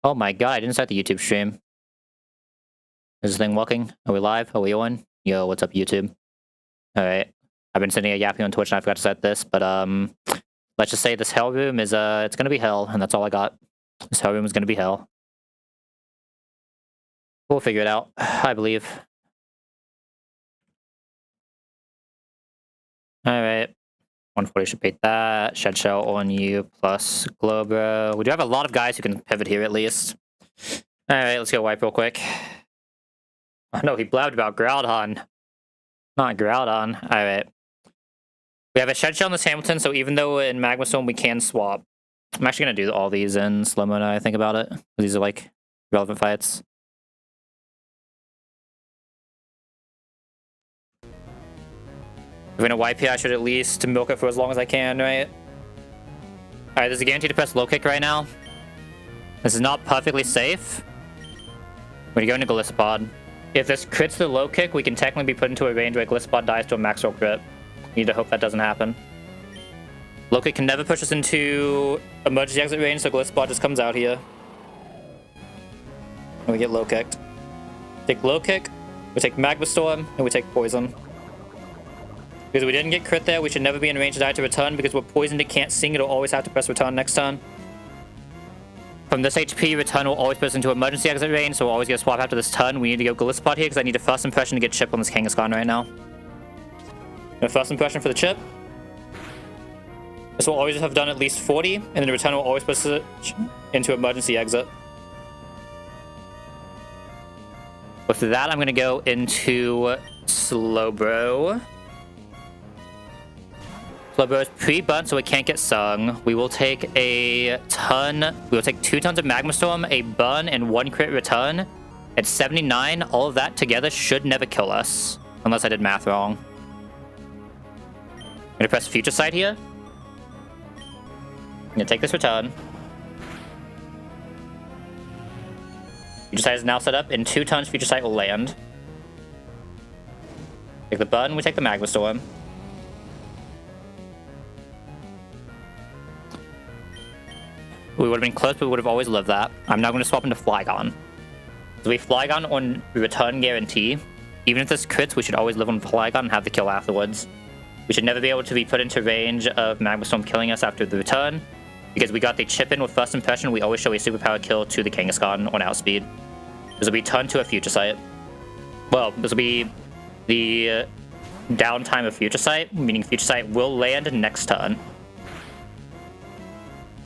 Oh my god, I didn't start the YouTube stream. Is this thing working? Are we live? Are we on? Yo, what's up, YouTube? Alright. I've been sitting here yapping on Twitch and I forgot to set this, but let's just say this hell room is it's gonna be hell, and that's all I got. This hell room is gonna be hell. We'll figure it out, I believe. Alright. 140 should beat that. Shed shell on you plus Globro. We do have a lot of guys who can pivot here at least. Alright, let's go wipe real quick. Oh no, he blabbed about Groudon. Not Groudon. Alright. We have a Shed Shell in this Hamilton, so even though in Magma Storm we can swap, I'm actually going to do all these in slow-mo now I think about it. These are like relevant fights. If we're going to wipe here, I should at least milk it for as long as I can, right? Alright, there's a guarantee to press low kick right now. This is not perfectly safe. We're going to go into Gliscopod. If this crits the low kick, we can technically be put into a range where Gliscopod dies to a max roll crit. Need to hope that doesn't happen. Low kick can never push us into emergency exit range, so Gliscopod just comes out here. And we get low kicked. Take low kick, we take Magma Storm, and we take poison. Because we didn't get crit there, we should never be in range to die to return, because we're poisoned, it can't sing, it'll always have to press return next turn. From this HP, return will always put us into emergency exit range, so we'll always get a swap after this turn. We need to go Gliscopod here, because I need a first impression to get chip on this Kangaskhan right now. And a first impression for the chip. This will always have done at least 40, and then the return will always put us into emergency exit. With that, I'm going to go into Slowbro. Slowbro is pre-burnt, so it can't get sung. We will take a ton. We will take 2 tons of Magma Storm, a burn, and 1 crit return. At 79, all of that together should never kill us. Unless I did math wrong. I'm going to press Future Sight here. I'm going to take this return. Future Sight is now set up. In 2 turns, Future Sight will land. Take the burn, we take the Magma Storm. We would have been close, but we would have always lived that. I'm now going to swap into Flygon. So we Flygon on return guarantee. Even if this crits, we should always live on Flygon and have the kill afterwards. We should never be able to be put into range of Magma Storm killing us after the return. Because we got the chip in with first impression, we always show a superpower kill to the Kangaskhan on outspeed. This will be turn to a Future Sight. Well, this will be the downtime of Future Sight, meaning Future Sight will land next turn.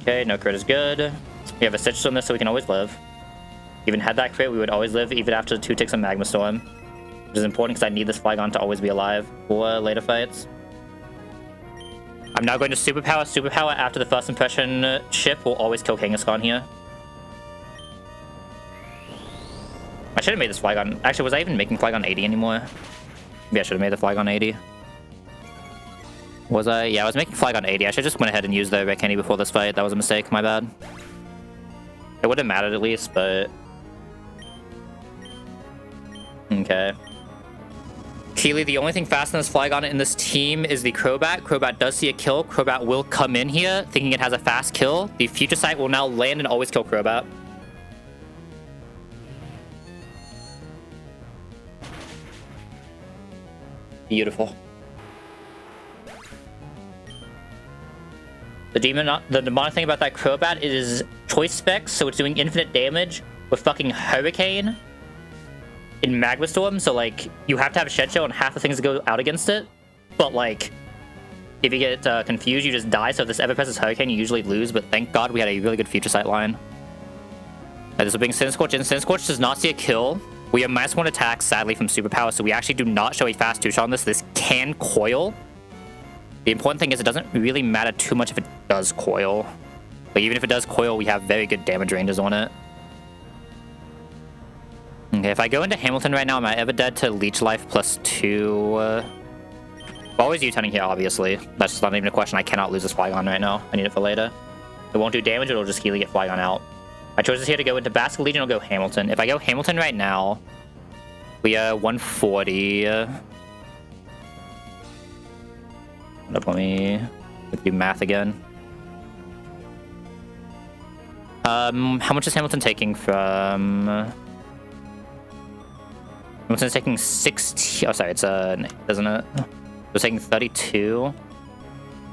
Okay, no crit is good. We have a Stitch on this, so we can always live. Even had that crit, we would always live, even after the 2 ticks of Magma Storm. Which is important because I need this Flygon to always be alive for later fights. I'm now going to Superpower. Superpower after the first impression chip will always kill Kangaskhan here. I should have made this Flygon. Actually, was I even making Flygon 80 anymore? Maybe I should have made the Flygon 80. Was I? Yeah, I was making Flygon 80. I should just went ahead and used the Red Candy before this fight. That was a mistake. My bad. It would have mattered at least, but... Okay. Keely, the only thing faster than this Flygon in this team is the Crobat. Crobat does see a kill. Crobat will come in here, thinking it has a fast kill. The Future Sight will now land and always kill Crobat. Beautiful. The demonic thing about that Crobat is choice specs, so it's doing infinite damage with fucking Hurricane in Magma Storm, so like you have to have a Shed Shell and half the things go out against it. But like if you get confused, you just die. So if this ever presses Hurricane, you usually lose. But thank God we had a really good Future Sight line. This will bring Cinscorch in. Cinscorch does not see a kill. We have -1 attack, sadly, from Superpower, so we actually do not show a fast 2-shot on this. This can coil. The important thing is it doesn't really matter too much if it does coil. But even if it does coil, we have very good damage ranges on it. Okay, if I go into Hamilton right now, am I ever dead to Leech Life +2? Always U-turning here, obviously. That's not even a question. I cannot lose this Flygon right now. I need it for later. It won't do damage, it'll just healy get Flygon out. My choice is here to go into Basket Legion or go Hamilton. If I go Hamilton right now, we are 140. Let me do math again. How much is Hamilton taking from... Hamilton's taking 60... Oh, sorry, it's, isn't it? We're taking 32.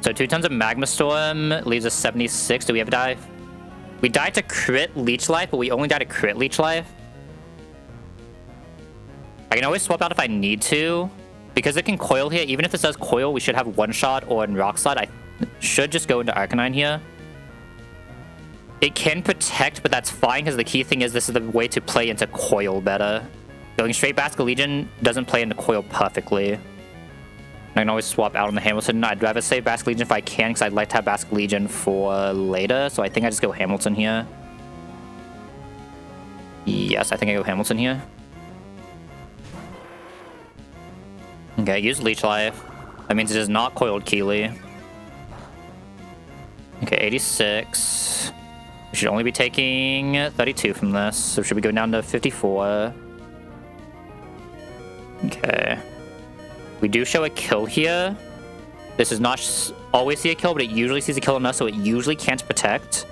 So 2 tons of Magma Storm leaves us 76. Do we ever die? We died to crit Leech Life, but we only died to crit Leech Life. I can always swap out if I need to. Because it can coil here, even if it says coil, we should have one shot or in Rock Slide. I should just go into Arcanine here. It can protect, but that's fine, because the key thing is this is the way to play into coil better. Going straight Basque Legion doesn't play into coil perfectly. I can always swap out on the Hamilton. I'd rather save Basque Legion if I can, because I'd like to have Basque Legion for later. So I think I just go Hamilton here. Yes, I think I go Hamilton here. Okay, use Leech Life. That means it is not coiled Keeley. Okay, 86. We should only be taking 32 from this. So should we go down to 54? Okay. We do show a kill here. This is not always see a kill, but it usually sees a kill on us, so it usually can't protect.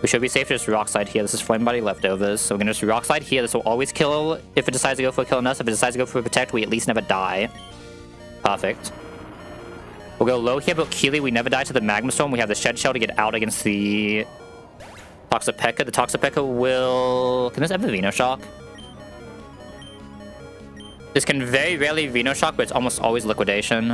We should be safe to just Rock Slide here. This is Flame Body Leftovers, so we're gonna just Rock Slide here. This will always kill if it decides to go for a kill on us. If it decides to go for a protect, we at least never die. Perfect. We'll go low here, but Keeley, we never die to the Magma Storm. We have the Shed Shell to get out against the Toxapeca. The Toxapeca will... Can this ever Venoshock? This can very rarely Venoshock, but it's almost always Liquidation.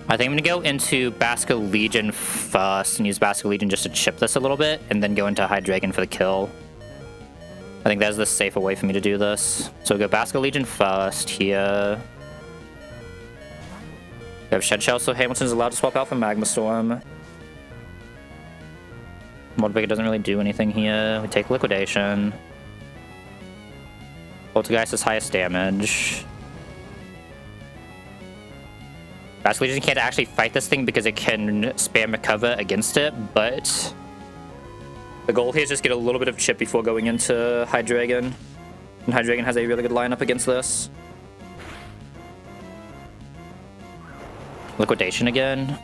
I think I'm gonna go into Basque Legion first and use Basque Legion just to chip this a little bit, and then go into Hydreigon for the kill. I think that's the safer way for me to do this. So we'll go Basque Legion first here. We have Shed Shell, so Hamilton's allowed to swap out for Magma Storm. Mortbigger doesn't really do anything here. We take Liquidation. Poltergeist is highest damage. Basque Legion can't actually fight this thing because it can spam recover against it, but the goal here is just get a little bit of chip before going into Hydreigon. And Hydreigon has a really good lineup against this. Liquidation again.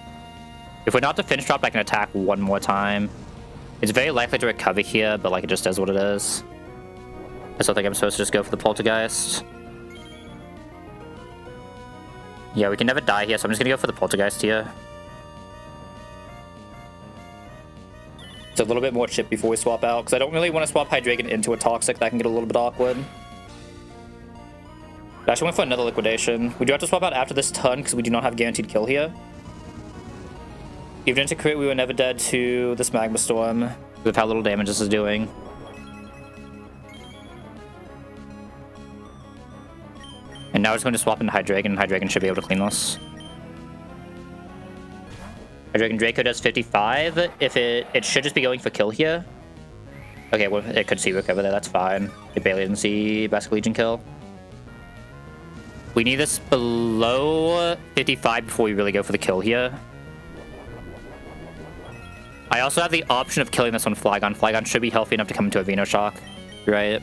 If we're not to finish drop, I can attack one more time. It's very likely to recover here, but like it just does what it is. I still think I'm supposed to just go for the Poltergeist. Yeah, we can never die here, so I'm just gonna go for the Poltergeist here. It's a little bit more chip before we swap out, because I don't really want to swap Hydreigon into a Toxic. That can get a little bit awkward. I actually went for another Liquidation. We do have to swap out after this turn, because we do not have guaranteed kill here. Even into crit, we were never dead to this Magma Storm, with how little damage this is doing. And now we're just going to swap into Hydreigon, and Hydreigon should be able to clean this. Hydreigon Draco does 55. If it should just be going for kill here. Okay, well, it could see recover there, that's fine. It barely didn't see Basque Legion kill. We need this below 55 before we really go for the kill here. I also have the option of killing this on Flygon. Flygon should be healthy enough to come into a Venoshock, right?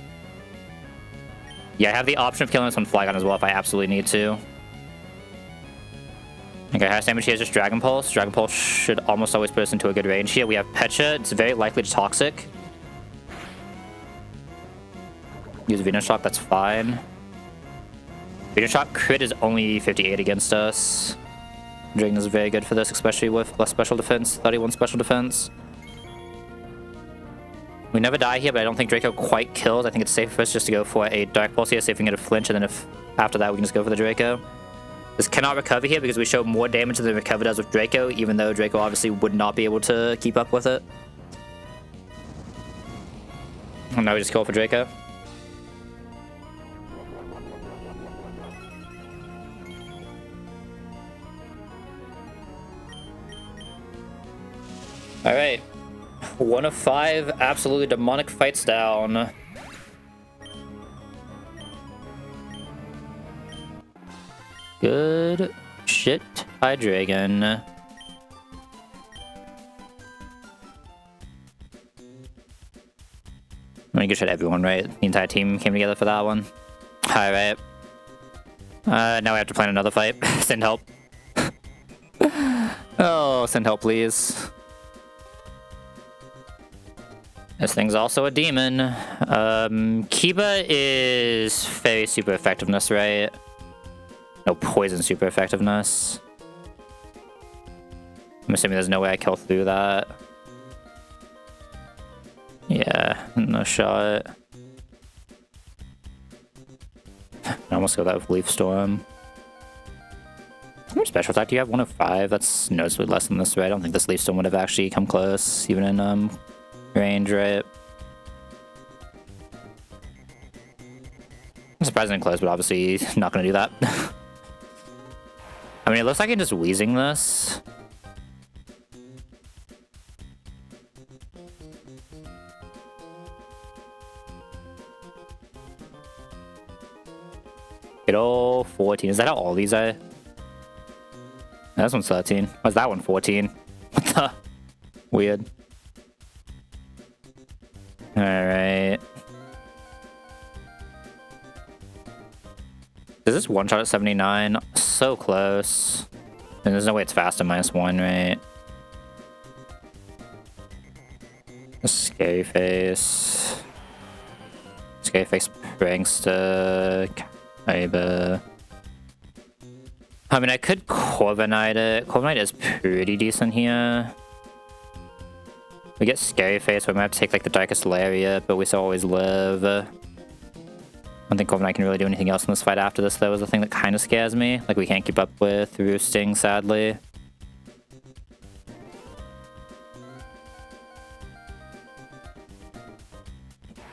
Yeah, I have the option of killing this on Flygon as well if I absolutely need to. Okay, highest damage here is just Dragon Pulse. Dragon Pulse should almost always put us into a good range here. We have Pecha. It's very likely to Toxic. Use Venoshock, that's fine. Venoshock crit is only 58 against us. Dragon is very good for this, especially with less special defense, 31 special defense. We never die here, but I don't think Draco quite kills. I think it's safe for us just to go for a Dark Pulse here, see if we can get a flinch, and then if after that we can just go for the Draco. This cannot recover here because we show more damage than the recover does with Draco, even though Draco obviously would not be able to keep up with it. And now we just go for Draco. Alright. 1 of 5 absolutely demonic fights down. Good shit, Hydreigon. I mean, good shit everyone, right? The entire team came together for that one. Alright. Now we have to plan another fight. Send help. Oh, send help, please. This thing's also a demon. Kiba is fairy super effectiveness, right? No, poison super effectiveness. I'm assuming there's no way I kill through that. Yeah, no shot. I almost got that with Leaf Storm. How much special attack do you have? 105? That's noticeably less than this, right? I don't think this Leaf Storm would have actually come close, even in range, right? Surprisingly close, but obviously not gonna do that. I mean, it looks like I'm just wheezing this. Good old 14. Is that how all these are? This one's 13. Why's that one 14? What the? Weird. Alright. Is this one shot at 79? So close. And there's no way it's faster -1, right? Scary face. Scary face prankster. Kaiba. I mean, I could Corviknight it. Corviknight is pretty decent here. We get Scary Face, we might have to take like the Darkest Lariat, but we still always live. I don't think Corviknight can really do anything else in this fight after this, though, is the thing that kind of scares me. Like, we can't keep up with Roosting, sadly.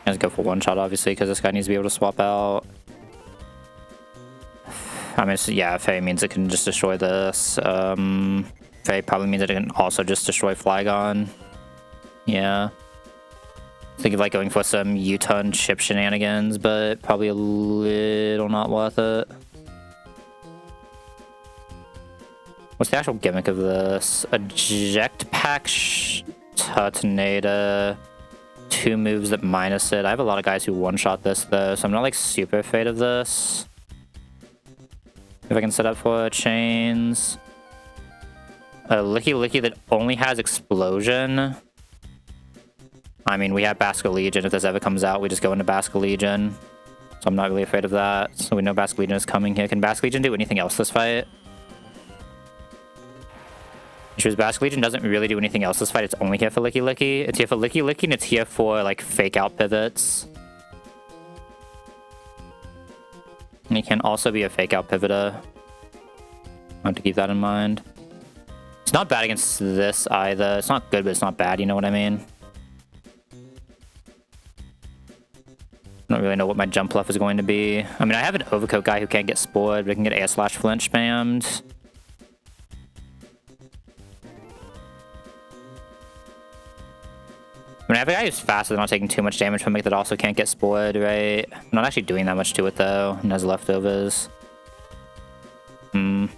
Let's go for one shot, obviously, because this guy needs to be able to swap out. I mean, so yeah, Fairy means it can just destroy this. Fairy probably means that it can also just destroy Flygon. Yeah. Think of like going for some U-turn chip shenanigans, but probably a little not worth it. What's the actual gimmick of this? Eject Pack Turtonator. 2 moves that minus it. I have a lot of guys who one-shot this though, so I'm not like super afraid of this. If I can set up for chains. A Licky Licky that only has explosion. I mean, we have Basco Legion. If this ever comes out, we just go into Basco Legion. So I'm not really afraid of that. So we know Basco Legion is coming here. Can Basco Legion do anything else this fight? Because Basco Legion doesn't really do anything else this fight. It's only here for Licky Licky. It's here for Licky Licky and it's here for like fake out pivots. And he can also be a fake out pivoter. I have to keep that in mind. It's not bad against this either. It's not good, but it's not bad, you know what I mean? I don't really know what my jump left is going to be. I mean, I have an Overcoat guy who can't get spored, but I can get AS/Flint spammed. I mean, I have a guy who's faster than not taking too much damage from it that also can't get spoiled, right? I'm not actually doing that much to it, though, and has leftovers. Maybe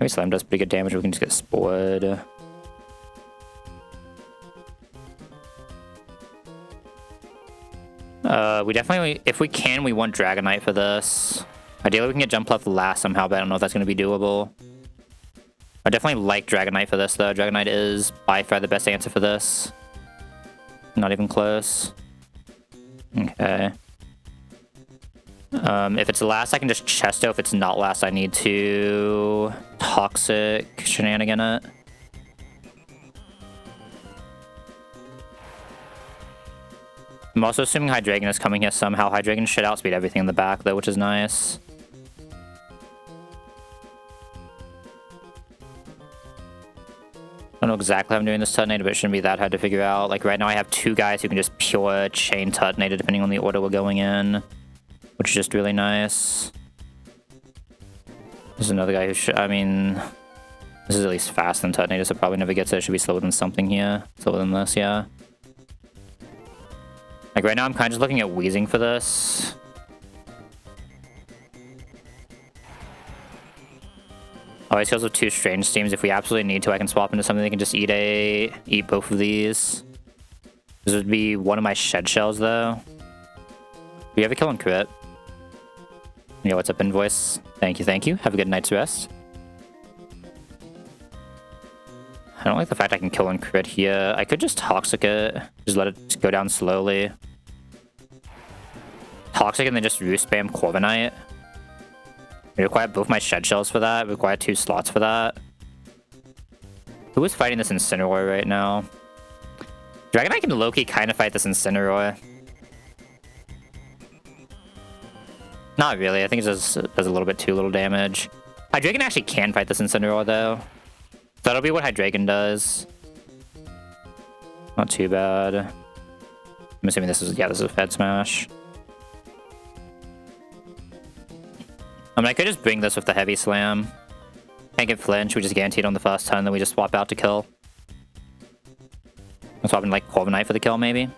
Slam does pretty good damage, we can just get spoiled. We definitely, if we can, we want Dragonite for this. Ideally, we can get Jump Left last somehow, but I don't know if that's going to be doable. I definitely like Dragonite for this, though. Dragonite is by far the best answer for this. Not even close. Okay. If it's last, I can just Chesto. If it's not last, I need to Toxic Shenanigan it. I'm also assuming Hydreigon is coming here somehow. Hydreigon should outspeed everything in the back, though, which is nice. I don't know exactly how I'm doing this Turtonator, but it shouldn't be that hard to figure out. Like, right now I have 2 guys who can just pure chain Turtonator depending on the order we're going in, which is just really nice. There's another guy who should... I mean... This is at least faster than Turtonator, so probably never gets it. It should be slower than something here. Slower than this, yeah. Like, right now I'm kind of just looking at Wheezing for this. Always kills with 2 Strange Steams. If we absolutely need to, I can swap into something that can just eat both of these. This would be one of my Shed Shells, though. Do you have a kill and crit? Yo, what's up, Invoice? Thank you, thank you. Have a good night's rest. I don't like the fact I can kill and crit here. I could just Toxic it. Just let it go down slowly. Toxic and then just Roost spam Corviknight. I require both my Shed Shells for that. I require 2 slots for that. Who is fighting this Incineroar right now? Dragonite can low-key kind of fight this Incineroar. Not really. I think it just does a little bit too little damage. Hydreigon actually can fight this Incineroar, though. So that'll be what Hydreigon does. Not too bad. I'm assuming this is... Yeah, this is a Fed Smash. I mean, I could just bring this with the Heavy Slam. Can't get Flinch. We just guaranteed on the first turn, then we just swap out to kill. I'm swapping, like, Corviknight for the kill, maybe.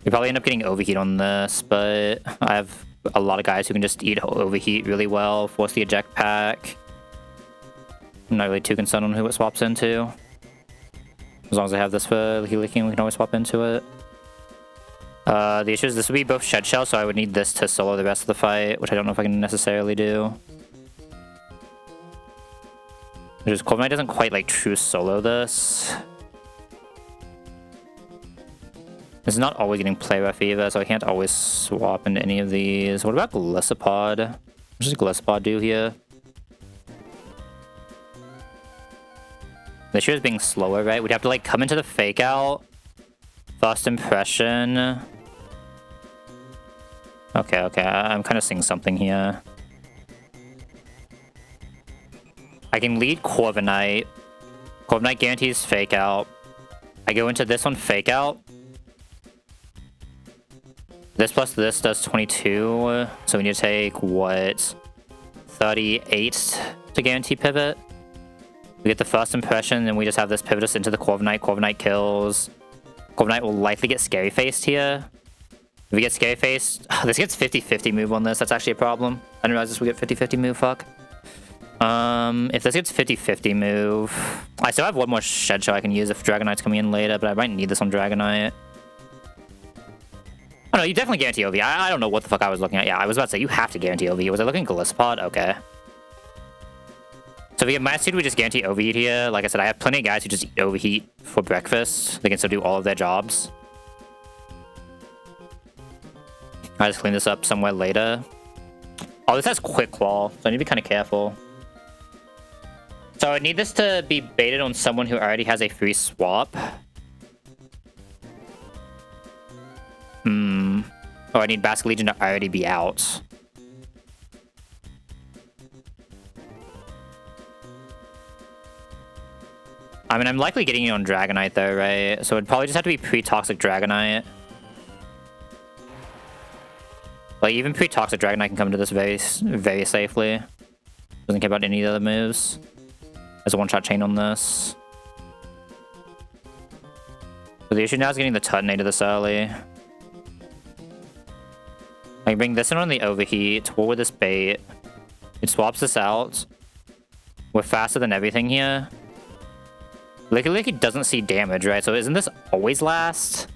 We probably end up getting Overheat on this, but I have a lot of guys who can just eat Overheat really well, force the Eject Pack. I'm not really too concerned on who it swaps into. As long as I have this for Licking, we can always swap into it. The issue is this would be both Shed Shell, so I would need this to solo the rest of the fight, which I don't know if I can necessarily do. Because Corviknight doesn't quite, like, true solo this. It's not always getting play rough either, so I can't always swap into any of these. What about Gliscopod? What does Gliscopod do here? The issue is being slower, right? We'd have to, like, come into the Fake Out. First Impression. Okay, I'm kind of seeing something here. I can lead Corviknight. Corviknight guarantees Fake Out. I go into this one, Fake Out. This plus this does 22, so we need to take, what, 38 to guarantee pivot. We get the First Impression, and we just have this pivot us into the Corviknight. Corviknight kills. Corviknight will likely get Scary Faced here. If we get Scary Faced... this gets 50-50 move on this. That's actually a problem. I didn't realize this would get 50-50 move, fuck. If this gets 50-50 move... I still have one more Shed Shell I can use if Dragonite's coming in later, but I might need this on Dragonite. Oh no, you definitely guarantee OV. I don't know what the fuck I was looking at. Yeah, I was about to say, you have to guarantee OV. Was I looking at Gliscopod? Okay. So if we get Mastered, we just guarantee Overheat here. Like I said, I have plenty of guys who just eat Overheat for breakfast. They can still do all of their jobs. I just clean this up somewhere later. Oh, this has Quick Claw, so I need to be kind of careful. So I need this to be baited on someone who already has a free swap. Oh, I need Basket Legion to already be out. I mean, I'm likely getting you on Dragonite though, right? So it'd probably just have to be pre-Toxic Dragonite. Like, even pre-Toxic Dragonite can come into this very safely. Doesn't care about any of the other moves. There's a one-shot chain on this. So the issue now is getting the Turtonator this early. I can bring this in on the Overheat. What with this bait? It swaps this out. We're faster than everything here. Licky doesn't see damage, right? So isn't this always last?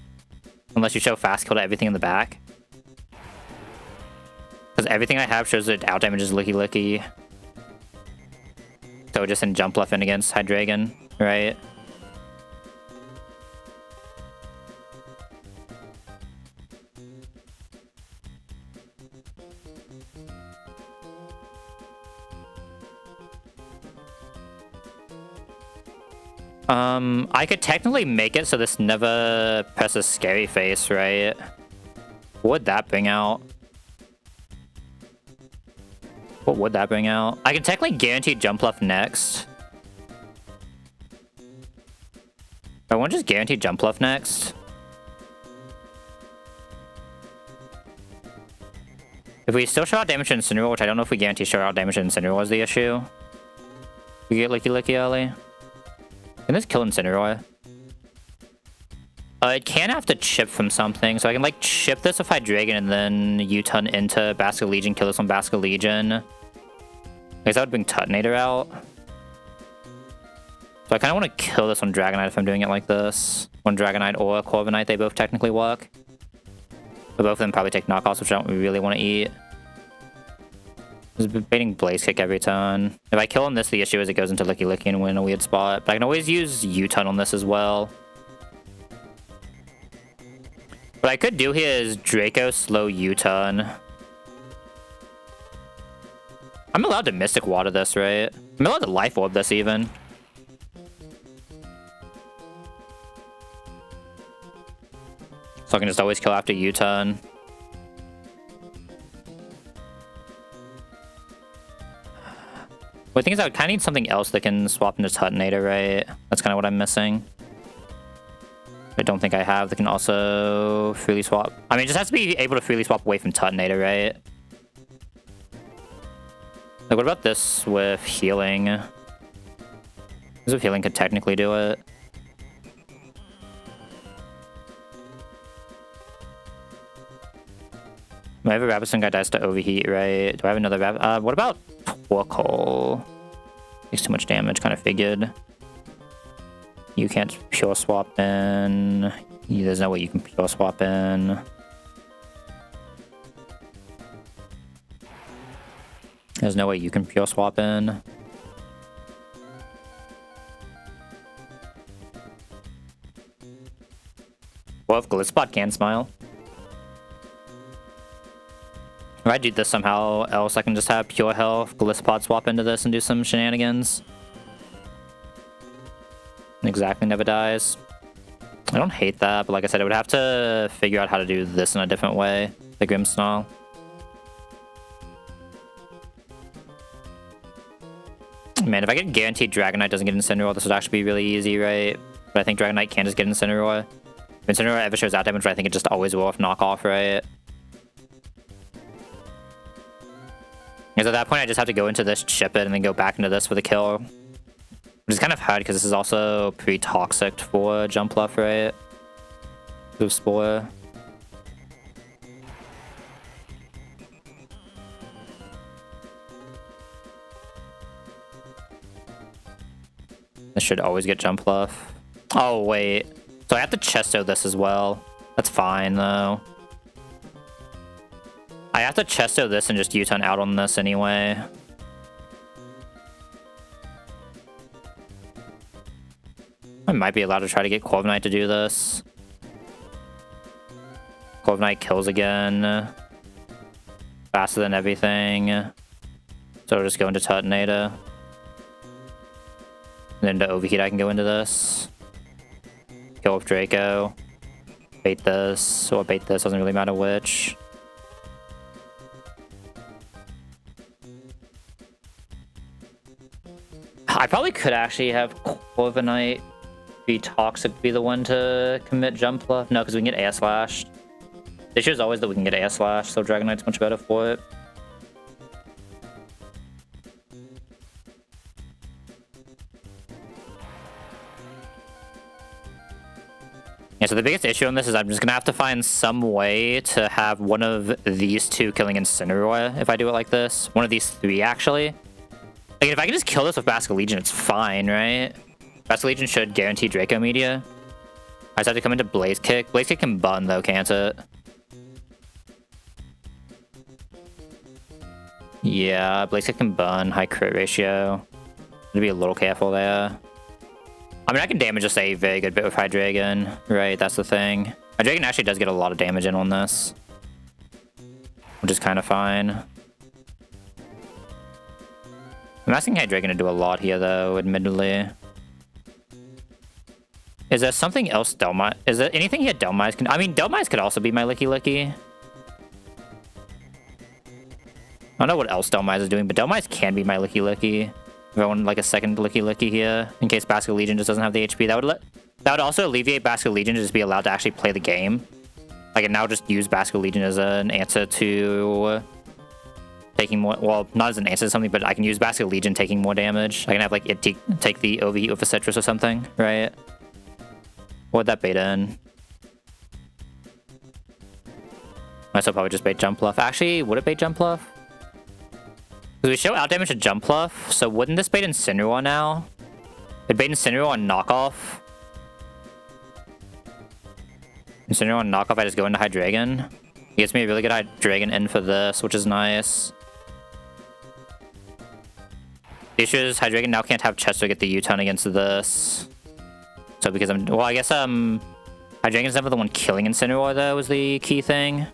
Unless you show fast kill to everything in the back. Because everything I have shows it out damages Licky. So just in jump left in against Hydreigon, right? I could technically make it so this never presses Scary Face, right? What would that bring out? What would that bring out? I can technically guarantee jump left next. I want to just guarantee jump left next. If we still show out damage to Incineroar, which I don't know if we guarantee show out damage to Incineroar was the issue. We get Licky early. Can this kill Incineroar? It can have to chip from something, so I can like chip this with Hydreigon and then U-turn into Basket Legion, kill this on Basket Legion. I guess that would bring Turtonator out. So I kind of want to kill this on Dragonite if I'm doing it like this. On Dragonite or Corviknight, they both technically work. But both of them probably take knockoffs, which I don't really want to eat. Just baiting Blaze Kick every turn. If I kill on this, the issue is it goes into Licky Licky and win a weird spot. But I can always use U-turn on this as well. What I could do here is Draco slow U-turn. I'm allowed to Mystic Water this, right? I'm allowed to Life Orb this even. So I can just always kill after U-turn. Well, the thing is, I would kind of need something else that can swap into Tuttonator, right? That's kind of what I'm missing. I don't think I have that can also freely swap. I mean, it just has to be able to freely swap away from Tuttonator, right? Like, what about this with healing? This with healing could technically do it. I have a Rabbitson guy dies to overheat, right? Do I have another Rabbit? What about Torkoal? Takes too much damage, kind of figured. You can't pure swap in. There's no way you can pure swap in. There's no way you can pure swap in. Well, if Glitzbot can smile. If I do this somehow else, I can just have pure health, Glitzpot swap into this and do some shenanigans. Exactly, never dies. I don't hate that, but like I said, I would have to figure out how to do this in a different way. The Grimmsnarl. Man, if I get guaranteed Dragonite doesn't get Incineroar, this would actually be really easy, right? But I think Dragonite can just get Incineroar. If Incineroar ever shows out damage, but I think it just always will if knockoff, right? Because at that point, I just have to go into this, chip it, and then go back into this for the kill. Which is kind of hard, because this is also pretty toxic for Jumpluff, right? With Spore. This should always get Jumpluff. Oh, wait. So I have to Chesto this as well. That's fine, though. I have to Chesto this and just U-turn out on this anyway. I might be allowed to try to get Corviknight to do this. Corviknight kills again. Faster than everything. So I'll just go into Tuttonator. And then to Overheat I can go into this. Kill with Draco. Bait this, or bait this, doesn't really matter which. I probably could actually have Corviknight be Toxic, be the one to commit Jumpluff. No, because we can get Air Slash. The issue is always that we can get Air Slash, so Dragonite's much better for it. Yeah, so the biggest issue on this is I'm just gonna have to find some way to have one of these two killing Incineroar if I do it like this. One of these three, actually. Like, if I can just kill this with Basket Legion, it's fine, right? Basket Legion should guarantee Draco Meteor. I just have to come into Blaze Kick. Blaze Kick can bun, though, can't it? Yeah, Blaze Kick can bun. High crit ratio. Gotta be a little careful there. I mean, I can damage just a very good bit with Hydreigon. Right, that's the thing. Hydreigon actually does get a lot of damage in on this. Which is kind of fine. I'm asking Hydreigon to do a lot here, though, admittedly. Is there something else Dhelmise? Is there anything here Dhelmise can... I mean, Dhelmise could also be my Licky Licky. I don't know what else Dhelmise is doing, but Dhelmise can be my Licky Licky. If I want, like, a second Licky Licky here, in case Basket Legion just doesn't have the HP, that would also alleviate Basket Legion to just be allowed to actually play the game. I can now just use Basket Legion as an answer to... taking more, well, not as an answer to something, but I can use Basket Legion taking more damage. I can have, like, it take the Overheat with a Citrus or something, right? What would that beta in? Might still probably just bait Jumpluff. Actually, would it bait Jumpluff? Because we show out damage to Jumpluff, so wouldn't this bait Incineroar now? It'd bait Incineroar on knockoff. Incineroar on knockoff, I just go into Hydreigon. It gets me a really good Hydreigon in for this, which is nice. The issue is Hydreigon now can't have Chester get the U-turn against this. So because well, I guess Hydreigon's never the one killing Incineroar though was the key thing.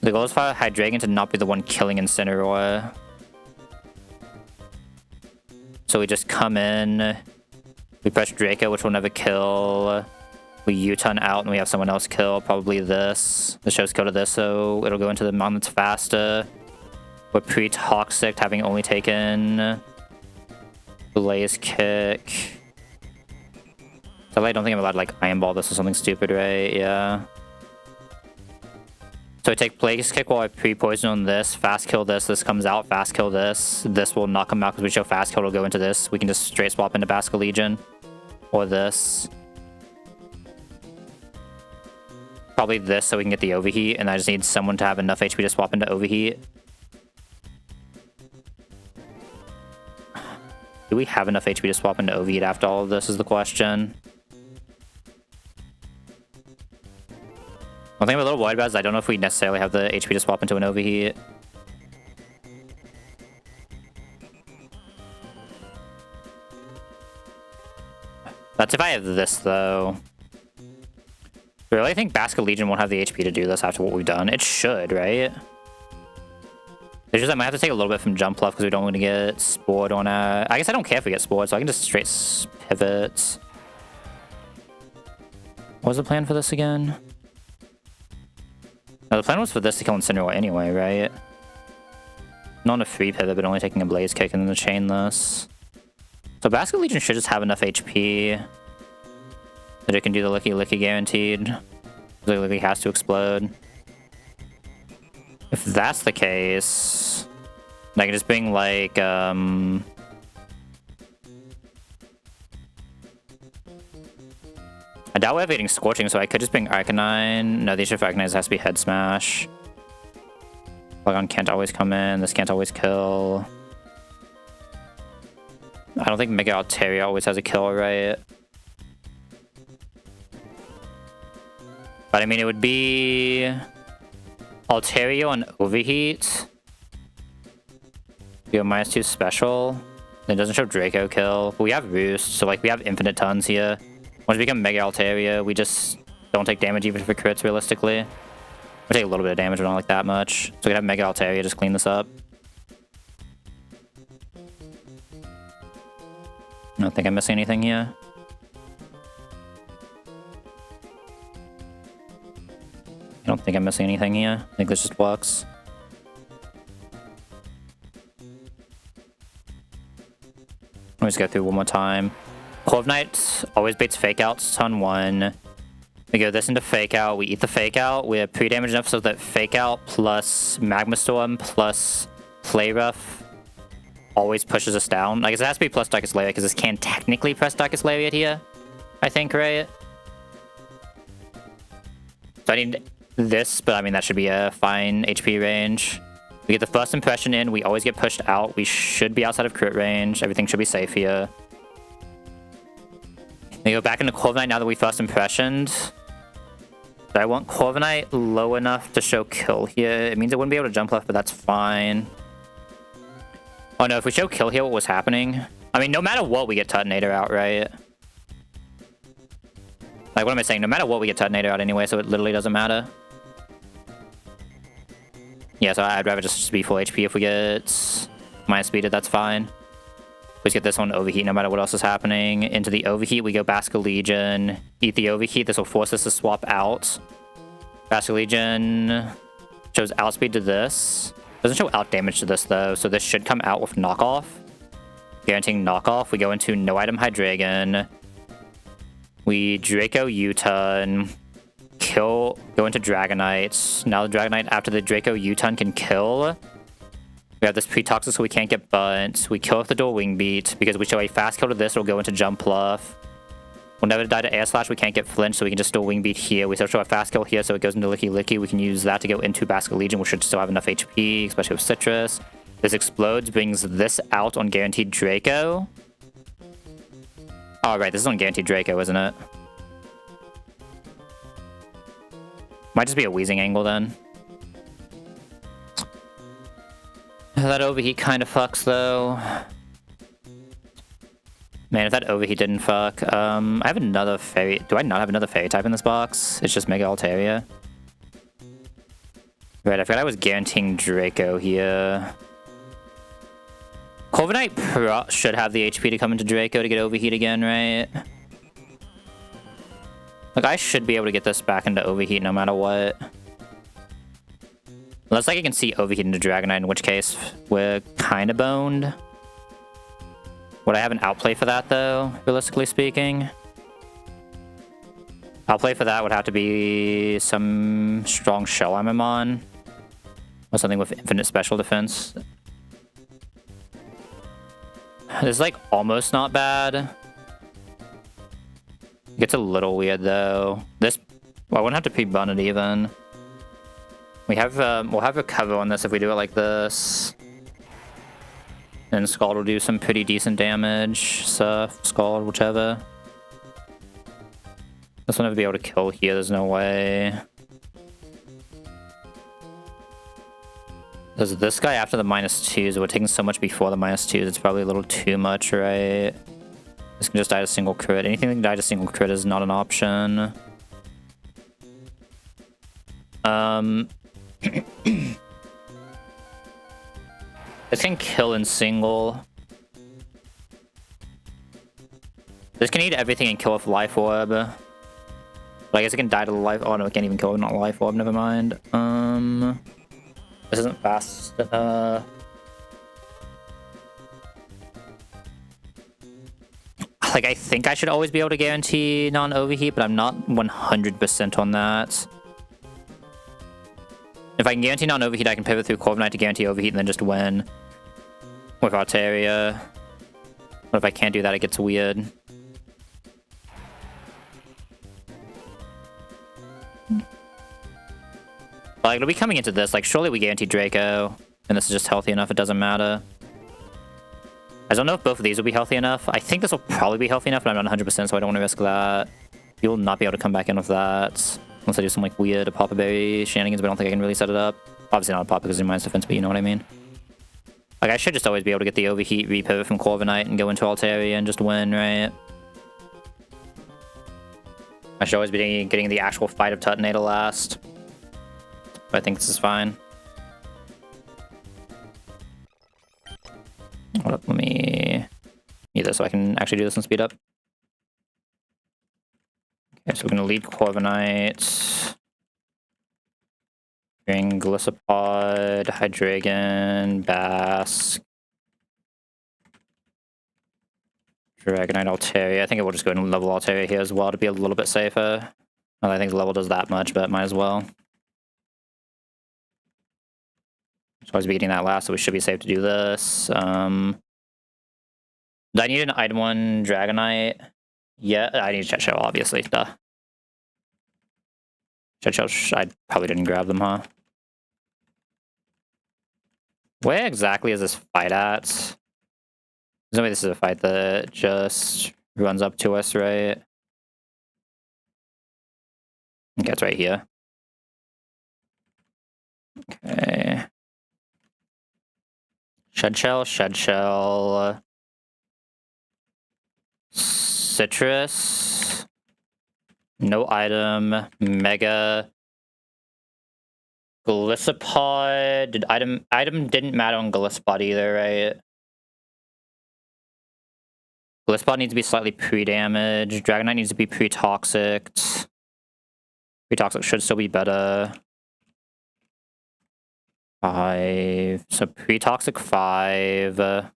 The goal is for Hydreigon to not be the one killing Incineroar. So we just come in, we press Draco, which will never kill. We U-turn out and we have someone else kill, probably this. The show's kill to this, so it'll go into the mountain that's faster. We're pre-toxic, having only taken Blaze Kick. So I don't think I'm allowed to like Iron Ball this or something stupid, right? Yeah. So I take Blaze Kick while I pre-poison on this, fast kill this, this comes out, fast kill this. This will not come out because we show fast kill, it'll go into this. We can just straight swap into Basculegion. Or this. Probably this so we can get the Overheat, and I just need someone to have enough HP to swap into Overheat. Do we have enough HP to swap into Overheat after all of this is the question. One thing I'm a little worried about is I don't know if we necessarily have the HP to swap into an Overheat. That's if I have this, though. I really think Basculegion won't have the HP to do this after what we've done. It should, right? It's just I might have to take a little bit from Jump Left because we don't want to get Spored on our... I guess I don't care if we get Spored, so I can just straight pivot. What was the plan for this again? No, the plan was for this to kill Incineroar anyway, right? Not on a free pivot, but only taking a Blaze Kick and then to chain this. So Basculegion should just have enough HP that it can do the Licky Licky guaranteed. The Licky has to explode. If that's the case, I can just bring like I doubt we're getting Scorching, so I could just bring Arcanine. No, the issue for Arcanine has to be Head Smash. Porygon can't always come in. This can't always kill. I don't think Mega Altaria always has a kill, right? But I mean, it would be Altaria on Overheat. We go -2 special. Then it doesn't show Draco kill. But we have Roost, so like we have infinite tons here. Once we become Mega Altaria, we just don't take damage even if it crits realistically. We take a little bit of damage, but not like that much. So we can have Mega Altaria just clean this up. I don't think I'm missing anything here. I don't think I'm missing anything here. I think this just works. Let me just go through one more time. Corviknight always baits Fake Outs on 1. We go this into Fake Out. We eat the Fake Out. We have pre-damage enough so that Fake Out plus Magma Storm plus Play Rough always pushes us down. I guess it has to be plus Darkest Lariat because this can technically press Darkest Lariat here. I think, right? So I need this, but I mean, that should be a fine HP range. We get the first impression in. We always get pushed out. We should be outside of crit range. Everything should be safe here. We go back into Corviknight now that we first impressioned. But I want Corviknight low enough to show kill here. It means it wouldn't be able to jump left, but that's fine. Oh no, if we show kill here, what was happening? I mean, no matter what, we get Tuttonator out, right? Like, what am I saying? No matter what, we get Tuttonator out anyway, so it literally doesn't matter. Yeah, so I'd rather just be full HP if we get -speeded, that's fine. Let's get this one Overheat no matter what else is happening. Into the Overheat, we go Basculegion. Eat the Overheat. This will force us to swap out. Basculegion shows outspeed to this. Doesn't show out damage to this, though, so this should come out with knockoff. Guaranteeing knockoff. We go into no item Hydreigon. We Draco U-turn. Kill. Go into Dragonite. Now the Dragonite, after the Draco U-turn, can kill. We have this pre-toxic, so we can't get burnt. We kill with the dual wing beat. Because we show a fast kill to this, it'll go into Jump Pluff. We'll never die to Air Slash. We can't get flinch, so we can just dual wing beat here. We still show a fast kill here, so it goes into Licky Licky. We can use that to go into Basculegion, which should still have enough HP, especially with Citrus. This explodes, brings this out on Guaranteed Draco. Oh, right, this is on Guaranteed Draco, isn't it? Might just be a wheezing angle then. That overheat kind of fucks, though. Man, if that overheat didn't fuck. I have another fairy. Do I not have another fairy type in this box? It's just Mega Altaria. Right, I forgot I was guaranteeing Draco here. Corviknight should have the HP to come into Draco to get overheat again, right? Like, I should be able to get this back into overheat no matter what. Unless like I can see overheat into Dragonite, in which case we're kind of boned. Would I have an outplay for that, though, realistically speaking? Outplay for that would have to be some strong Shell Amamon. Or something with infinite special defense. This is, like, almost not bad. It gets a little weird, though. This... Well, I wouldn't have to pre-bun it, even. We have, we'll have a cover on this if we do it like this. And Scald will do some pretty decent damage. Surf, Scald, whichever. This will never be able to kill here, there's no way. There's this guy after the -2s. We're taking so much before the -2s, it's probably a little too much, right? This can just die to single crit. Anything that can die to single crit is not an option. This can kill in single. This can eat everything and kill with Life Orb. But I guess it can die to the Life... Oh no, it can't even kill with not Life Orb, never mind. This isn't fast enough. Like, I think I should always be able to guarantee non-overheat, but I'm not 100% on that. If I can guarantee non-overheat, I can pivot through Corviknight to guarantee overheat and then just win with Altaria. But if I can't do that, it gets weird. Like, it'll be coming into this. Like, surely we guarantee Draco, and this is just healthy enough, it doesn't matter. I don't know if both of these will be healthy enough. I think this will probably be healthy enough, but I'm not 100%, so I don't want to risk that. You will not be able to come back in with that. Unless I do some, like, weird Papa Berry shenanigans, but I don't think I can really set it up. Obviously not a Papa because of minus defense, but you know what I mean. Like, I should just always be able to get the overheat, repivot from Corviknight, and go into Altaria and just win, right? I should always be getting the actual fight of Tuttonator last. But I think this is fine. Hold up, let me need this so I can actually do this and speed up. Okay, so we're gonna lead Corviknight. Bring Gliscopod, Hydreigon, Basque. Dragonite, Altaria. I think I will just go and level Altaria here as well to be a little bit safer. Well, I think the level does that much, but might as well. So I was beating that last, so we should be safe to do this. Do I need an item 1 Dragonite? Yeah, I need Chet Shell, obviously. Duh. Chet Shell, I probably didn't grab them, huh? Where exactly is this fight at? There's no way this is a fight that just runs up to us, right? Okay, it's right here. Okay. Shed Shell, Citrus, no item, Mega, Gliscopod, item didn't matter on Gliscopod either, right? Gliscopod needs to be slightly pre-damaged, Dragonite needs to be pre-toxic. Pre-toxic should still be better. 5. So pre-toxic 5.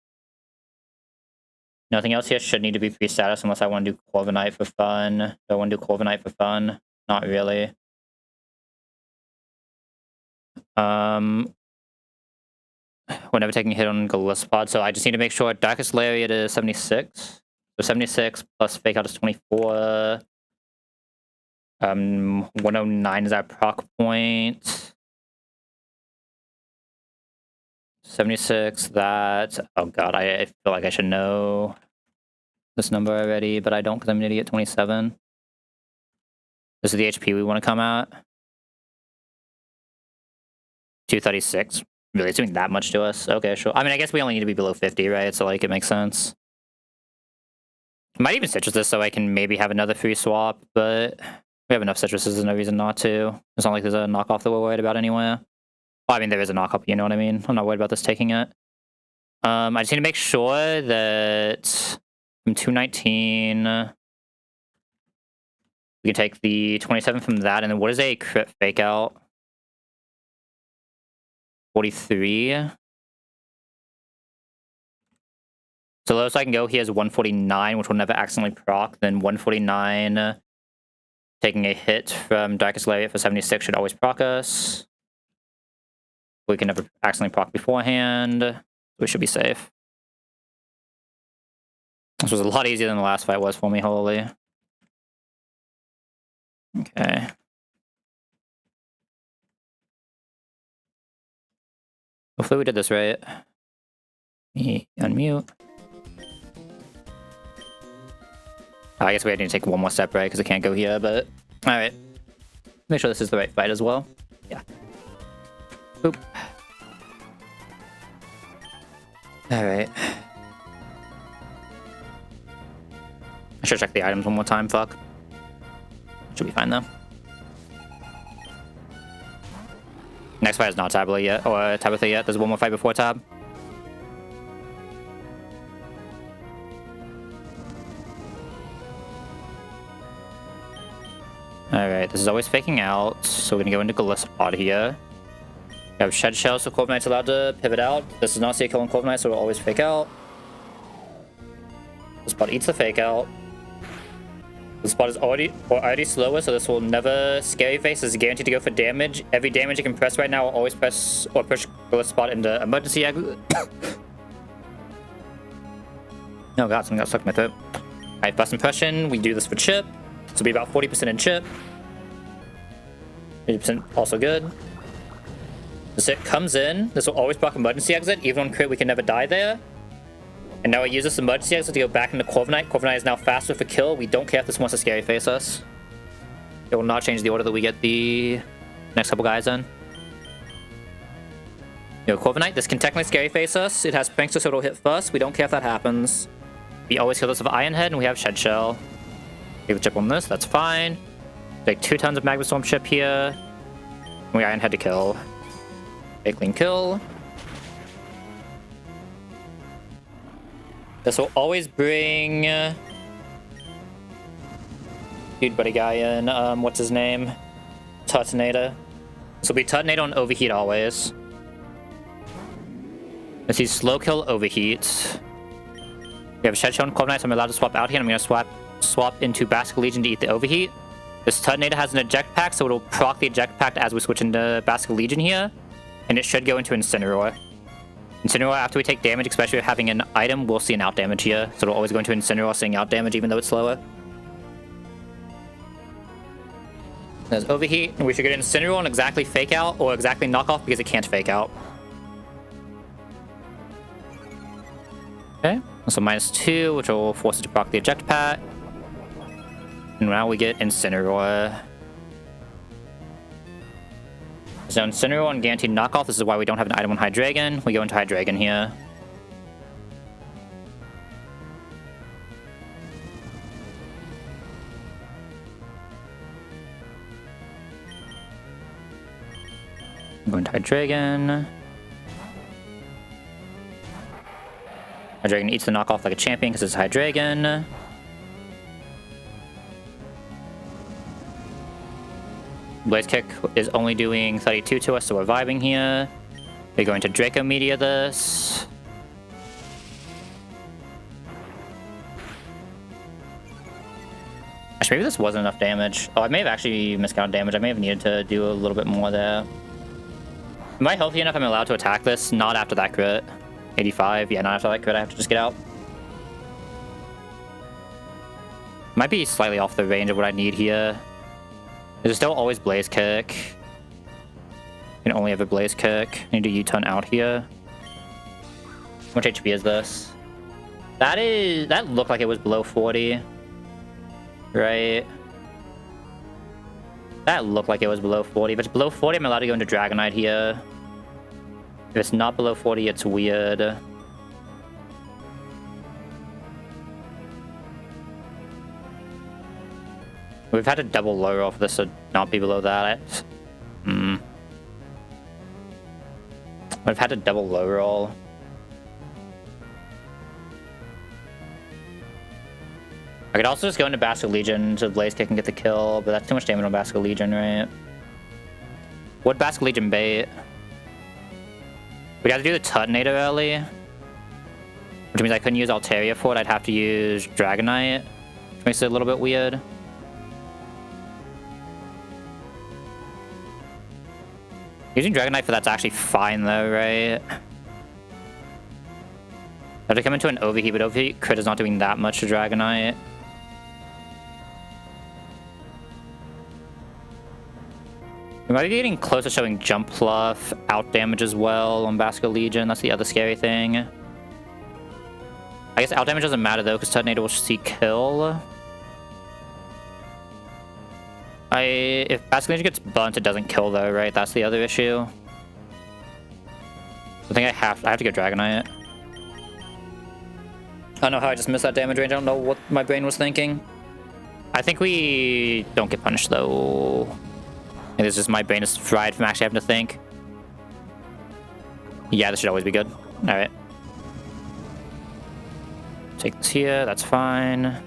Nothing else here should need to be pre-status unless I want to do Corviknight for fun. Do I want to do Corviknight for fun? Not really. Whenever taking a hit on Gliscopod, so I just need to make sure Darkest Lariat is 76. So 76 plus Fake Out is 24. 109 is our proc point. 76, that... Oh god, I feel like I should know this number already, but I don't because I'm an idiot. 27. This is the HP we want to come at. 236. Really, it's doing that much to us? Okay, sure. I mean, I guess we only need to be below 50, right? So, like, it makes sense. Might even citrus this so I can maybe have another free swap, but we have enough citruses, there's no reason not to. It's not like there's a knockoff that we're worried about anywhere. Well, I mean, there is a knockoff, you know what I mean? I'm not worried about this taking it. I just need to make sure that from 219, we can take the 27 from that, and then what is a crit fake out? 43. So lowest I can go here is 149, which will never accidentally proc. Then 149, taking a hit from Darkest Lariat for 76 should always proc us. We can never accidentally proc beforehand. We should be safe. This was a lot easier than the last fight was for me, holy. Okay. Hopefully we did this right. Unmute. Oh, I guess we need to take one more step, right? Because I can't go here, but... Alright. Make sure this is the right fight as well. Yeah. Boop. Alright. I should check the items one more time, fuck. Should be fine though. Next fight is not Tabitha yet, or Tabitha yet. There's one more fight before Tab. Alright, this is always faking out, so we're gonna go into Gallipod here. We have Shed Shell, so Corv Knight's allowed to pivot out. This is not see a kill on Corv Knight, so we'll always fake out. The spot eats the fake out. The spot is already slower, so this will never scary face. This is guaranteed to go for damage. Every damage you can press right now will always press or push the spot into emergency exit. Oh god, something got stuck in my throat. Alright, Bust Impression. We do this for chip. This will be about 40% in chip. 80% also good. This hit comes in. This will always block emergency exit. Even on crit, we can never die there. And now I use this emergency exit to go back into Corv Knight. Corv Knight is now faster for kill. We don't care if this wants to scary face us. It will not change the order that we get the next couple guys in. Corv Knight, this can technically scary face us. It has Prankster, so it'll hit first. We don't care if that happens. We always kill this with Iron Head, and we have Shed Shell. We have a chip on this, that's fine. Take 2 tons of Magma Storm chip here. And we Iron Head to kill. Big clean kill. This will always bring dude buddy guy in. What's his name? Tutinator. This will be Tutinator on Overheat always. Let's see, slow kill Overheat. We have a Shed Shell and Corv Knight, so I'm allowed to swap out here. I'm gonna swap into Basilisk Legion to eat the Overheat. This Tutinator has an eject pack, so it'll proc the eject pack as we switch into Basilisk Legion here. And it should go into Incineroar. Incineroar, after we take damage, especially having an item, we'll see an out damage here. So it'll always go into Incineroar, seeing out damage even though it's slower. There's Overheat, and we should get Incineroar and exactly fake out, or exactly knock off because it can't fake out. Okay, so -2, which will force it to proc the eject pack. And now we get Incineroar. So Incineroar and guaranteed knockoff. This is why we don't have an item on Hydreigon. We go into Hydreigon here. Go into Hydreigon. Hydreigon eats the knockoff like a champion because it's Hydreigon. Blaze Kick is only doing 32 to us, so we're vibing here. We're going to Draco Media this. Actually, maybe this wasn't enough damage. Oh, I may have actually miscounted damage. I may have needed to do a little bit more there. Am I healthy enough I'm allowed to attack this? Not after that crit. 85. Yeah, not after that crit. I have to just get out. Might be slightly off the range of what I need here. There's still always Blaze Kick. You can only have a Blaze Kick. I need to U-turn out here. How much HP is this? That looked like it was below 40. Right? That looked like it was below 40. If it's below 40, I'm allowed to go into Dragonite here. If it's not below 40, it's weird. We've had a double low roll for this to not be below that. We've had a double low roll. I could also just go into Basket Legion to Blaze Kick and get the kill, but that's too much damage on Basket Legion, right? What Basket Legion bait? We got to do the Tutinator early, which means I couldn't use Altaria for it. I'd have to use Dragonite, which makes it a little bit weird. Using Dragonite for that's actually fine though, right? I have to come into an Overheat, but Overheat crit is not doing that much to Dragonite. We might be getting close to showing Jump Pluff, out damage as well on Basket Legion. That's the other scary thing. I guess out damage doesn't matter though, because Tutinator will see kill. If Basket Legion gets burnt, it doesn't kill though, right? That's the other issue. I think I have to go Dragonite. I don't know how I just missed that damage range. I don't know what my brain was thinking. I think we don't get punished though. I think it's just my brain is fried from actually having to think. Yeah, this should always be good. Alright. Take this here, that's fine.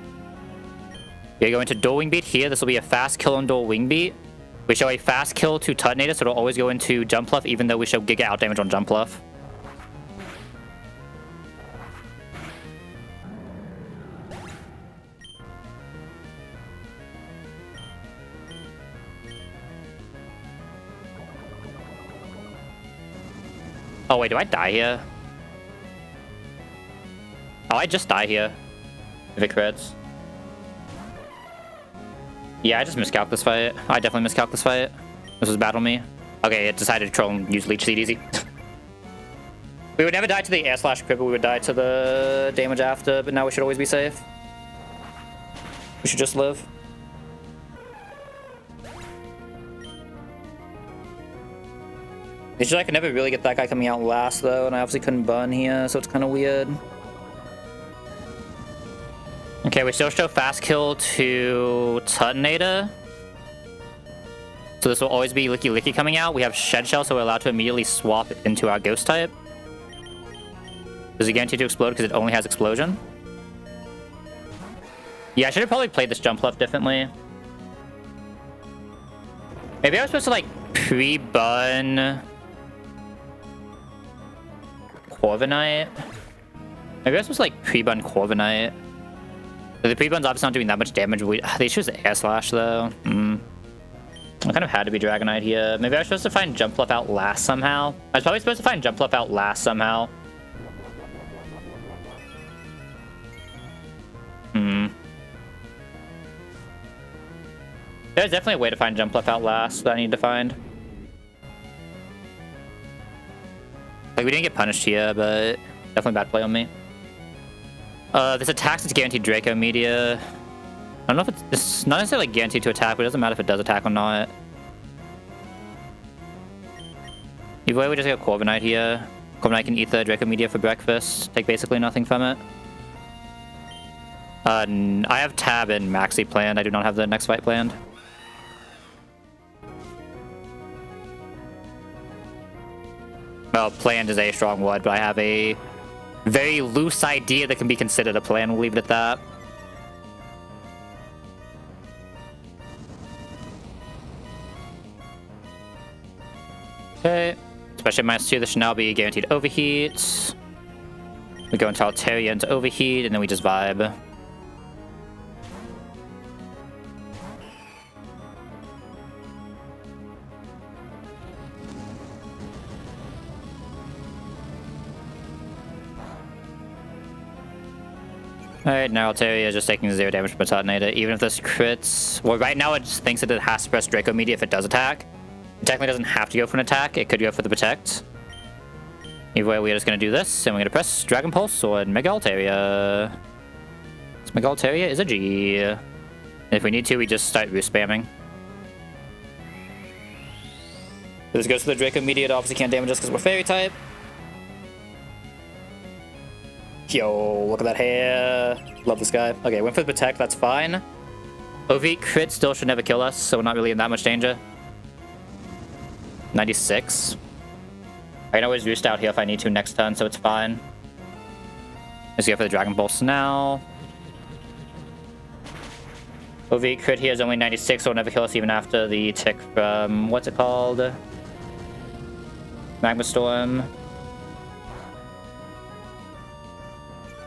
We go into Dual Wing Beat here. This will be a fast kill on Dual Wing Beat. We show a fast kill to Tutinator, so it'll always go into Jump Pluff, even though we show Giga out damage on Jump Pluff. Oh wait, do I die here? Oh, I just die here. If it crits. Yeah, I just miscalculated this fight. I definitely miscalculated this fight. This was Battle Me. Okay, it decided to troll and use Leech Seed easy. We would never die to the air slash crit, but we would die to the damage after, but now we should always be safe. We should just live. It's just I could never really get that guy coming out last though, and I obviously couldn't burn here, so it's kind of weird. Okay, we still show fast kill to Tutinator. So this will always be Licky Licky coming out. We have Shed Shell, so we're allowed to immediately swap into our Ghost type. Does it guarantee to explode because it only has Explosion? Yeah, I should have probably played this Jump Pluff differently. Maybe I was supposed to like pre-burn Corviknight. Maybe I was supposed to like pre-burn Corviknight. The pre-burn's obviously not doing that much damage. They choose Air Slash though. I kind of had to be Dragonite here. Maybe I was supposed to find Jump Pluff out last somehow. I was probably supposed to find Jump Pluff out last somehow. There's definitely a way to find Jump Pluff out last that I need to find. Like, we didn't get punished here, but definitely bad play on me. This attacks, it's guaranteed Draco Meteor. I don't know if it's not necessarily guaranteed to attack, but it doesn't matter if it does attack or not. Either way, we just get Corviknight here. Corviknight can eat the Draco Meteor for breakfast, take basically nothing from it. I have Tab and Maxi planned. I do not have the next fight planned. Well, planned is a strong word, but I have a very loose idea that can be considered a plan. We'll leave it at that. Okay. Especially -2, this should now be guaranteed overheat. We go into Altaria into overheat, and then we just vibe. Alright, now Altaria is just taking 0 damage from a Tutinator. Even if this crits... Well, right now it just thinks that it has to press Draco Meteor if it does attack. It technically doesn't have to go for an attack. It could go for the Protect. Either way, we're just going to do this, and we're going to press Dragon Pulse on Mega Altaria. So Mega Altaria is a G. And if we need to, we just start Roost spamming. This goes for the Draco Meteor. It obviously can't damage us because we're Fairy type. Yo, look at that hair. Love this guy. Okay, went for the protect, that's fine. OV crit still should never kill us, so we're not really in that much danger. 96. I can always roost out here if I need to next turn, so it's fine. Let's go for the Dragon Pulse now. OV crit here is only 96, so it'll never kill us even after the tick from... what's it called? Magma Storm.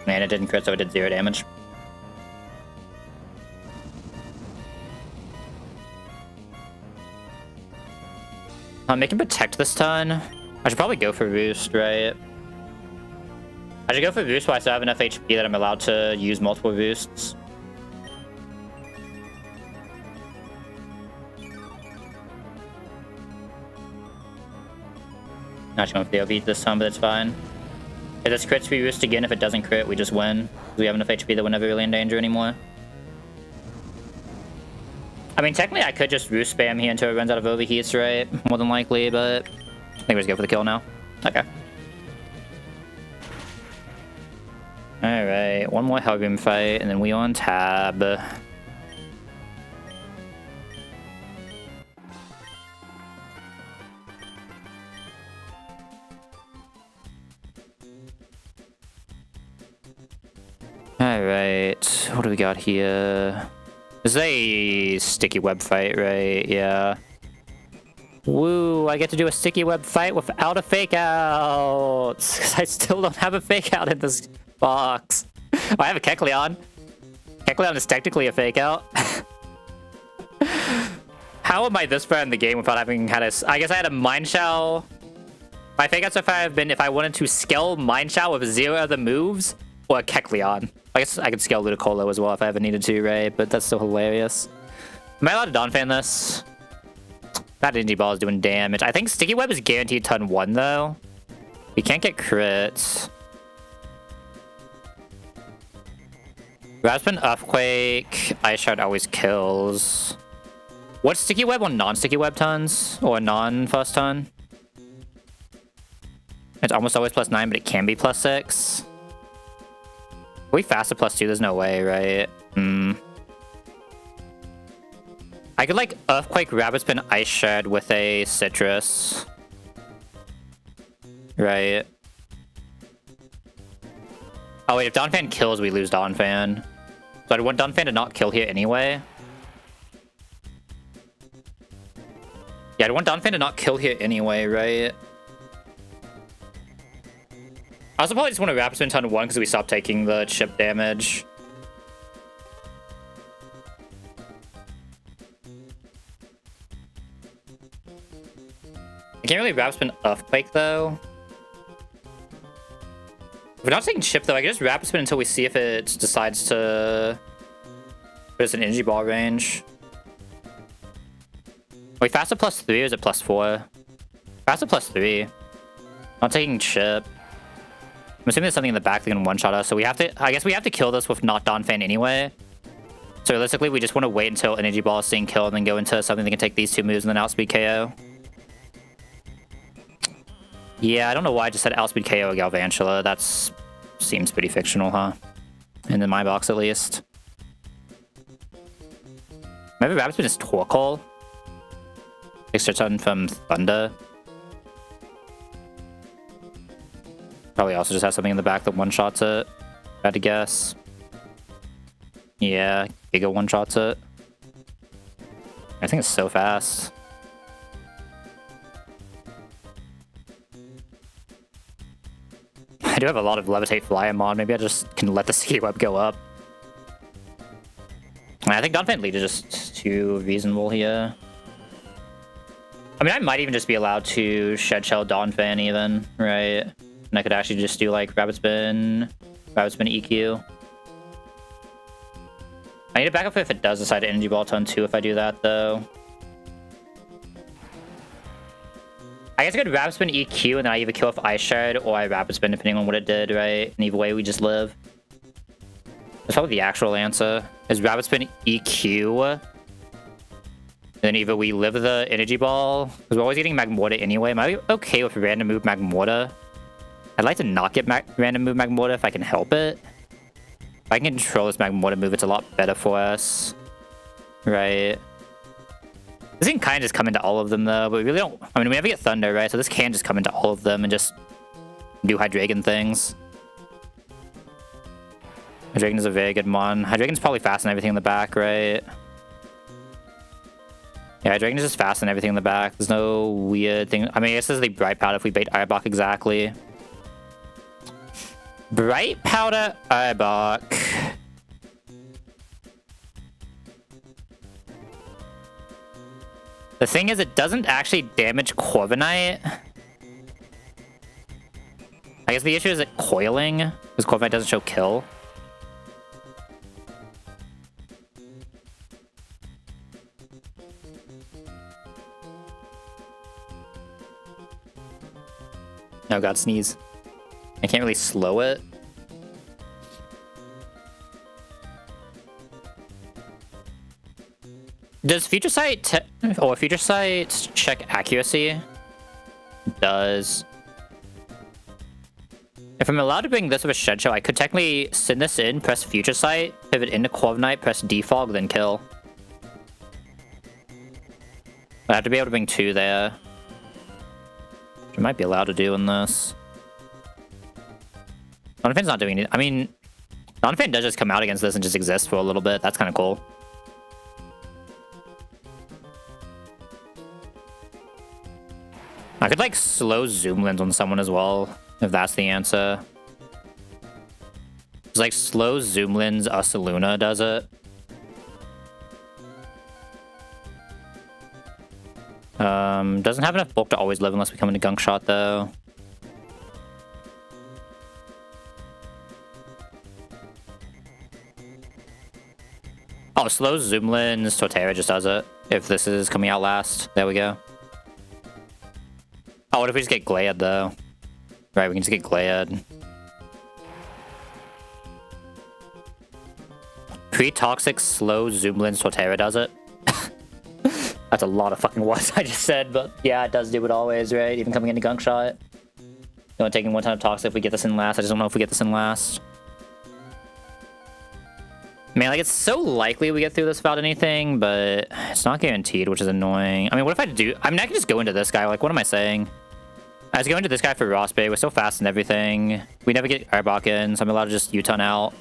Man, it didn't crit, so it did 0 damage. I'm making protect this turn. I should probably go for Roost, right? I should go for Roost while I still have enough HP that I'm allowed to use multiple Roosts. Not going for the OV this time, but it's fine. If this crits, we Roost again. If it doesn't crit, we just win. We have enough HP that we're never really in danger anymore. I mean, technically, I could just Roost spam here until it runs out of overheats, right? More than likely, but I think we just go for the kill now. Okay. Alright, one more Helgrim fight, and then we on tab. Alright, what do we got here? This is a sticky web fight, right? Yeah. Woo, I get to do a sticky web fight without a fake out. Because I still don't have a fake out in this box. Oh, I have a Kecleon. Kecleon is technically a fake out. How am I this far in the game without having had a... I guess I had a Mind Shell. My fake outs so far have been if I wanted to scale Mind Shell with 0 other moves, or a Kecleon. I guess I could scale Ludicolo as well if I ever needed to, right? But that's still hilarious. Am I allowed to Donphan this? That Indie Ball is doing damage. I think Sticky Web is guaranteed turn 1, though. We can't get crits. Raspin Earthquake. Ice Shard always kills. What's Sticky Web on non-Sticky Web turns? Or non-first turn? It's almost always +9, but it can be +6. Are we faster +2? There's no way, right? I could like Earthquake, Rapid Spin, Ice Shard with a Citrus. Right. Oh wait, if Donphan kills, we lose Donphan. So I want Donphan to not kill here anyway. Yeah, I want Donphan to not kill here anyway, right? I also probably just want to Rapid Spin turn 1 because we stopped taking the chip damage. I can't really Rapid Spin Earthquake though. If we're not taking chip though, I can just Rapid Spin until we see if it decides to put us in energy ball range. Wait, faster +3 or is it +4? Faster +3. Not taking chip. I'm assuming there's something in the back that can one-shot us, so we have to... I guess we have to kill this with not Donphan anyway. So realistically, we just want to wait until Energy Ball is seeing kill and then go into something that can take these 2 moves and then outspeed KO. Yeah, I don't know why I just said outspeed KO Galvantula. That seems pretty fictional, huh? And in my box, at least. Maybe Rapid Spin is Torkoal. Extra turn from Thunder. Probably also just has something in the back that one-shots it. I had to guess. Yeah, Giga one-shots it. I think it's so fast. I do have a lot of Levitate Fly mod. Maybe I just can let the Sticky Web go up. I think Donphan lead is just too reasonable here. I mean, I might even just be allowed to Shed Shell Donphan even, right? And I could actually just do like Rapid Spin EQ. I need to back up if it does decide to Energy Ball turn 2 if I do that though. I guess I could Rapid Spin EQ and then I either kill with Ice Shard or I Rapid Spin depending on what it did, right? And either way we just live. That's probably the actual answer. Is Rapid Spin EQ. Then either we live the Energy Ball, because we're always getting Magmortar anyway. Am I okay with random move Magmortar? I'd like to not get random move Magmortar if I can help it. If I can control this Magmortar move, it's a lot better for us. Right. This can kind of just come into all of them, though, but we really don't... I mean, we never get Thunder, right? So this can just come into all of them and just do Hydreigon things. Hydreigon is a very good mon. Hydreigon's probably fast and everything in the back, right? Yeah, Hydreigon is just fast and everything in the back. There's no weird thing. I mean, I guess this is the Bright Powder if we bait Arbok exactly. Bright Powder Arbok. The thing is, it doesn't actually damage Corviknight. I guess the issue is it coiling, because Corviknight doesn't show kill. Oh god, sneeze. I can't really slow it. Does Future Sight Future Sight check accuracy? It does. If I'm allowed to bring this with a Shed Shell, I could technically send this in, press Future Sight, pivot into Corviknight, press Defog, then kill. I have to be able to bring 2 there. Which I might be allowed to do in this. Donphan's not doing it. I mean, Donphan does just come out against this and just exist for a little bit. That's kind of cool. I could, like, slow Zoom Lens on someone as well, if that's the answer. It's like slow Zoom Lens, Ursaluna does it. Doesn't have enough bulk to always live unless we come into Gunk Shot, though. Oh, slow Zoom Lens, Torterra just does it. If this is coming out last. There we go. Oh, what if we just get Glad, though? Right, we can just get Glad. Pre-toxic, slow Zoom Lens, Torterra does it. That's a lot of fucking words I just said, but yeah, it does do it always, right? Even coming into Gunk Shot. Only taking 1 ton of toxic if we get this in last. I just don't know if we get this in last. Man, like, it's so likely we get through this without anything, but it's not guaranteed, which is annoying. I mean, what if I do... I mean, I can just go into this guy. Like, what am I saying? I was going to this guy for Ross Bay. We're so fast and everything. We never get Arbok in, so I'm allowed to just U-turn out.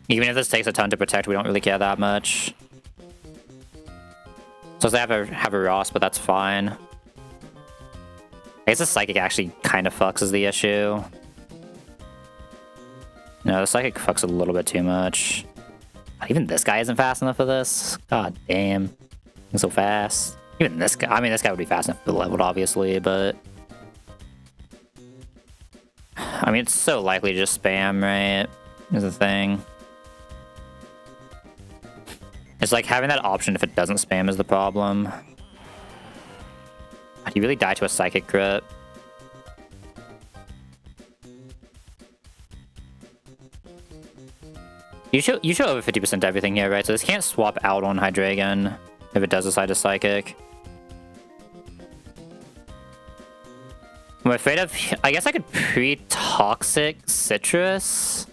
Even if this takes a ton to protect, we don't really care that much. So they have a Ross, but that's fine. I guess the Psychic actually kind of fucks is the issue. No, the Psychic fucks a little bit too much. Even this guy isn't fast enough for this. God damn. He's so fast. Even this guy, I mean, this guy would be fast enough for the leveled, obviously, but... I mean, it's so likely to just spam, right? Is the thing. It's like having that option if it doesn't spam is the problem. Do you really die to a Psychic crit? You show over 50% to everything here, right? So this can't swap out on Hydreigon if it does decide to Psychic. I'm afraid of... I guess I could pre-toxic Citrus.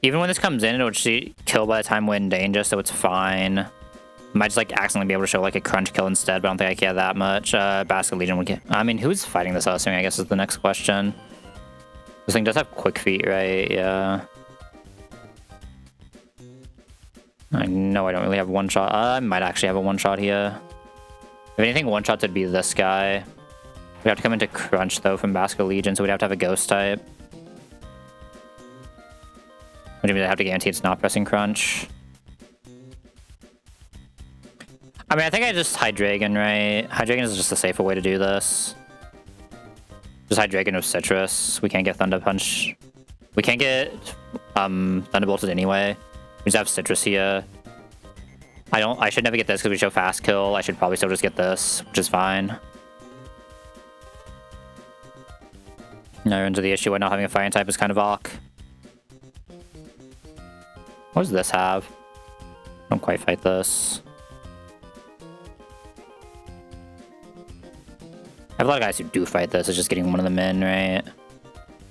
Even when this comes in, it'll just kill by the time we're in danger, so it's fine. Might just like accidentally be able to show like a crunch kill instead, but I don't think I care that much. Basket Legion would get... I mean, who's fighting this Ursing, I guess is the next question. This thing does have quick feet, right? Yeah. I know I don't really have one shot. I might actually have a one shot here. If anything, one shot would be this guy. We'd have to come into crunch though from Basket Legion, so we'd have to have a ghost type. Which means I have to guarantee it's not pressing crunch. I mean, I think I just Hydreigon, right? Hydreigon is just a safer way to do this. Just Hydreigon with Citrus. We can't get Thunder Punch. We can't get Thunderbolted anyway. We just have Citrus here. I should never get this because we show Fast Kill. I should probably still just get this, which is fine. Now into the issue where not having a Fighting type is kind of awk. What does this have? Don't quite fight this. I have a lot of guys who do fight this. It's just getting one of them in, right?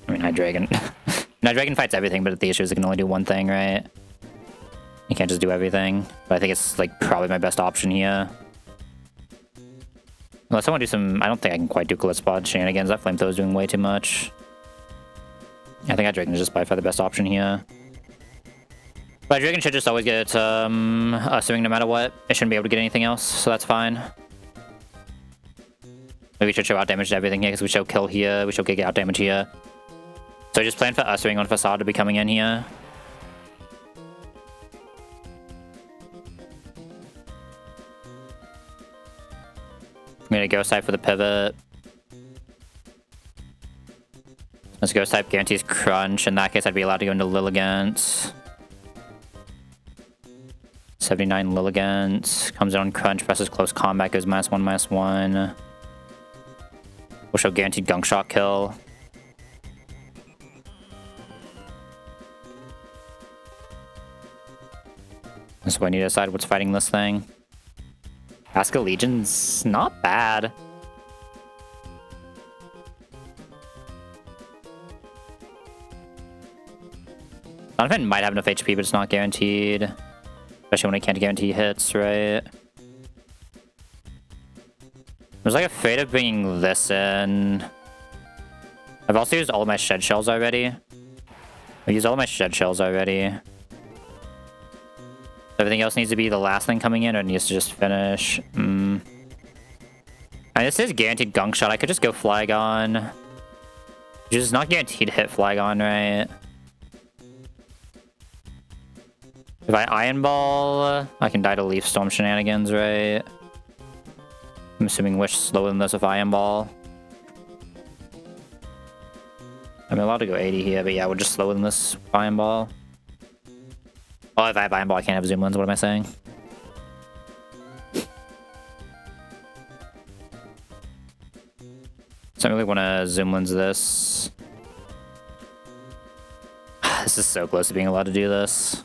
I mean, Hydreigon. Hydreigon fights everything, but the issue is it can only do one thing, right? You can't just do everything. But I think it's like probably my best option here. Unless I want to do some... I don't think I can quite do Blitzbot shenanigans. That Flamethrower is doing way too much. I think Hydreigon is just by far the best option here. But Hydreigon should just always get Uswing no matter what. It shouldn't be able to get anything else, so that's fine. Maybe we should show out damage to everything here, because we show kill here, we show Giga out damage here. So just plan for Uswing on Facade to be coming in here. I'm gonna Ghost type for the pivot. Let's Ghost type guarantees Crunch. In that case, I'd be allowed to go into Lilligant. 79 Lilligant. Comes in on Crunch, presses Close Combat, goes -1/-1. We'll show guaranteed Gunk Shot kill. So I need to decide what's fighting this thing. Aska Legion's not bad. Donovan might have enough HP, but it's not guaranteed. Especially when I can't guarantee hits, right? There's like a fate of bringing this in. I've also used all of my Shed Shells already. I've used all of my Shed Shells already. Everything else needs to be the last thing coming in, or it needs to just finish. And this is guaranteed Gunk Shot. I could just go Flygon. Which is not guaranteed to hit Flygon, right? If I Iron Ball, I can die to Leaf Storm shenanigans, right? I'm assuming Wish slower than this with Iron Ball. I'm allowed to go 80 here, but yeah, we're just slower than this with Iron Ball. Oh, if I have Iron Ball, I can't have Zoom Lens. What am I saying? So I really want to Zoom Lens this. This is so close to being allowed to do this.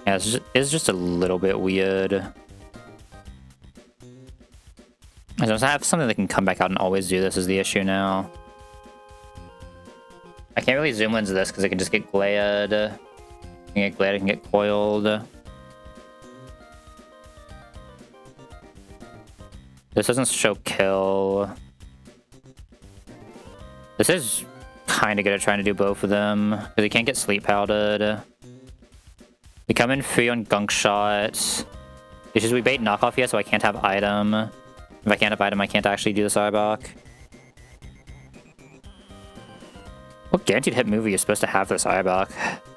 Yeah, it's just a little bit weird. I don't have something that can come back out and always do this is the issue now. I can't really Zoom Lens this because it can just get glared. I can get glared, I can get coiled. This doesn't show kill. This is kind of good at trying to do both of them because you can't get Sleep Powdered. We come in free on Gunk Shot. It's just we bait knockoff here, so I can't have item. If I can't have item, I can't actually do the Cyborg. What guaranteed hit move are you supposed to have for the Cyborg?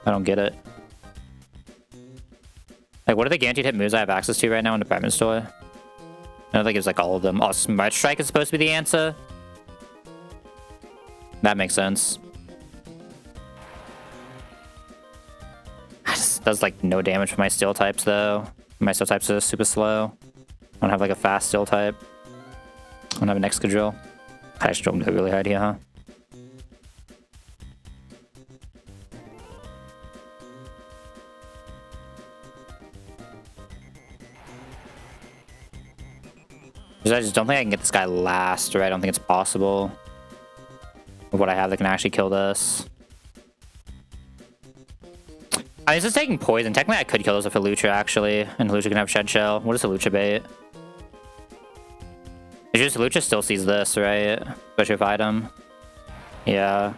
I don't get it. Like, what are the guaranteed hit moves I have access to right now in the department store? I don't think it's like all of them. Oh, Smart Strike is supposed to be the answer? That makes sense. This does like no damage for my Steel types though. My Steel types are super slow. I don't have like a fast Steel type. I don't have an Excadrill. I should jump really hard here, huh? I just don't think I can get this guy last, or I don't think it's possible. With what I have that can actually kill this. I mean, this is taking poison. Technically, I could kill this with a Lucha, actually. And Lucha can have Shed Shell. What is a Lucha bait? It's just Lucha still sees this, right? Especially with item. Yeah.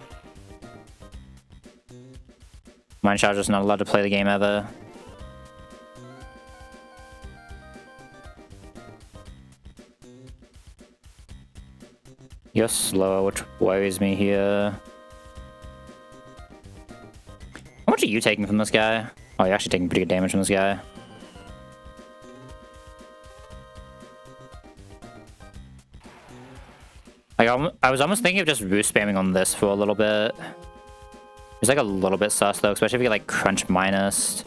Mind Shot just not allowed to play the game ever. You're slow, which worries me here. How much are you taking from this guy? Oh, you're actually taking pretty good damage from this guy. Like, I was almost thinking of just boost spamming on this for a little bit. It's like a little bit sus though, especially if you get like Crunch minus.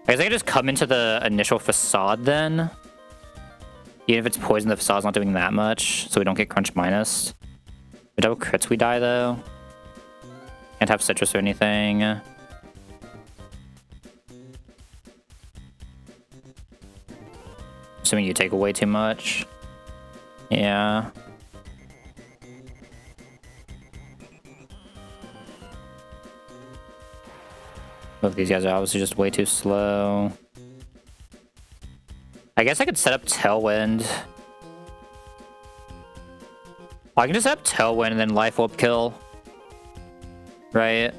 I guess I could just come into the initial Facade then. Even if it's poison, the Facade's not doing that much, so we don't get Crunch minus. The double crits we die though. Can't have citrus or anything. Assuming you take away too much. Yeah. Both these guys are obviously just way too slow. I guess I could set up Tailwind. I can just set up Tailwind and then Life Orb kill. Right?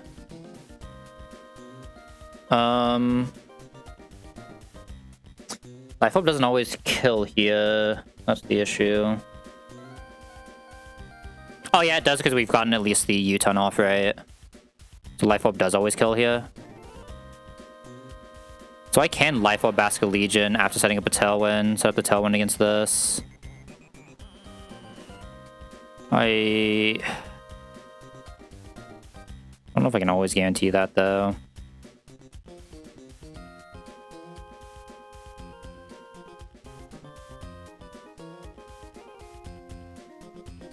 Life Orb doesn't always kill here. That's the issue. Oh yeah, it does because we've gotten at least the U-turn off, right? So Life Orb does always kill here. So I can Life Orb Basket Legion after setting up a Tailwind. Set up the Tailwind against this. I don't know if I can always guarantee that though.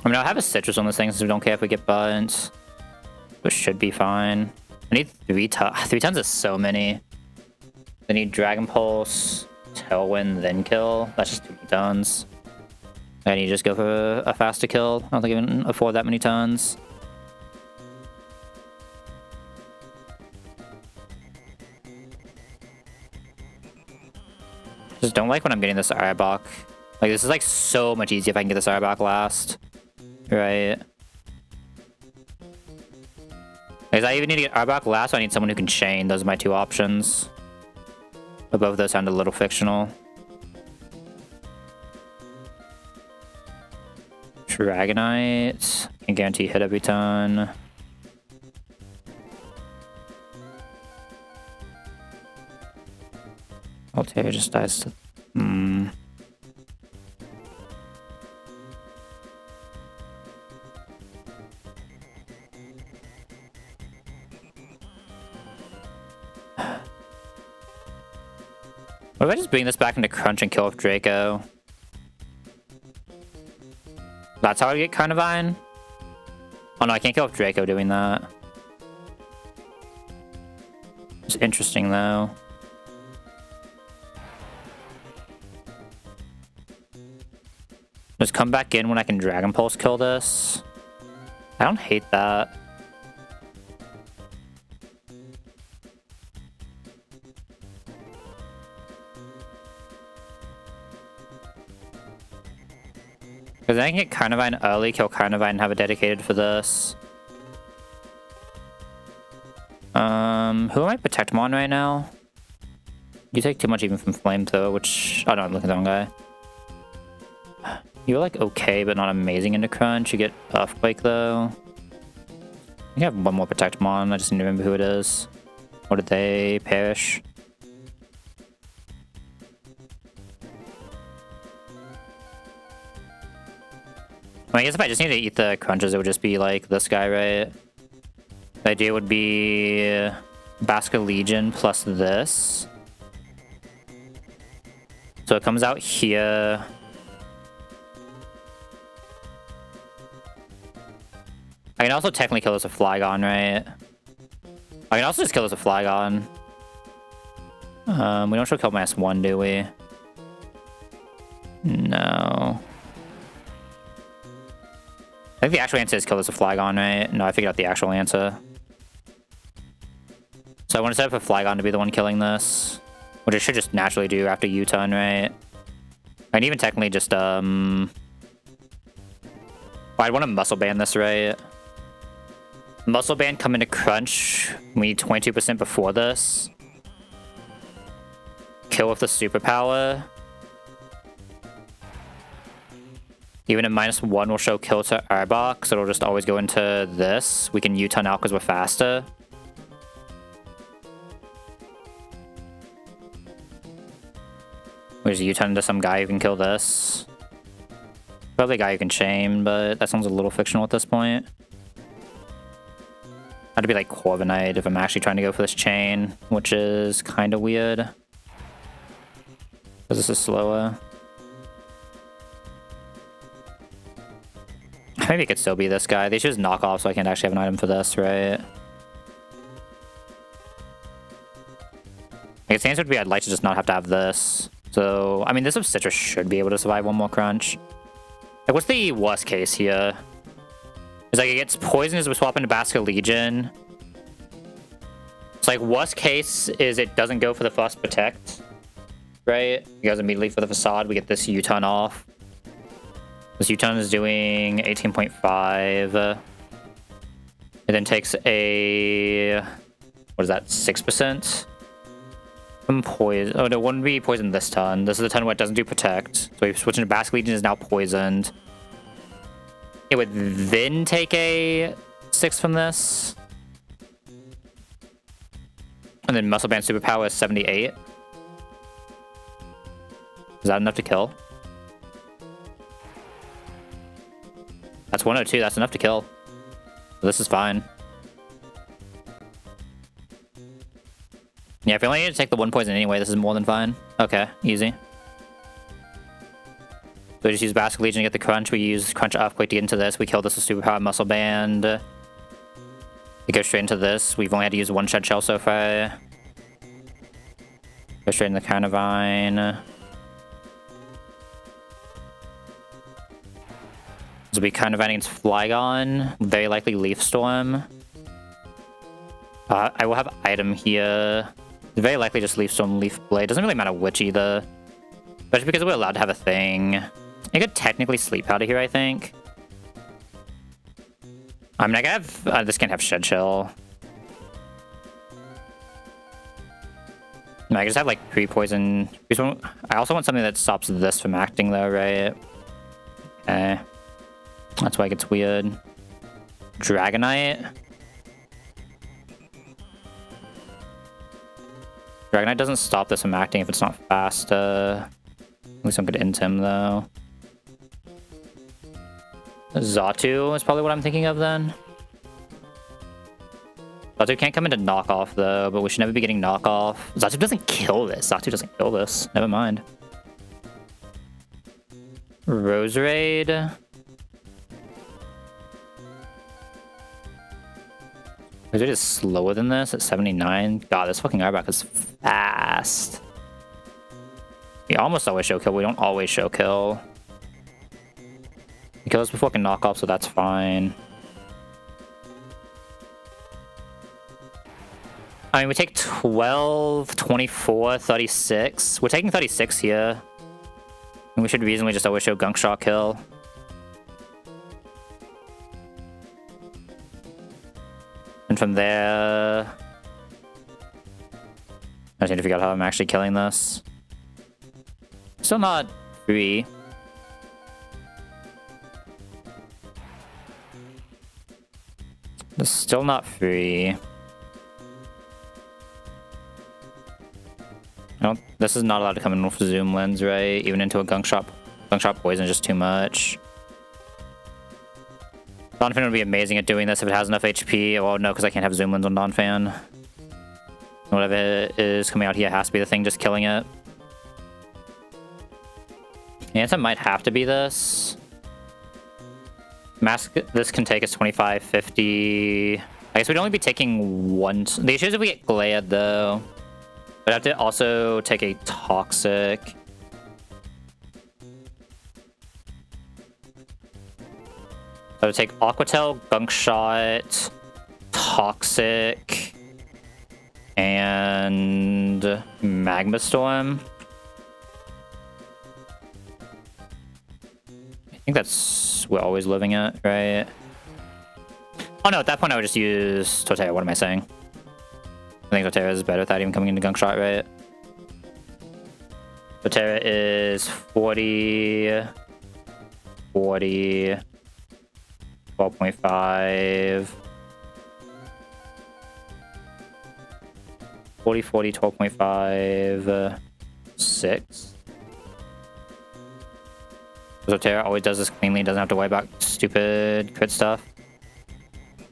I mean, I'll have a citrus on this thing since we don't care if we get burnt. Which should be fine. I need 3 tons. 3 tons is so many. I need Dragon Pulse, Tailwind, then kill. That's just too many tons. I need to just go for a faster kill. I don't think I can afford that many tons. Just don't like when I'm getting this Arbok. Like, this is like so much easier if I can get this Arbok last. Right. Because I even need to get Arbok last, so I need someone who can chain. Those are my 2 options. But both of those sound a little fictional. Dragonite. Can guarantee hit every turn. Altair just dies to... What if I just bring this back into Crunch and kill off Draco? That's how I get Carnivine? Oh no, I can't kill off Draco doing that. It's interesting though. Just come back in when I can Dragon Pulse kill this. I don't hate that. Because I can get Carnivine early, kill Carnivine, and have it dedicated for this. Who am I protecting on right now? You take too much even from Flamethrower, which... Oh no, I'm looking at the wrong guy. You're like okay, but not amazing into Crunch. You get Earthquake though. You have one more Protectmon, I just need to remember who it is. Or did they perish? I guess if I just need to eat the crunches, it would just be like this guy, right? The idea would be Basket Legion plus this. So it comes out here. I can also technically kill this with Flygon, right? I can also just kill this with Flygon. We don't show kill -1, do we? No. I think the actual answer is kill this with Flygon, right? No, I figured out the actual answer. So I want to set up for Flygon to be the one killing this. Which it should just naturally do after U-turn, right? I can even technically just, I'd want to Muscle Band this, right? Muscle Band come into Crunch. We need 22% before this. Kill with the Superpower. Even at -1 will show kill to Arbok, so it'll just always go into this. We can U-turn out because we're faster. We just U-turn into some guy who can kill this. Probably a guy who can chain, but that sounds a little fictional at this point. Had to be like Corviknight if I'm actually trying to go for this chain, which is kind of weird. Because this is slower. I Maybe it could still be this guy. They should just knock off so I can't actually have an item for this, right? I guess the answer would be I'd like to just not have to have this. So, I mean, this of Citrus should be able to survive one more crunch. Like, what's the worst case here? It's like it gets poisoned as we swap into Basket Legion. It's like, worst case is it doesn't go for the first protect, right? It goes immediately for the facade. We get this U-turn off. This U-turn is doing 18.5. It then takes a... what is that? 6%? From poison. Oh, no, it wouldn't be poisoned this turn. This is the turn where it doesn't do protect. So we switch into Basket Legion is now poisoned. It would then take a 6 from this. And then Muscle Band Superpower is 78. Is that enough to kill? That's 102. That's enough to kill. This is fine. Yeah, if you only need to take the 1 poison anyway, this is more than fine. Okay, easy. So we just use Basket Legion to get the crunch. We use Crunch Earthquake to get into this. We kill this with Superpower Muscle Band. We go straight into this. We've only had to use 1 Shed Shell so far. Go straight into the Carnivine. This will be Carnivine against Flygon. Very likely Leaf Storm. I will have item here. Very likely just Leaf Storm, Leaf Blade. Doesn't really matter which either. But just because we're allowed to have a thing. I could technically Sleep Powder here, I think. I mean, I could have... this can't have Shed Shell. No, I can just have, like, pre-poison. I also want something that stops this from acting, though, right? Okay. That's why it gets weird. Dragonite. Dragonite doesn't stop this from acting if it's not fast. At least I'm good into him, though. Xatu is probably what I'm thinking of, then. Xatu can't come into knockoff, though, but we should never be getting knockoff. Xatu doesn't kill this. Xatu doesn't kill this. Never mind. Roserade. Roserade is slower than this at 79. God, this fucking Arbok is fast. We almost always show kill. We don't always show kill. We kill this before we can knock off, so that's fine. I mean, we take 12, 24, 36. We're taking 36 here. And we should reasonably just always show Gunk Shot kill. And from there... I just need to figure out how I'm actually killing this. Still not free. It's still not free. This is not allowed to come in with Zoom Lens, right? Even into a Gunk Shot. Gunk Shot Poison is just too much. Donphan would be amazing at doing this if it has enough HP. Well, no, because I can't have Zoom Lens on Donphan. Whatever it is coming out here has to be the thing just killing it. The answer might have to be this. Mask this can take us 25, 50. I guess we'd only be taking one. The issue is if we get Glad, though. But I have to also take a Toxic. So I would take Aquatail, Gunk Shot, Toxic, and Magma Storm. I think that's we're always living at, right? Oh no, at that point I would just use Torterra. What am I saying? I think Torterra is better without even coming into Gunk Shot, right? Torterra is 40, 40, 12.5, 40, 40, 12.5, 6. Torterra always does this cleanly, doesn't have to worry about stupid crit stuff.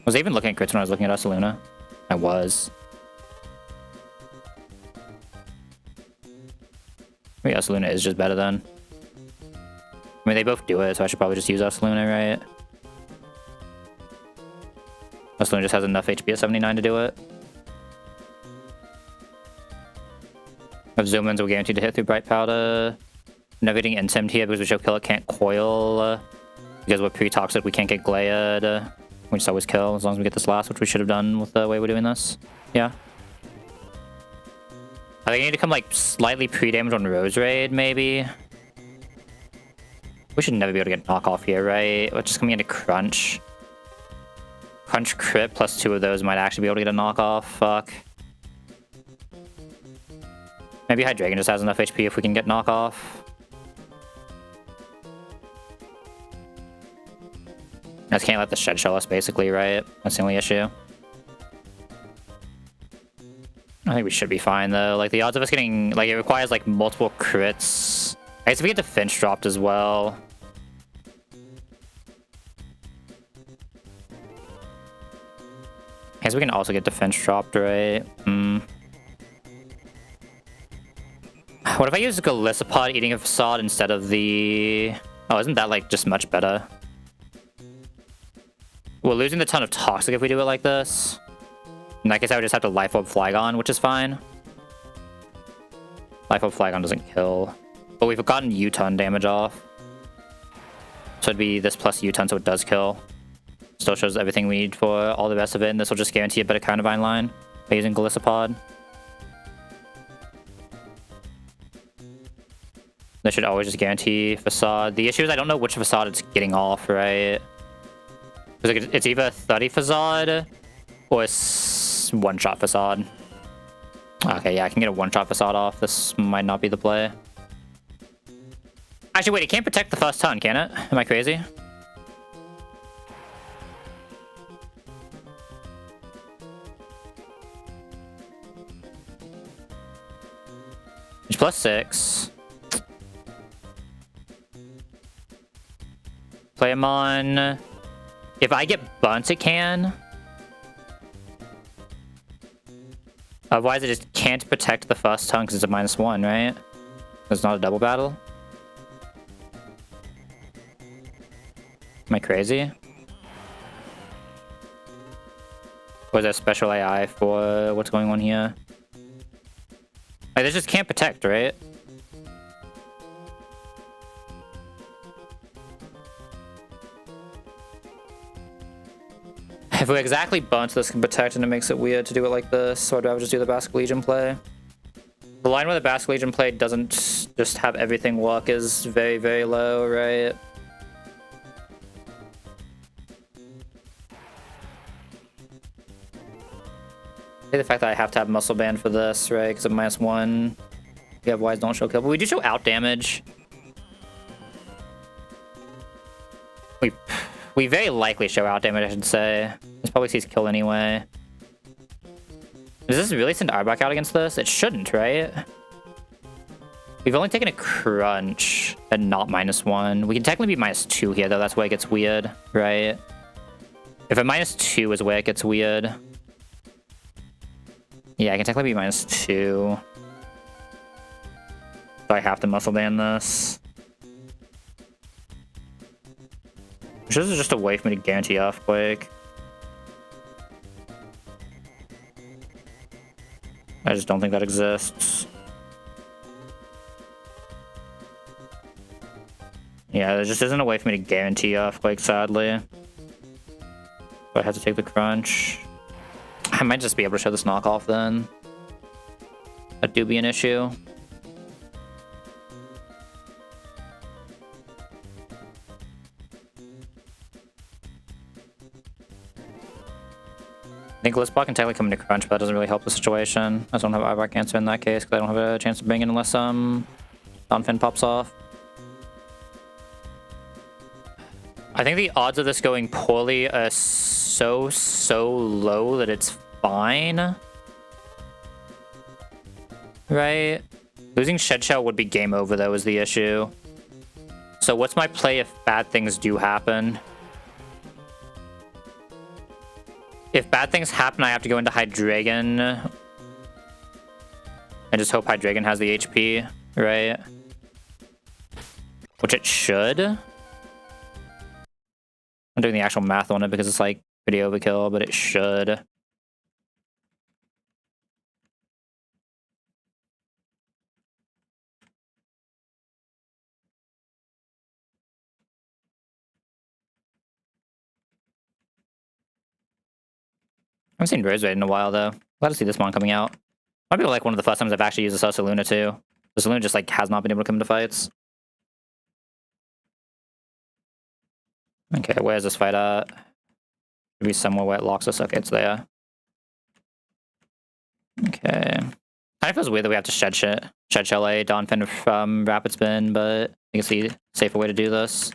Was I even looking at crits when I was looking at Ursaluna? I was. Maybe Ursaluna is just better then. I mean, they both do it, so I should probably just use Ursaluna, right? This one just has enough HP at 79 to do it. If zoom-ins, we're guaranteed to hit through Bright Powder. Never getting intimmed here because we show kill it can't coil. Because we're pre-toxic, we can't get glared. We just always kill as long as we get this last, which we should have done with the way we're doing this. Yeah. I think I need to come like slightly pre-damage on Rose Raid, maybe. We should never be able to get knockoff here, right? We're just coming into Crunch. Crunch crit plus 2 of those might actually be able to get a knockoff. Fuck. Maybe Hydreigon just has enough HP if we can get knockoff. I just can't let the Shed Shell us, basically, right? That's the only issue. I think we should be fine, though. Like, the odds of us getting... Like, it requires, like, multiple crits. I guess if we get the Finch dropped as well... I guess we can also get the Finch dropped, right? What if I use Golisopod eating a Facade instead of the... Oh, isn't that, like, just much better? We're losing the ton of Toxic if we do it like this. In that case, I would just have to Life Orb Flygon, which is fine. Life Orb Flygon doesn't kill. But we've gotten U-Ton damage off. So it'd be this plus U-Ton, so it does kill. Still shows everything we need for all the rest of it, and this will just guarantee a better Countervine line by using Golisopod. This should always just guarantee Facade. The issue is I don't know which Facade it's getting off, right? It's either 30 Facade or one-shot Facade. Okay, yeah, I can get a one-shot Facade off. This might not be the play. Actually, wait, it can't protect the first ton, can it? Am I crazy? It's plus 6. Play him on... If I get Bunt, it can. Otherwise, it just can't protect the first ton because it's a -1, right? It's not a double battle. Am I crazy? Or is there a special AI for what's going on here? Like, this just can't protect, right? If we exactly bunt, this can protect, and it makes it weird to do it like this, so I'd rather just do the Basque Legion play. The line where the Basque Legion play doesn't just have everything work is very, very low, right? The fact that I have to have Muscle Band for this, right? Because of -1. We have Wise Don't Show Kill, but we do show out damage. We very likely show out damage, I should say. This probably sees kill anyway. Does this really send Arbok out against this? It shouldn't, right? We've only taken a Crunch and not -1. We can technically be -2 here, though. That's where it gets weird, right? If a -2 is where it gets weird. Yeah, I can technically be -2. So I have to Muscle Band this. Which is just a way for me to guarantee Earthquake. I just don't think that exists. Yeah, there just isn't a way for me to guarantee Earthquake, sadly. So I have to take the Crunch. I might just be able to show this knockoff then. That do be an issue. I think Glisbot can technically come into Crunch, but that doesn't really help the situation. I just don't have Arbok answer in that case, because I don't have a chance to bring in unless Donphin pops off. I think the odds of this going poorly are so low that it's fine. Right? Losing Shed Shell would be game over, though, is the issue. So what's my play if bad things do happen? If bad things happen, I have to go into Hydreigon. And just hope Hydreigon has the HP, right? Which it should. I'm doing the actual math on it because it's like pretty overkill, but it should. I haven't seen Rose Raid in a while, though. Glad to see this one coming out. Might be like one of the first times I've actually used the Ursaluna, too. Ursaluna just, like, has not been able to come into fights. Okay, where's this fight at? Maybe somewhere where it locks us. Okay, it's there. Okay. Kind of feels weird that we have to shed shell a Donphin from Rapid Spin, but I think it's the safer way to do this.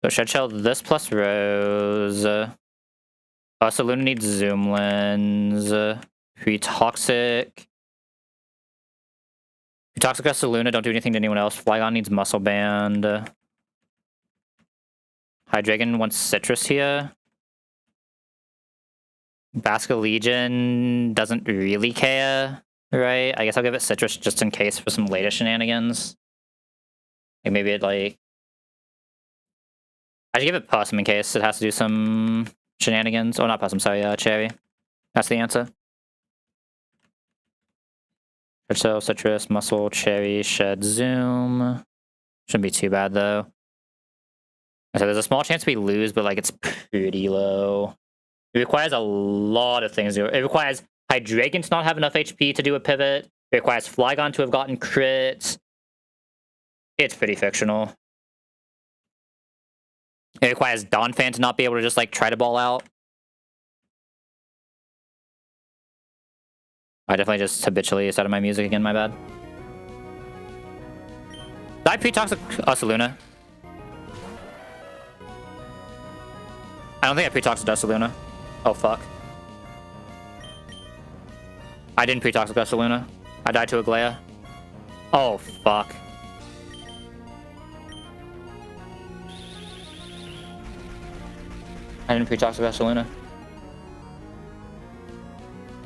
So shed shell this plus Rose. Ursaluna needs Zoom Lens. Pre-Toxic. Pre-Toxic Ursaluna, don't do anything to anyone else. Flygon needs Muscle Band. Hydreigon wants Citrus here. Basque Legion doesn't really care, right? I guess I'll give it Citrus just in case for some later shenanigans. Like maybe it like... I should give it Possum in case it has to do some shenanigans. Oh, not Possum, sorry, Cherry. That's the answer. So Citrus, Muscle, Cherry, Shed, Zoom. Shouldn't be too bad though. So there's a small chance we lose, but like it's pretty low. It requires a lot of things. It requires Hydreigon to not have enough HP to do a pivot. It requires Flygon to have gotten crits. It's pretty fictional. It requires Donphan to not be able to just like try to ball out. I definitely just habitually started my music again, my bad. Did I pre-toxic Ursaluna? I don't think I pre-toxic Ursaluna. Oh fuck. I didn't pre-toxic Ursaluna. I died to a Glare. Oh fuck. I didn't pre-toxic Ursaluna.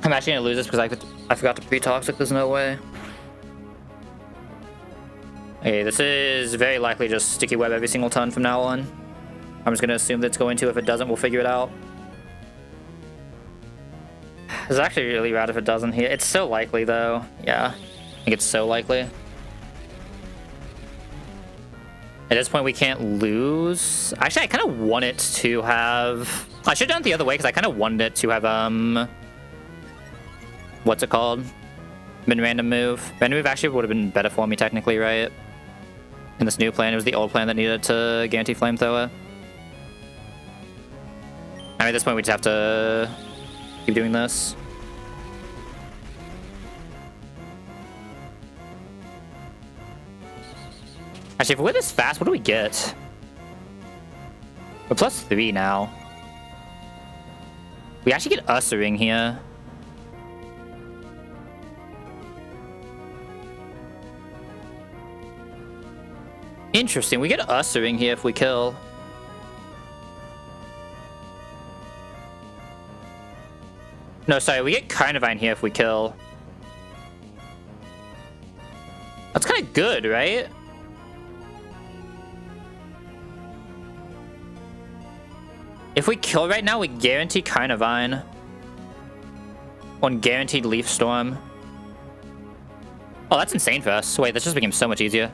I'm actually gonna lose this because I forgot to pre-toxic. There's no way. Okay, this is very likely just Sticky Web every single turn from now on. I'm just gonna assume that it's going to. If it doesn't, we'll figure it out. It's actually really rad if it doesn't here. It's so likely though. Yeah, I think it's so likely. At this point, we can't lose. Actually, I kind of want it to have... I should have done it the other way because I kind of wanted it to have, what's it called? Been random move. Random move actually would have been better for me technically, right? In this new plan, it was the old plan that needed to guarantee Flamethrower. I mean, at this point, we just have to keep doing this. Actually, if we're this fast, what do we get? We're +3 now. We actually get Ursaring here. Interesting, we get Ursaring here if we kill. No, sorry, we get Carnivine here if we kill. That's kind of good, right? If we kill right now, we guarantee Carnivine. One guaranteed Leaf Storm. Oh, that's insane for us. Wait, this just became so much easier.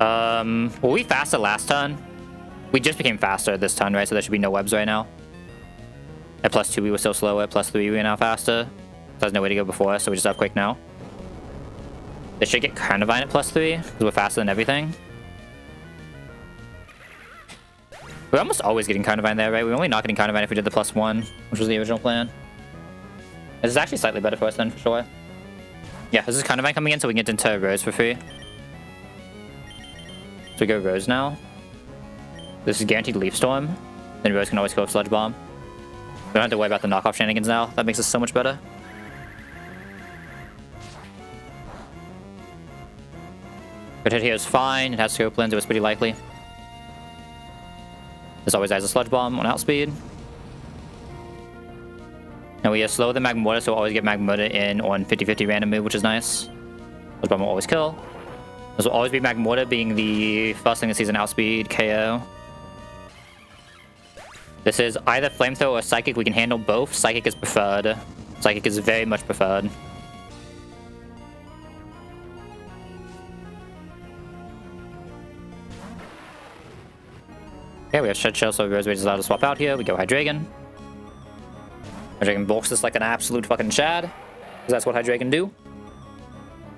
Were we faster last turn? We just became faster this turn, right? So there should be no webs right now. At +2, we were still slower. At +3, we are now faster. There's no way to go before us, so we just have Quick now. They should get Carnivine at +3, because we're faster than everything. We're almost always getting Carnivine there, right? We're only not getting Carnivine if we did the +1, which was the original plan. This is actually slightly better for us then, for sure. Yeah, this is Carnivine coming in, so we can get into Rose for free. So we go Rose now. This is guaranteed Leaf Storm. Then Rose can always go Sludge Bomb. We don't have to worry about the knockoff shenanigans now. That makes us so much better. Good hit here is fine. It has Scope Lens, it was pretty likely. This always has a Sludge Bomb on outspeed. And we are slower than Magmortar, so we'll always get Magmortar in on 50-50 random move, which is nice. Sludge Bomb will always kill. This will always be Magmortar being the first thing that sees an outspeed KO. This is either Flamethrower or Psychic. We can handle both. Psychic is preferred. Psychic is very much preferred. Okay, we have Shed Shell, so Rosebud is allowed to swap out here. We go Hydreigon. Hydreigon bulks this like an absolute fucking Chad. Because that's what Hydreigon do.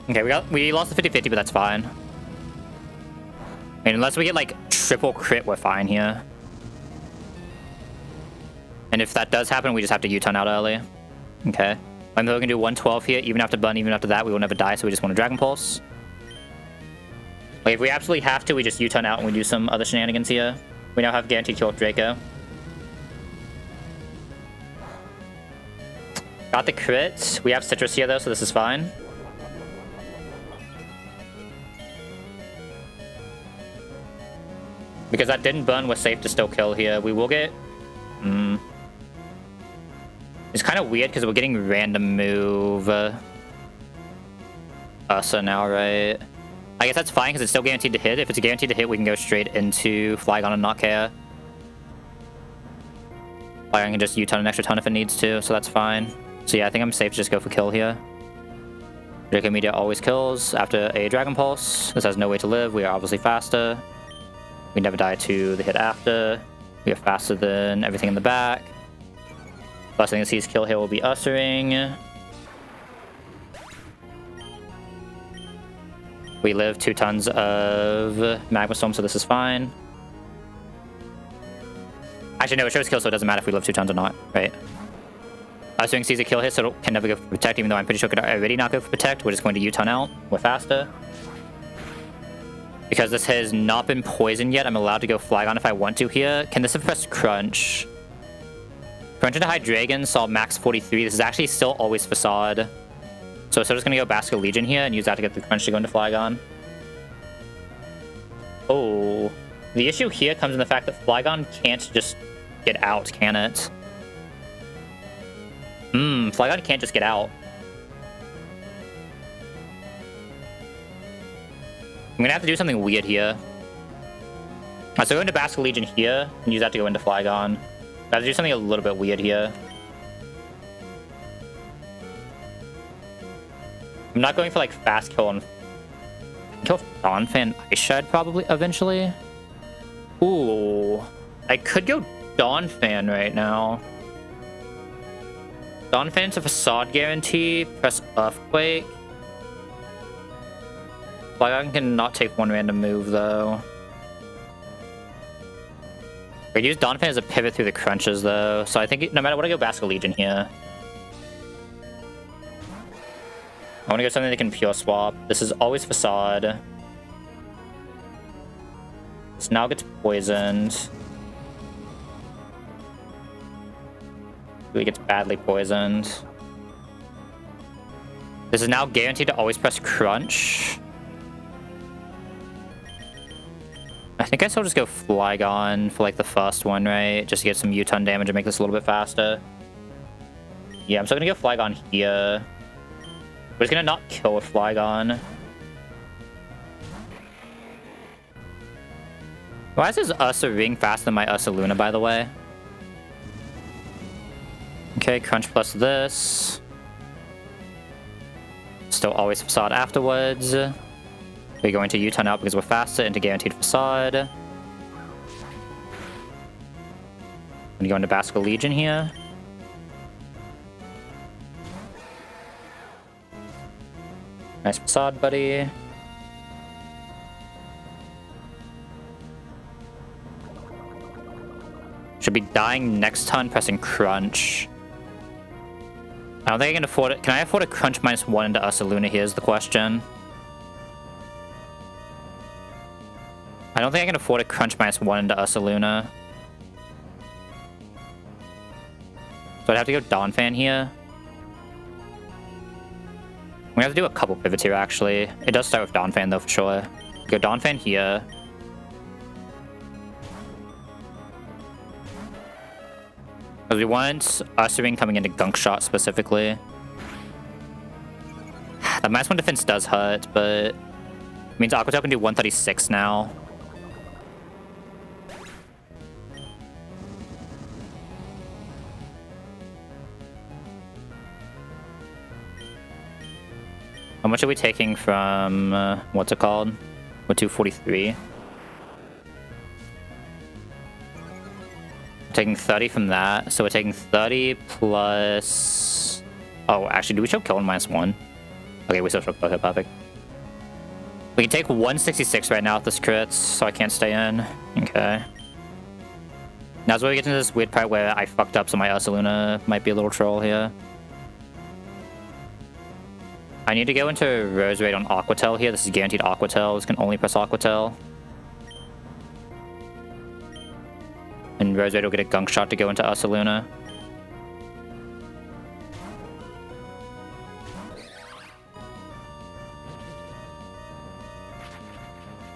Okay, we lost the 50-50, but that's fine. I mean, unless we get like triple crit, we're fine here. And if that does happen, we just have to U-turn out early. Okay. I'm going to do 112 here, even after Burn, even after that, we will never die, so we just want to Dragon Pulse. Like, if we absolutely have to, we just U-turn out and we do some other shenanigans here. We now have guaranteed kill with Draco. Got the crit. We have Citrus here, though, so this is fine. Because that didn't burn, we're safe to still kill here. We will get... It's kind of weird because we're getting random move. Ursa now, right? I guess that's fine because it's still guaranteed to hit. If it's guaranteed to hit, we can go straight into Flygon and not care. Flygon can just U-turn an extra ton if it needs to, so that's fine. So yeah, I think I'm safe to just go for kill here. Draco Meteor always kills after a Dragon Pulse. This has no way to live. We are obviously faster. We never die to the hit after. We are faster than everything in the back. Last thing that sees kill here will be Ursaring. We live 2 tons of Magma Storm, so this is fine. Actually, no, it shows kill, so it doesn't matter if we live 2 tons or not, right? Ursaring sees a kill here, so it can never go for Protect, even though I'm pretty sure it could already not go for Protect. We're just going to U-turn out. We're faster. Because this has not been poisoned yet, I'm allowed to go Flygon if I want to here. Can this suppress Crunch? Crunch into Hydreigon saw max 43. This is actually still always Facade. So we're just going to go Basket Legion here and use that to get the Crunch to go into Flygon. Oh. The issue here comes in the fact that Flygon can't just get out, can it? Flygon can't just get out. I'm going to have to do something weird here. Alright, so go into Basket Legion here and use that to go into Flygon. I have to do something a little bit weird here. I'm not going for like fast kill on kill Donphan Ice Shed probably eventually. Ooh. I could go Donphan right now. Donphan's a Facade guarantee. Press Earthquake. Flygon can not take one random move though. We use Donphan as a pivot through the crunches though, so I think no matter what I go Basket Legion here. I want to go something that can Pure Swap. This is always Facade. This now gets poisoned. He gets badly poisoned. This is now guaranteed to always press Crunch. I think I still just go Flygon for like the first one, right? Just to get some U-turn damage and make this a little bit faster. Yeah, I'm still gonna go Flygon here. We're just gonna not kill with Flygon. Why is this Ursaring faster than my Ursaluna, by the way? Okay, Crunch plus this. Still always Facade afterwards. We're going to U-turn out because we're faster into Guaranteed Facade. I'm gonna go into Basket Legion here. Nice Facade, buddy. Should be dying next turn, pressing Crunch. I don't think I can afford it. Can I afford a Crunch -1 into Ursaluna? Here's the question. I don't think I can afford a Crunch -1 into Ursaluna. So I'd have to go Donphan here. We have to do a couple pivots here, actually. It does start with Donphan, though, for sure. Go Donphan here. Because we want Ursaring coming into Gunk Shot, specifically. That -1 defense does hurt, but... Means Aqua Tail can do 136 now. How much are we taking from, what's it called? We're 243. Taking 30 from that, so we're taking 30 plus... Oh, actually, do we show kill in -1? Okay, we still show kill here, perfect. We can take 166 right now with this crits, so I can't stay in. Okay. Now's where we get into this weird part where I fucked up, so my Ursaluna might be a little troll here. I need to go into Rose Raid on Aqua Tail here. This is guaranteed Aqua Tail. This can only press Aqua Tail. And Rose Raid will get a Gunk Shot to go into Ursaluna.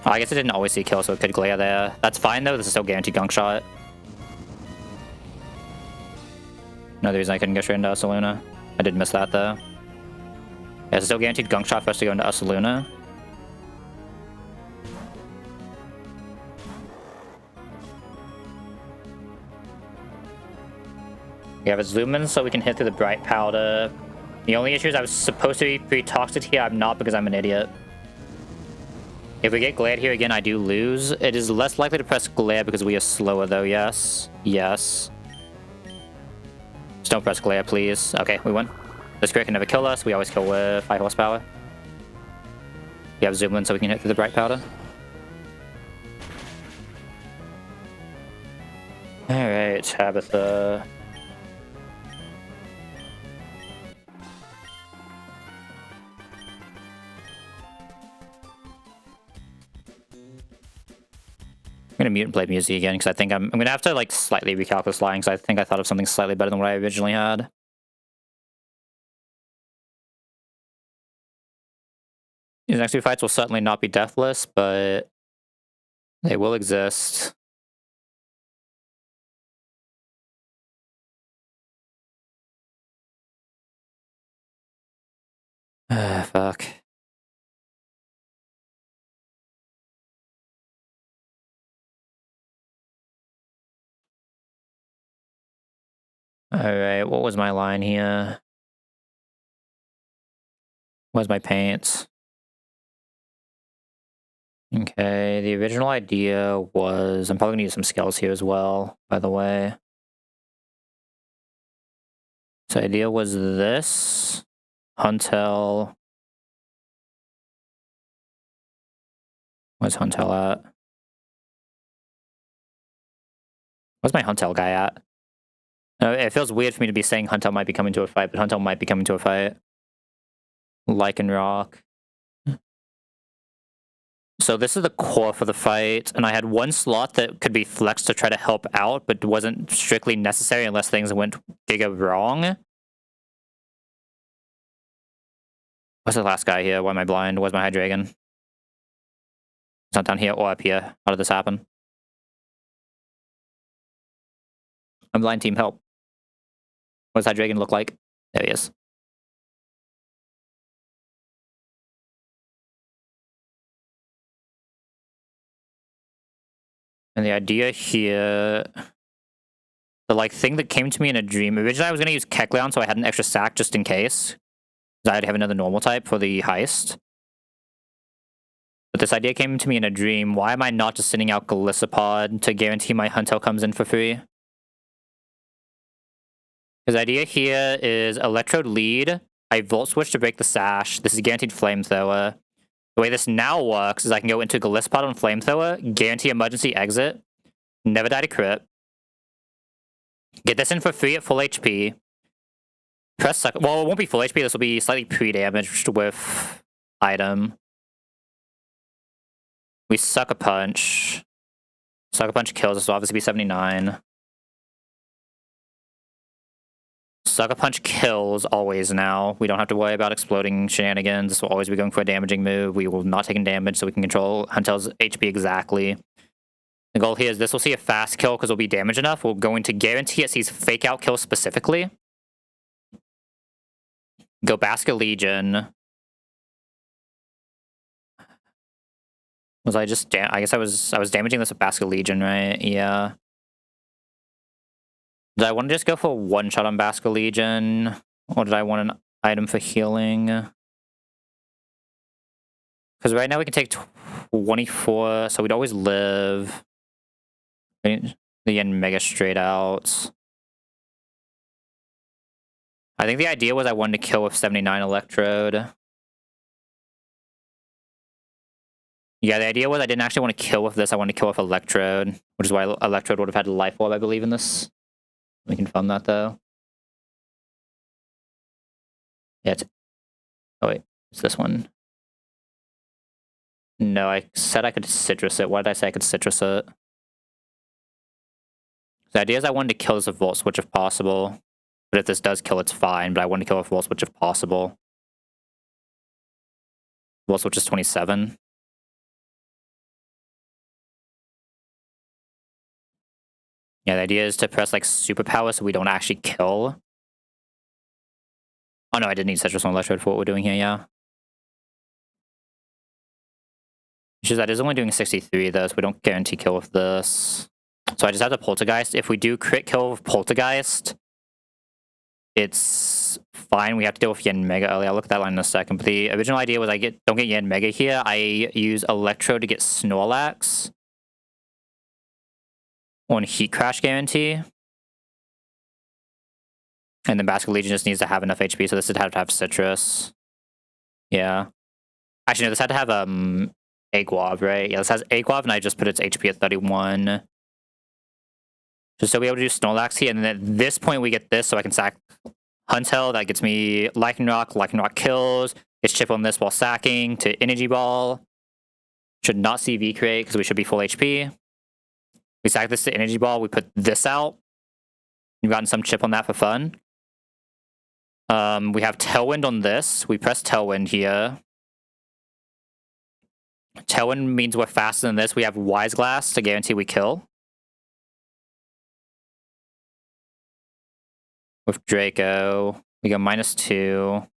Oh, I guess it didn't always see kill, so it could glare there. That's fine though, this is still guaranteed Gunk Shot. Another reason I couldn't go straight into Ursaluna. I did miss that though. Yeah, it's still guaranteed Gunk Shot for us to go into Ursaluna. We have a zoom in so we can hit through the Bright Powder. The only issue is I was supposed to be pre-toxic here. I'm not because I'm an idiot. If we get glared here again, I do lose. It is less likely to press glare because we are slower though, yes. Yes. Just don't press glare, please. Okay, we win. This crit can never kill us. We always kill with 5 horsepower. We have zoom in so we can hit through the Bright Powder. Alright, Tabitha. I'm gonna mute and play music again because I think I'm gonna have to like slightly recalculate lying because I think I thought of something slightly better than what I originally had. These next 2 fights will certainly not be deathless, but they will exist. Fuck. Alright, what was my line here? Where's my paints? Okay, the original idea was... I'm probably gonna use some skills here as well, by the way. So the idea was this. Huntel. Where's Huntel at? Where's my Huntel guy at? It feels weird for me to be saying Huntel might be coming to a fight, but Huntel might be coming to a fight. Lycan Rock. So this is the core for the fight, and I had 1 slot that could be flexed to try to help out, but wasn't strictly necessary unless things went giga wrong. What's the last guy here? Why am I blind? Where's my Hydreigon? It's not down here or up here. How did this happen? I'm blind, team, help. What does Hydreigon look like? There he is. And the idea here... The, like, thing that came to me in a dream... Originally, I was going to use Kecleon so I had an extra sack just in case. Because I'd have another normal type for the heist. But this idea came to me in a dream. Why am I not just sending out Golisopod to guarantee my Huntel comes in for free? His idea here is Electrode lead. I Volt Switch to break the Sash. This is guaranteed Flamethrower. The way this now works is I can go into Golisopod on Flamethrower, guarantee emergency exit, never die to crit, get this in for free at full HP, press suck. Well, it won't be full HP, this will be slightly pre-damaged with item. We Sucker Punch. Sucker Punch kills, this will obviously be 79. Sucker Punch kills always now. We don't have to worry about exploding shenanigans. This will always be going for a damaging move. We will not take damage so we can control Huntel's HP exactly. The goal here is this will see a fast kill because it'll be damage enough. We're going to guarantee it sees fake out kill specifically. Go Basket Legion. Was I just I guess I was damaging this with Basket Legion, right? Yeah. Did I want to just go for one shot on Basket Legion? Or did I want an item for healing? Because right now we can take 24, so we'd always live. The Yen Mega straight out. I think the idea was I wanted to kill with 79 Electrode. Yeah, the idea was I didn't actually want to kill with this. I wanted to kill with Electrode, which is why Electrode would have had Life Orb, I believe, in this. We can fund that, though. Yeah, oh, wait. It's this one. No, I said I could Citrus it. Why did I say I could Citrus it? The idea is I wanted to kill this with Volt Switch if possible. But if this does kill, it's fine. But I wanted to kill with Volt Switch if possible. Volt Switch is 27. Yeah, the idea is to press like Superpower so we don't actually kill. Oh no, I did need Citrus on Electrode for what we're doing here, yeah. Which is that is only doing 63 though, so we don't guarantee kill with this. So I just have the Poltergeist. If we do crit kill with Poltergeist, it's fine. We have to deal with Yen Mega early. I'll look at that line in a second. But the original idea was don't get Yen Mega here. I use Electro to get Snorlax on Heat Crash guarantee. And then Basket Legion just needs to have enough HP, so this would have to have Citrus. Yeah. Actually, no, this had to have Aguav, right? Yeah, this has Aguav, and I just put its HP at 31. Just so we able to do Snorlax here, and then at this point we get this, so I can sack Huntail. That gets me Lycanroc. Lycanroc kills. Gets chip on this while sacking to Energy Ball. Should not see V-Create, because we should be full HP. We sack this to Energy Ball. We put this out. We've gotten some chip on that for fun. We have Tailwind on this. We press Tailwind here. Tailwind means we're faster than this. We have Wise Glass to guarantee we kill. With Draco, we go -2.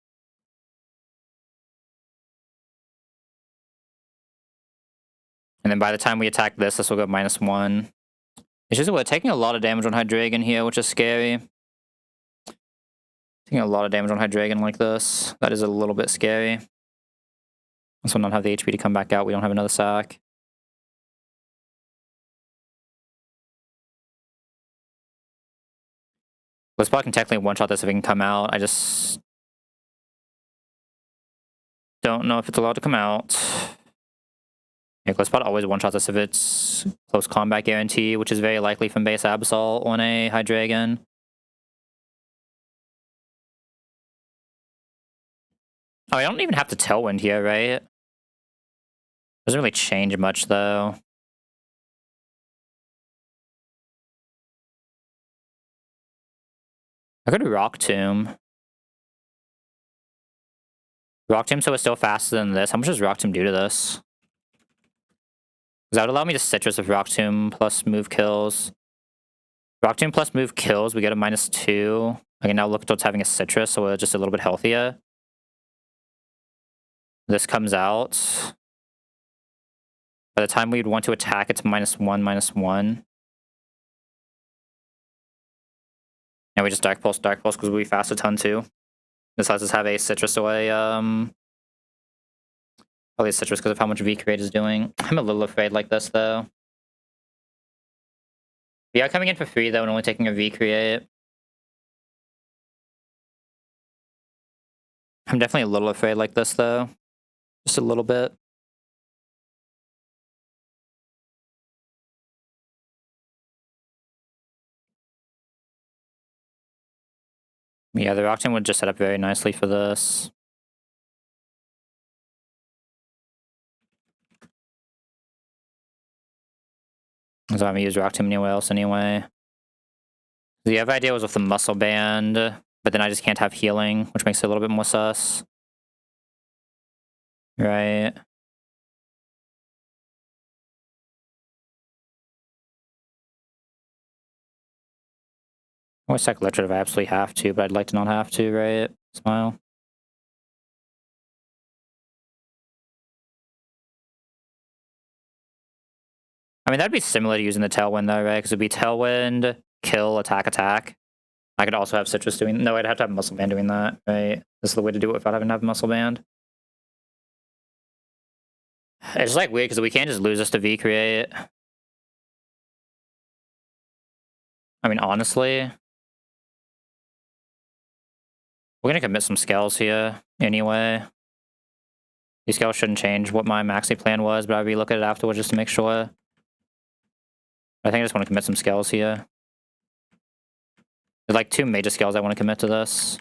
And then by the time we attack this will go -1. It's just we're taking a lot of damage on Hydreigon here, which is scary. Taking a lot of damage on Hydreigon like this. That is a little bit scary. This will not have the HP to come back out. We don't have another sack. Blitzbot can technically one-shot this if it can come out. I just don't know if it's allowed to come out. Yeah, Blitzbot always one-shots this if it's close combat guarantee, which is very likely from base Absol on a Hydreigon. Oh, I don't even have to Tailwind here, right? Doesn't really change much, though. I could Rock Tomb. Rock Tomb, so it's still faster than this. How much does Rock Tomb do to this? Because that would allow me to Citrus with Rock Tomb plus move kills. Rock Tomb plus move kills, we get a -2. I can now look towards having a Citrus, so we're just a little bit healthier. This comes out. By the time we'd want to attack, it's -1, -1. And we just Dark Pulse, because we fast a ton too. This lets us have a Citrus away, probably a Citrus because of how much V-Create is doing. I'm a little afraid like this, though. We are coming in for free, though, and only taking a V-Create. I'm definitely a little afraid like this, though. Just a little bit. Yeah, the Rock Tomb would just set up very nicely for this. So I'm gonna use Rock Tomb anywhere else anyway. The other idea was with the Muscle Band, but then I just can't have healing, which makes it a little bit more sus. Right. I always sack Electrode if I absolutely have to, but I'd like to not have to, right? Smile. I mean, that'd be similar to using the Tailwind, though, right? Because it'd be Tailwind, kill, attack, attack. I could also have Citrus doing... No, I'd have to have Muscle Band doing that, right? This is the way to do it without having to have Muscle Band. It's, like, weird, because we can't just lose this to V-Create. I mean, honestly... We're gonna commit some scales here, anyway. These scales shouldn't change what my maxi plan was, but I'll relook at it afterwards just to make sure. I think I just want to commit some scales here. There's like 2 major scales I want to commit to this.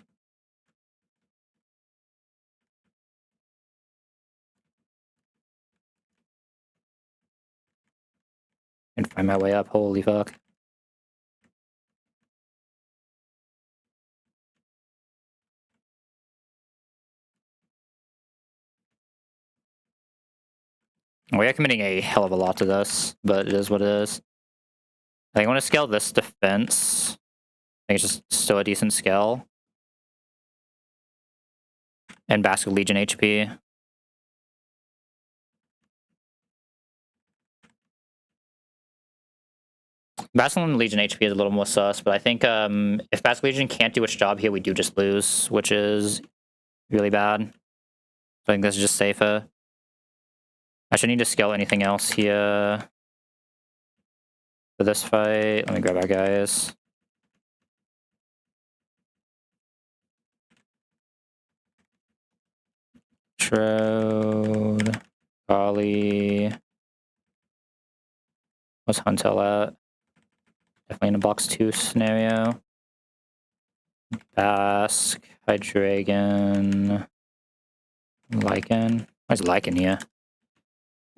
And find my way up, holy fuck. We are committing a hell of a lot to this, but it is what it is. I think I want to scale this defense. I think it's just still a decent scale. And Basket Legion HP. Basket Legion HP is a little more sus, but I think if Basket Legion can't do its job here, we do just lose, which is really bad. So I think this is just safer. I should need to scale anything else here for this fight. Let me grab our guys. Trode. Golly. What's Huntel at? Definitely in a box 2 scenario. Bask. Hydreigon. Lycan. Where's Lycan here?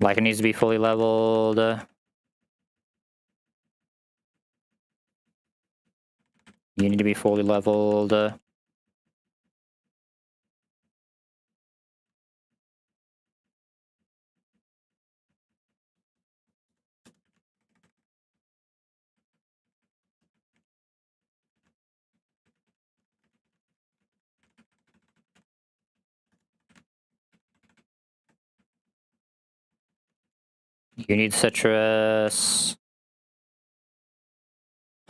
Lycan needs to be fully leveled. You need to be fully leveled. You need Citrus.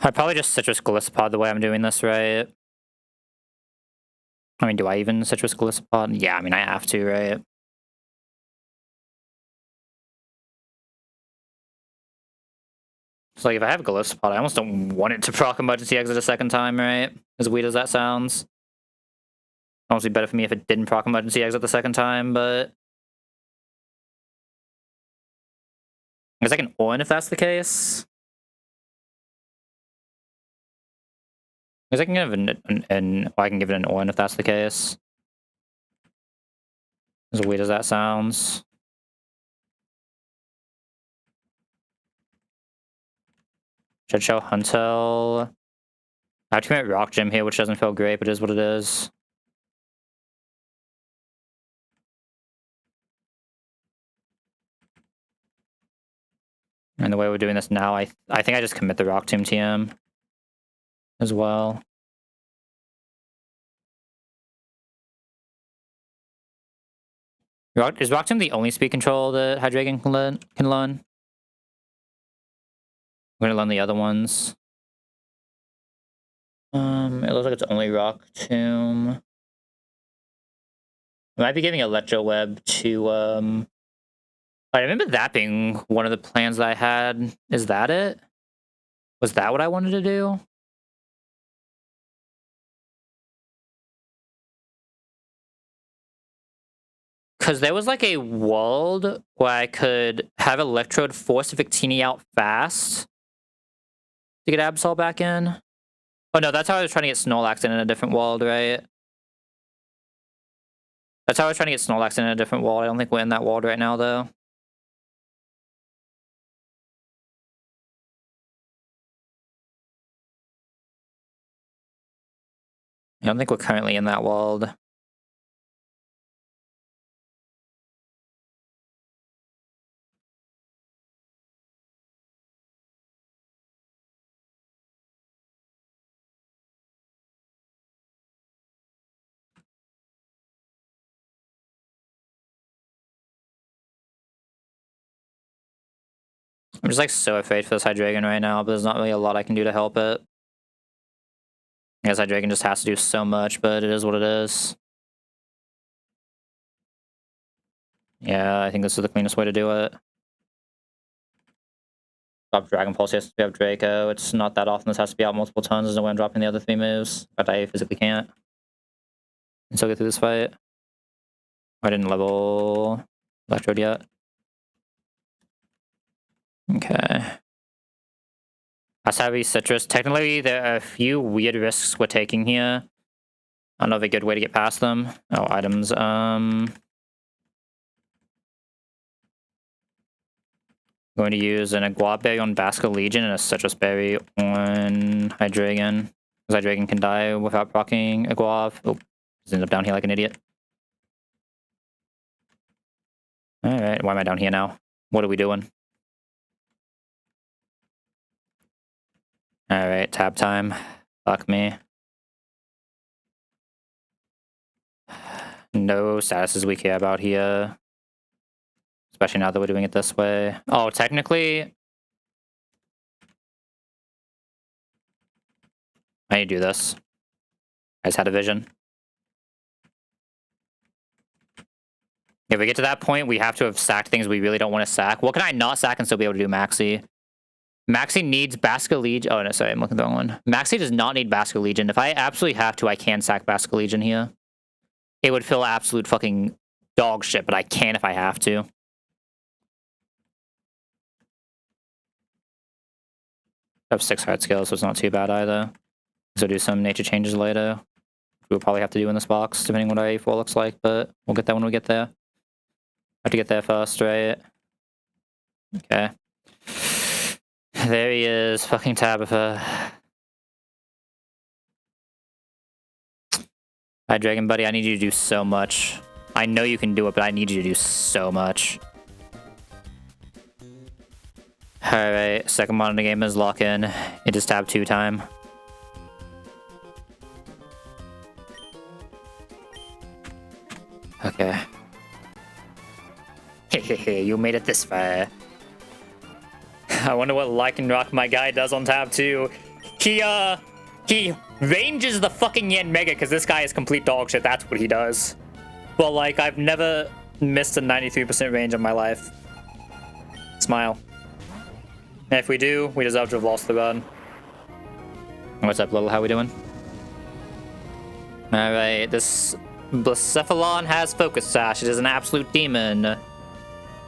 I'd probably just Citrus Gliscopod the way I'm doing this, right? I mean, do I even Citrus Gliscopod? Yeah, I mean, I have to, right? So, like, if I have Gliscopod, I almost don't want it to proc Emergency Exit a second time, right? As weird as that sounds. It'd almost be better for me if it didn't proc Emergency Exit the second time, but... I guess I can Orin if that's the case. I guess I can give it I can give it an Orin if that's the case. As weird as that sounds. Should show Huntel. I have to commit Rock Gym here, which doesn't feel great, but it is what it is. And the way we're doing this now, I think I just commit the Rock Tomb TM as well. Is Rock Tomb the only speed control that Hydreigon can learn? I'm gonna learn the other ones. It looks like it's only Rock Tomb. I might be giving Electro Web to I remember that being one of the plans that I had. Is that it? Was that what I wanted to do? Because there was like a world where I could have Electrode force Victini out fast to get Absol back in. Oh no, that's how I was trying to get Snorlax in a different world, right? That's how I was trying to get Snorlax in a different world. I don't think we're in that world right now, though. I don't think we're currently in that world. I'm just like so afraid for this Hydreigon right now, but there's not really a lot I can do to help it. I guess Hydreigon just has to do so much, but it is what it is. Yeah, I think this is the cleanest way to do it. Drop Dragon Pulse, yes, we have Draco. It's not that often this has to be out multiple turns. There's no way I'm dropping the other 3 moves. But I physically can't. And still get through this fight. I didn't level Electrode yet. Okay. Wasabi, Citrus. Technically, there are a few weird risks we're taking here. I don't know of a good way to get past them. Oh, items. Going to use an Aguab Berry on Basco Legion and a Citrus Berry on Hydreigon. Because Hydreigon can die without proccing Aguab. Oh, just ended up down here like an idiot. Alright, why am I down here now? What are we doing? Alright, tab time. Fuck me. No statuses we care about here. Especially now that we're doing it this way. Oh, technically... I need to do this. I just had a vision. If we get to that point, we have to have sacked things we really don't want to sack. What can I not sack and still be able to do Maxi? Maxi needs Basco Legion. Oh, no, sorry, I'm looking at the wrong one. Maxi does not need Basco Legion. If I absolutely have to, I can sack Basco Legion here. It would feel absolute fucking dog shit, but I can if I have to. I have 6 hard skills, so it's not too bad either. So do some nature changes later. We'll probably have to do in this box, depending on what our A4 looks like, but we'll get that when we get there. I have to get there first, right? Okay. There he is, fucking Tabitha. Hi, Dragon Buddy, I need you to do so much. I know you can do it, but I need you to do so much. Alright, second mod in the game is lock in. It is tab 2 time. Okay. Hehehe, you made it this far. I wonder what Lycanroc, my guy, does on tab 2. He ranges the fucking Yanmega because this guy is complete dog shit. That's what he does. Well, like, I've never missed a 93% range in my life. Smile. And if we do, we deserve to have lost the run. What's up, Little? How we doing? Alright, this Blacephalon has Focus Sash. It is an absolute demon.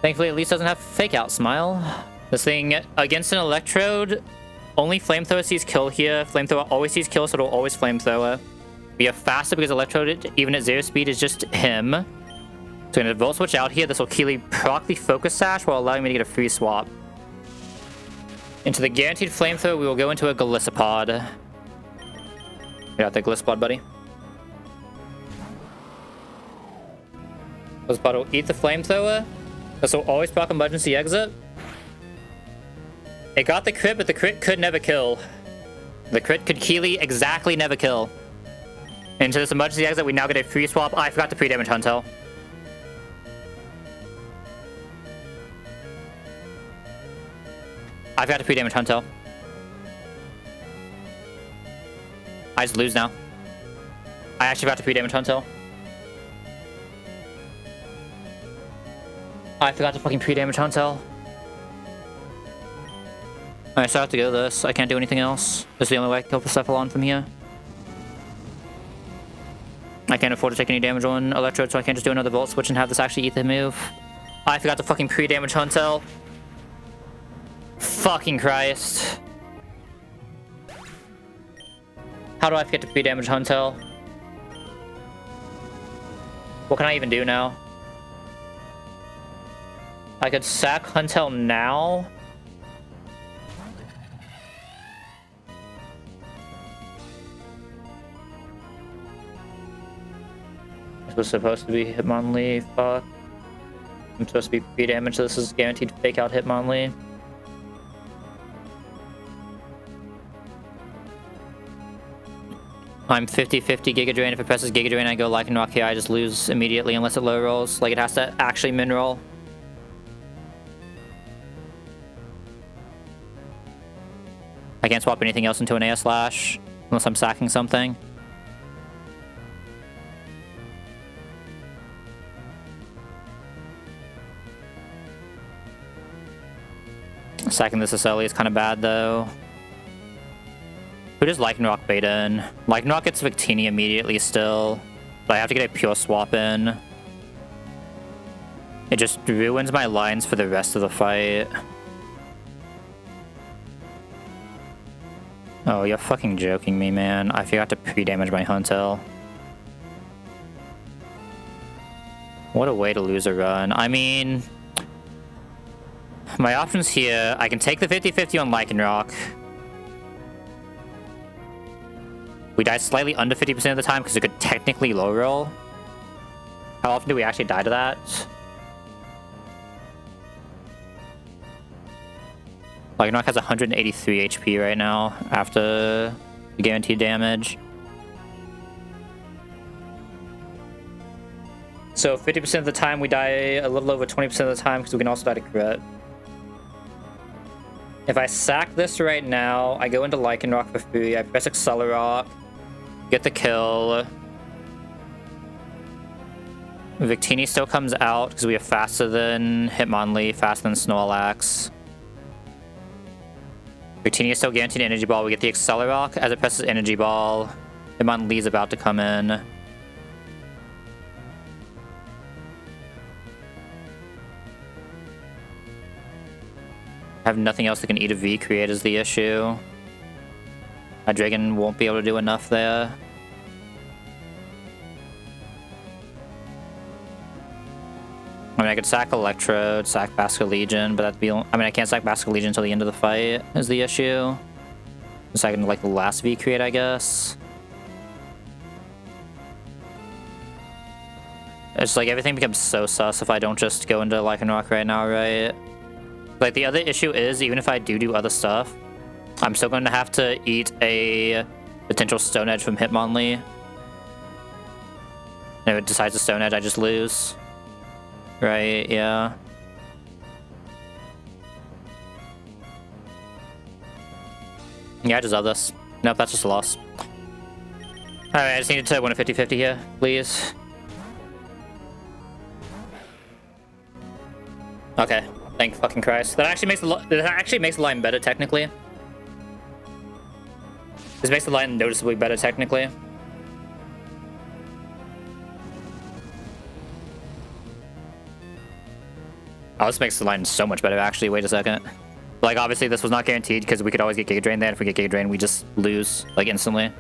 Thankfully, at least doesn't have Fake Out Smile. This thing, against an Electrode, only Flamethrower sees kill here. Flamethrower always sees kill, so it'll always Flamethrower. We are faster because Electrode, even at 0 speed, is just him. So I'm going to Volt Switch out here. This will Keely proc the Focus Sash while allowing me to get a free swap. Into the guaranteed Flamethrower, we will go into a Gliscopod. Get out there, Gliscopod, buddy. Gliscopod will eat the Flamethrower. This will always proc Emergency Exit. It got the crit, but the crit could never kill. The crit could Keely exactly never kill. Into this Emergency Exit, we now get a free swap. I forgot to pre-damage Huntail. I forgot to pre-damage Huntail. I just lose now. I actually forgot to pre-damage Huntail. I forgot to fucking pre-damage Huntail. Alright, so I have to go this. I can't do anything else. This is the only way I can kill Blacephalon from here. I can't afford to take any damage on Electrode, so I can't just do another Volt Switch and have this actually eat the move. I forgot to fucking pre-damage Huntail. Fucking Christ. How do I forget to pre-damage Huntail? What can I even do now? I could sack Huntail now. This was supposed to be Hitmonlee. Fuck. I'm supposed to be pre-damage, so this is guaranteed to fake out Hitmonlee. I'm 50-50 Giga Drain. If it presses Giga Drain, I go Lycanroc here. I just lose immediately unless it low rolls. Like, it has to actually min roll. I can't swap anything else into an AS Slash unless I'm sacking something. Sacking this SLE is kind of bad though. Who does Lycanroc bait in? Lycanroc gets Victini immediately still, but I have to get a pure swap in. It just ruins my lines for the rest of the fight. Oh, you're fucking joking me, man. I forgot to pre-damage my Huntail. What a way to lose a run. I mean, my options here, I can take the 50-50 on Lycanroc. We die slightly under 50% of the time because it could technically low roll. How often do we actually die to that? Lycanroc has 183 HP right now after the guaranteed damage. So 50% of the time we die a little over 20% of the time because we can also die to crit. If I sack this right now, I go into Lycanroc for free, I press Accelerock, get the kill. Victini still comes out because we are faster than Hitmonlee, faster than Snorlax. Victini is still guaranteed Energy Ball. We get the Accelerock as it presses Energy Ball. Hitmonlee's about to come in. I have nothing else that can eat a V create is the issue. My Dragon won't be able to do enough there. I mean, I could sack Electrode, sack Basket Legion, but that'd be... I mean, I can't sack Basket Legion until the end of the fight is the issue. So I can, like, the last V create, I guess. It's like everything becomes so sus if I don't just go into Lycanroc right now, right? Like, the other issue is, even if I do other stuff, I'm still going to have to eat a potential Stone Edge from Hitmonlee. And if it decides to Stone Edge, I just lose. Right, yeah. Yeah, I deserve this. Nope, that's just a loss. Alright, I just needed to win a 50-50 here, please. Okay, thank fucking Christ. That actually makes the line better, technically. This makes the line noticeably better, technically. Oh, this makes the line so much better, actually. Wait a second. Like, obviously, this was not guaranteed because we could always get Giga Drain there. If we get Giga Drain, we just lose, like, instantly.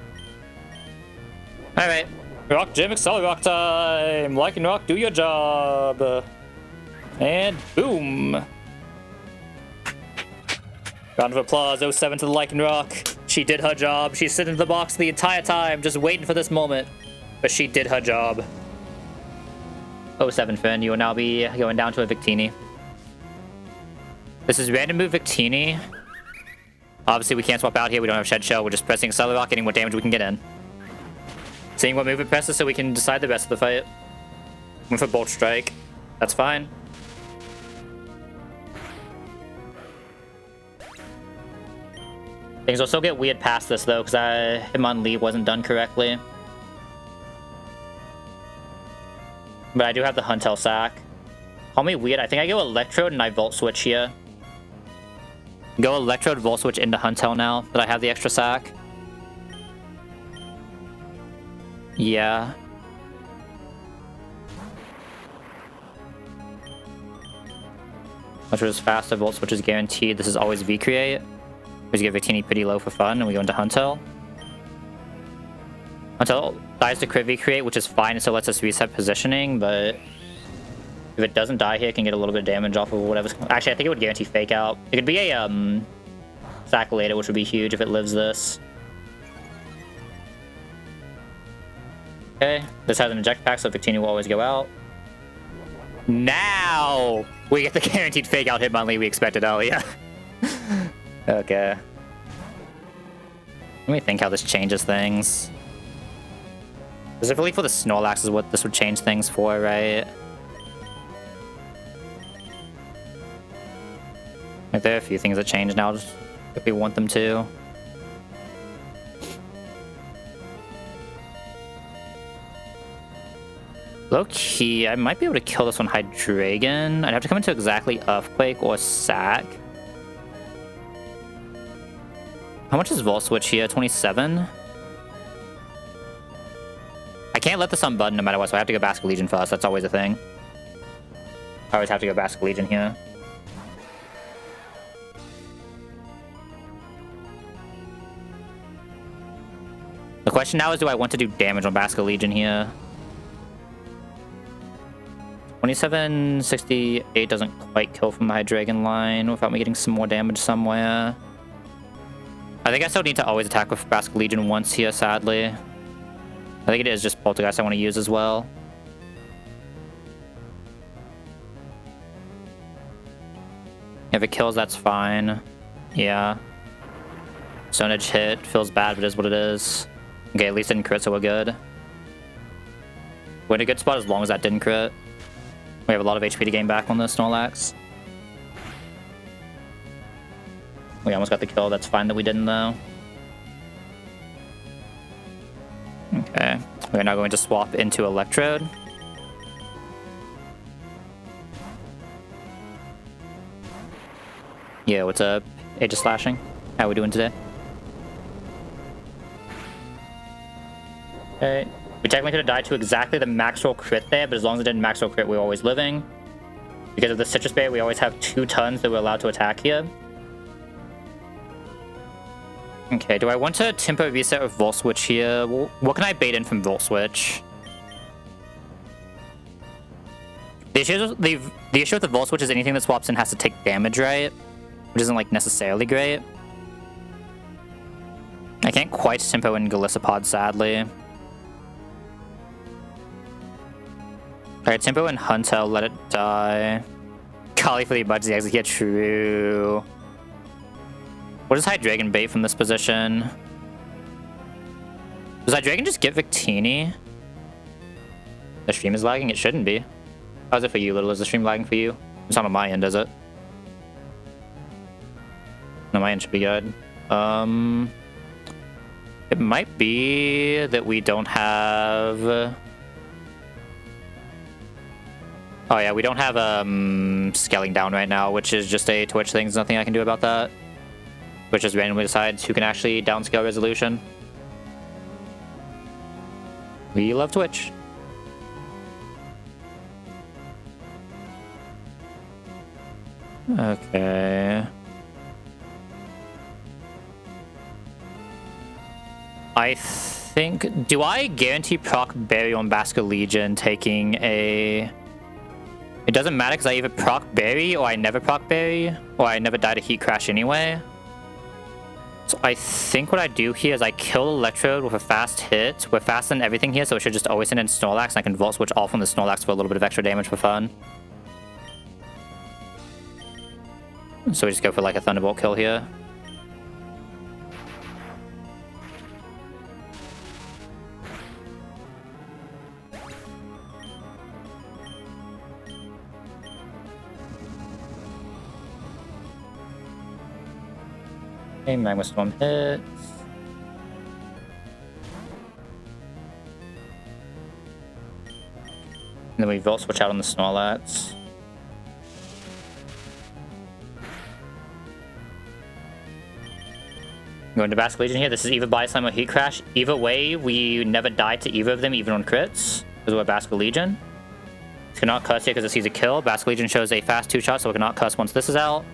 Alright. Rock Gym Accelerock time! Lycanroc, do your job! And boom! Round of applause, 07 to the Lycanroc. She did her job. She's sitting in the box the entire time, just waiting for this moment. But she did her job. 07 Finn, you will now be going down to a Victini. This is random move Victini. Obviously, we can't swap out here. We don't have Shed Shell. We're just pressing Accelerock, getting what damage we can get in. Seeing what move it presses so we can decide the rest of the fight. Went for Bolt Strike. That's fine. Things will still get weird past this, though, because Hitmonlee wasn't done correctly. But I do have the Huntail sack. Call me weird. I think I go Electrode and I Volt Switch here. Go Electrode, Volt Switch into Huntail now that I have the extra sack. Yeah. Which was faster. Volt Switch is guaranteed. This is always V-Create. We just get Victini pretty low for fun, and we go into Huntail. Huntail dies to crit V-Create, which is fine, so it lets us reset positioning, but if it doesn't die here, it can get a little bit of damage off of whatever's... Actually, I think it would guarantee Fake Out. It could be a sack later, which would be huge if it lives this. Okay, this has an eject pack, so Victini will always go out. Now we get the guaranteed Fake Out Hitmonlee we expected earlier. Okay. Let me think how this changes things. Specifically for the Snorlax is what this would change things for, right? Like, there are a few things that change now if we want them to. Low key, I might be able to kill this one Hydreigon. I'd have to come into exactly Earthquake or Sack. How much is Volt Switch here? 27? I can't let this unbutton no matter what, so I have to go Basket Legion first. That's always a thing. I always have to go Basket Legion here. The question now is, do I want to do damage on Basket Legion here? 2768 doesn't quite kill from the Hydreigon line without me getting some more damage somewhere. I think I still need to always attack with Basket Legion once here, sadly. I think it is just Poltergeist I want to use as well. If it kills, that's fine. Yeah. Stone Edge hit. Feels bad, but it is what it is. Okay, at least it didn't crit, so we're good. We're in a good spot as long as that didn't crit. We have a lot of HP to gain back on this Snorlax. We almost got the kill. That's fine that we didn't, though. Okay. We're now going to swap into Electrode. Yeah, what's up? Age of Slashing. How we doing today? Okay. We technically could have died to exactly the max roll crit there, but as long as it didn't max roll crit, we were always living. Because of the Citrus Berry, we always have 2 tons that we're allowed to attack here. Okay, do I want to tempo reset with Volt Switch here? What can I bait in from Volt Switch? The issue with the Volt Switch is anything that swaps in has to take damage, right? Which isn't, like, necessarily great. I can't quite tempo in Golisopod, sadly. Alright, tempo in Hunter, let it die. Kali for the Budgie exit here, true. What does Hydreigon bait from this position? Does Hydreigon just get Victini? The stream is lagging? It shouldn't be. How's it for you, Little? Is the stream lagging for you? It's not on my end, is it? No, my end should be good. It might be that we don't have... Oh yeah, we don't have scaling down right now, which is just a Twitch thing. There's nothing I can do about that. Twitch just randomly decides who can actually downscale resolution. We love Twitch. Okay. I think... Do I guarantee proc Berry on Basket Legion taking a... It doesn't matter because I either proc Berry or I never proc Berry, or I never die to Heat Crash anyway. So I think what I do here is I kill Electrode with a fast hit. We're faster than everything here, so it should just always send in Snorlax, and I can Volt Switch off on the Snorlax for a little bit of extra damage for fun. So we just go for like a Thunderbolt kill here. Okay, Magma Storm hits. And then we Volt Switch out on the Snorlax. Going to Basket Legion here. This is either Body Slam or Heat Crash. Either way, we never die to either of them, even on crits, because we're Basket Legion. It's cannot curse here because it sees a kill. Basket Legion shows a fast 2-shot, so we cannot curse once this is out.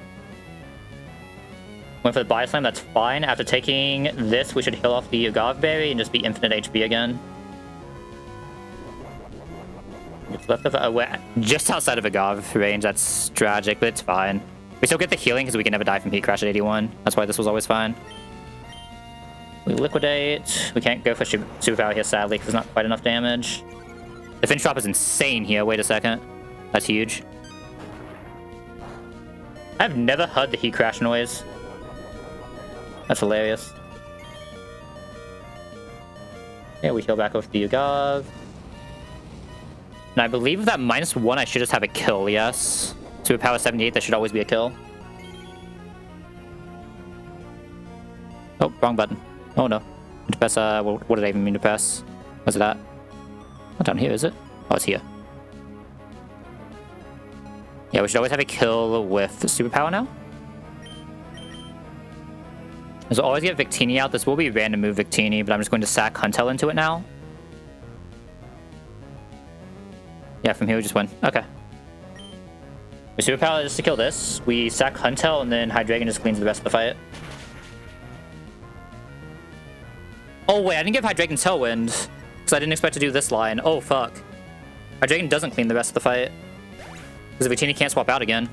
Went for the Body Slam, that's fine. After taking this, we should heal off the Agave Berry and just be infinite HP again. It's left of just outside of Agave range, that's tragic, but it's fine. We still get the healing because we can never die from Heat Crash at 81. That's why this was always fine. We liquidate. We can't go for Superpower here, sadly, because there's not quite enough damage. The Finch Drop is insane here. Wait a second. That's huge. I've never heard the Heat Crash noise. That's hilarious. Yeah, we heal back with the Agave. And I believe that -1, I should just have a kill, yes? Superpower 78, that should always be a kill. Oh, wrong button. Oh no. To press, what did I even mean to press? Where's it at? Not down here, is it? Oh, it's here. Yeah, we should always have a kill with superpower now. So always get Victini out. This will be random move Victini, but I'm just going to sack Huntel into it now. Yeah, from here we just win. Okay. We superpower just to kill this. We sack Huntel, and then Hydreigon just cleans the rest of the fight. Oh wait, I didn't give Hydreigon Tailwind, because I didn't expect to do this line. Oh fuck. Hydreigon doesn't clean the rest of the fight. Because Victini can't swap out again.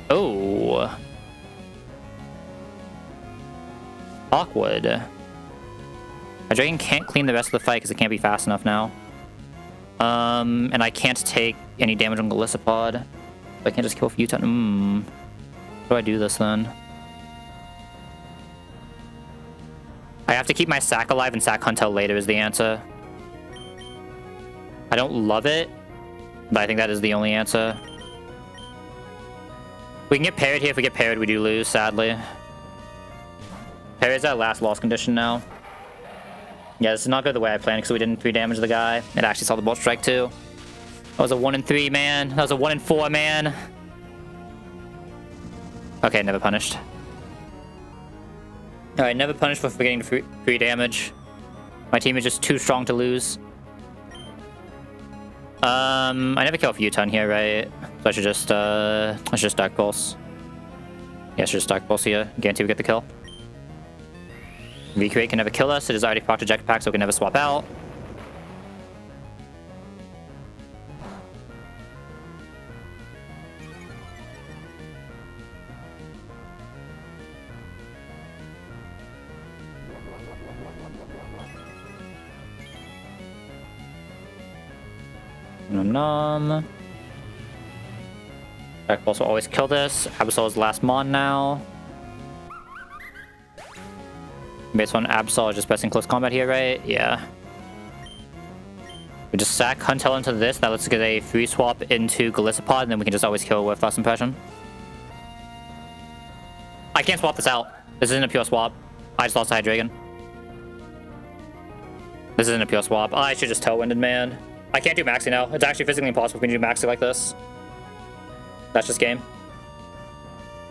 Oh. Awkward. Hydreigon can't clean the rest of the fight because it can't be fast enough now. And I can't take any damage on Golisopod. I can't just kill Futon. How do I do this then? I have to keep my sack alive and sack Huntel later is the answer. I don't love it, but I think that is the only answer. We can get parried here. If we get parried, we do lose, sadly. Parry's our last loss condition now. Yeah, this did not go the way I planned because we didn't 3 damage the guy. It actually saw the Bolt Strike too. That was a 1 in 3, man. That was a 1 in 4, man. Okay, never punished. Alright, never punished for forgetting to 3 damage. My team is just too strong to lose. I never kill Futon here, right? So I should just Dark Pulse. Yeah, I should just Dark Pulse here. Guarantee we get the kill. Recreate can never kill us. It is already proc to Jetpack, so it can never swap out. Nom nom. Dark Pulse will always kill this. Absol is last mon now. Based on Absol, just best in close combat here, right? Yeah. We just sack Huntel into this. That lets us get a free swap into Golisopod, and then we can just always kill with First Impression. I can't swap this out. This isn't a pure swap. I just lost to Hydreigon. This isn't a pure swap. I should just Tailwinded, man. I can't do Maxi now. It's actually physically impossible for me to do Maxi like this. That's just game.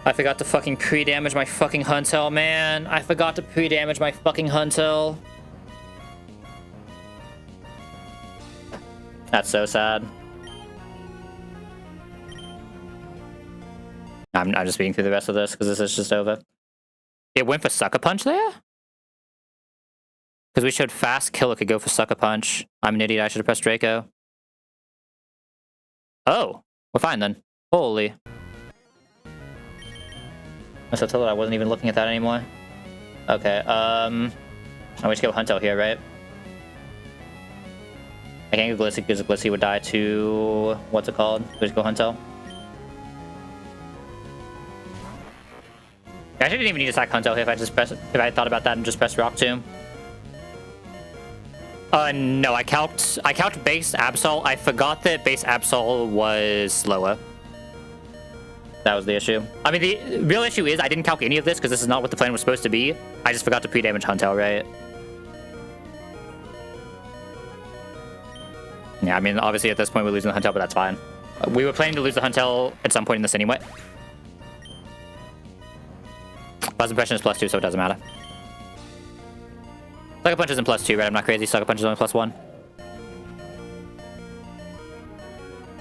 I forgot to fucking pre-damage my fucking Huntel, man. I forgot to pre-damage my fucking Huntel. That's so sad. I'm just speeding through the rest of this because this is just over. It went for Sucker Punch there? Because we showed fast kill, it could go for Sucker Punch. I'm an idiot, I should have pressed Draco. Oh, we're fine then. Holy. I so told that I wasn't even looking at that anymore. Okay, I just go Huntel here, right? I can't go Glissy because Glissy would die to... what's it called? We just go Huntel. I actually didn't even need to sack Huntel here if I thought about that and just pressed Rock Tomb. No, I calced base Absol. I forgot that base Absol was slower. That was the issue. I mean, the real issue is I didn't calc any of this because this is not what the plan was supposed to be. I just forgot to pre-damage Huntel, right? Yeah, I mean, obviously at this point we're losing the Huntel, but that's fine. We were planning to lose the Huntel at some point in this anyway. Plus impression is +2, so it doesn't matter. Sucker Punch isn't +2, right? I'm not crazy. Sucker Punch is only +1.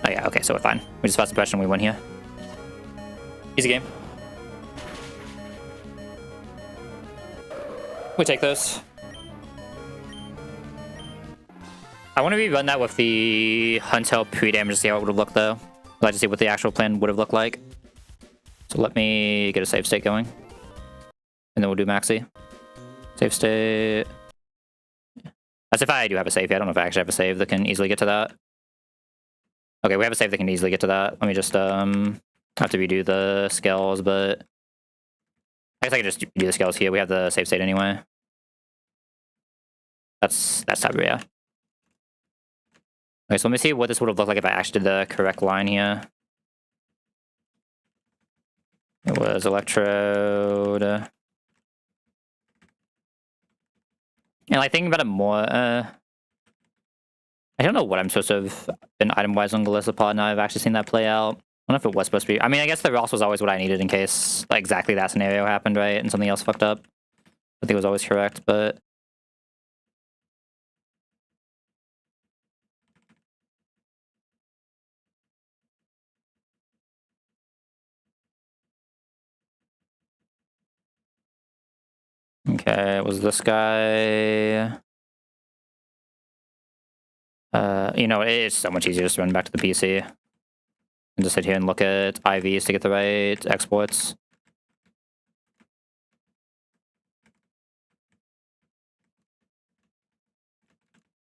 Oh yeah, okay, so we're fine. We just plus impression, we win here. Easy game. We take those. I want to rerun that with the Huntel pre-damage to see how it would have looked, though. I'd like to see what the actual plan would have looked like. So let me get a save state going. And then we'll do Maxi. Save state. As if I do have a save. I don't know if I actually have a save that can easily get to that. Okay, we have a save that can easily get to that. Let me just, have to redo the scales, but I guess I can just do the scales here. We have the save state anyway. That's Tabria. Okay, so let me see what this would have looked like if I actually did the correct line here. It was Electrode. And like thinking about it more, I don't know what I'm supposed to have been item-wise on Galissapod now I've actually seen that play out. I don't know if it was supposed to be. I mean, I guess the Ross was always what I needed in case like exactly that scenario happened, right? And something else fucked up. I think it was always correct, but... Okay, it was this guy. You know, it's so much easier just to run back to the PC. And just sit here and look at IVs to get the right exports.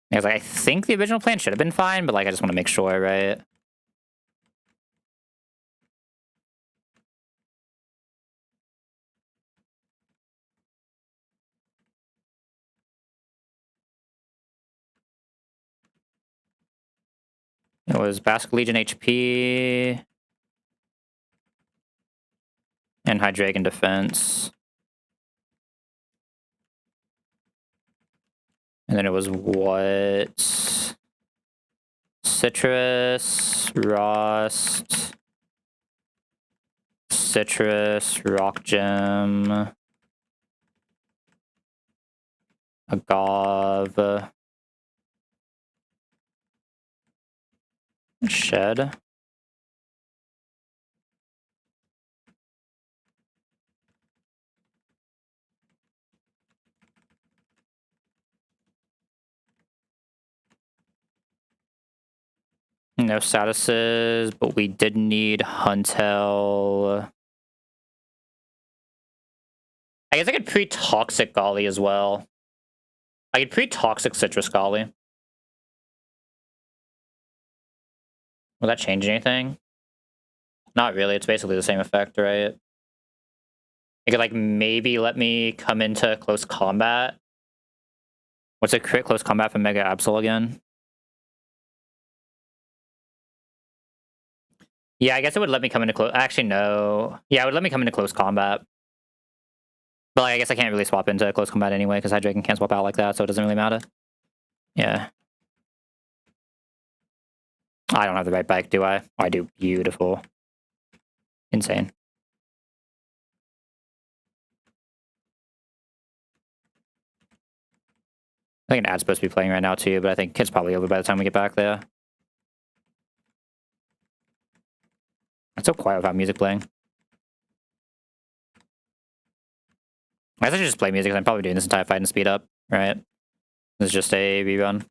Because like, I think the original plan should have been fine, but like I just want to make sure, right? It was Basque Legion HP and Hydreigon Defense. And then it was what? Citrus, Rust, Citrus, Rock Gem, Agave, Shed. No statuses, but we did need Huntel. I guess I could pre-toxic Golly as well. I could pre-toxic Citrus Golly. Will that change anything? Not really, it's basically the same effect, right? It could like maybe let me come into close combat. What's a crit close combat for Mega Absol again? Yeah, I guess it would let me come into close... Actually, no. Yeah, it would let me come into close combat. But like, I guess I can't really swap into close combat anyway, because Hydreigon can't swap out like that, so it doesn't really matter. Yeah. I don't have the right bike, do I? I do. Beautiful. Insane. I think an ad's supposed to be playing right now too, but I think it's probably over by the time we get back there. It's so quiet without music playing. I guess I should just play music because I'm probably doing this entire fight in speed up, right? This is just a rerun.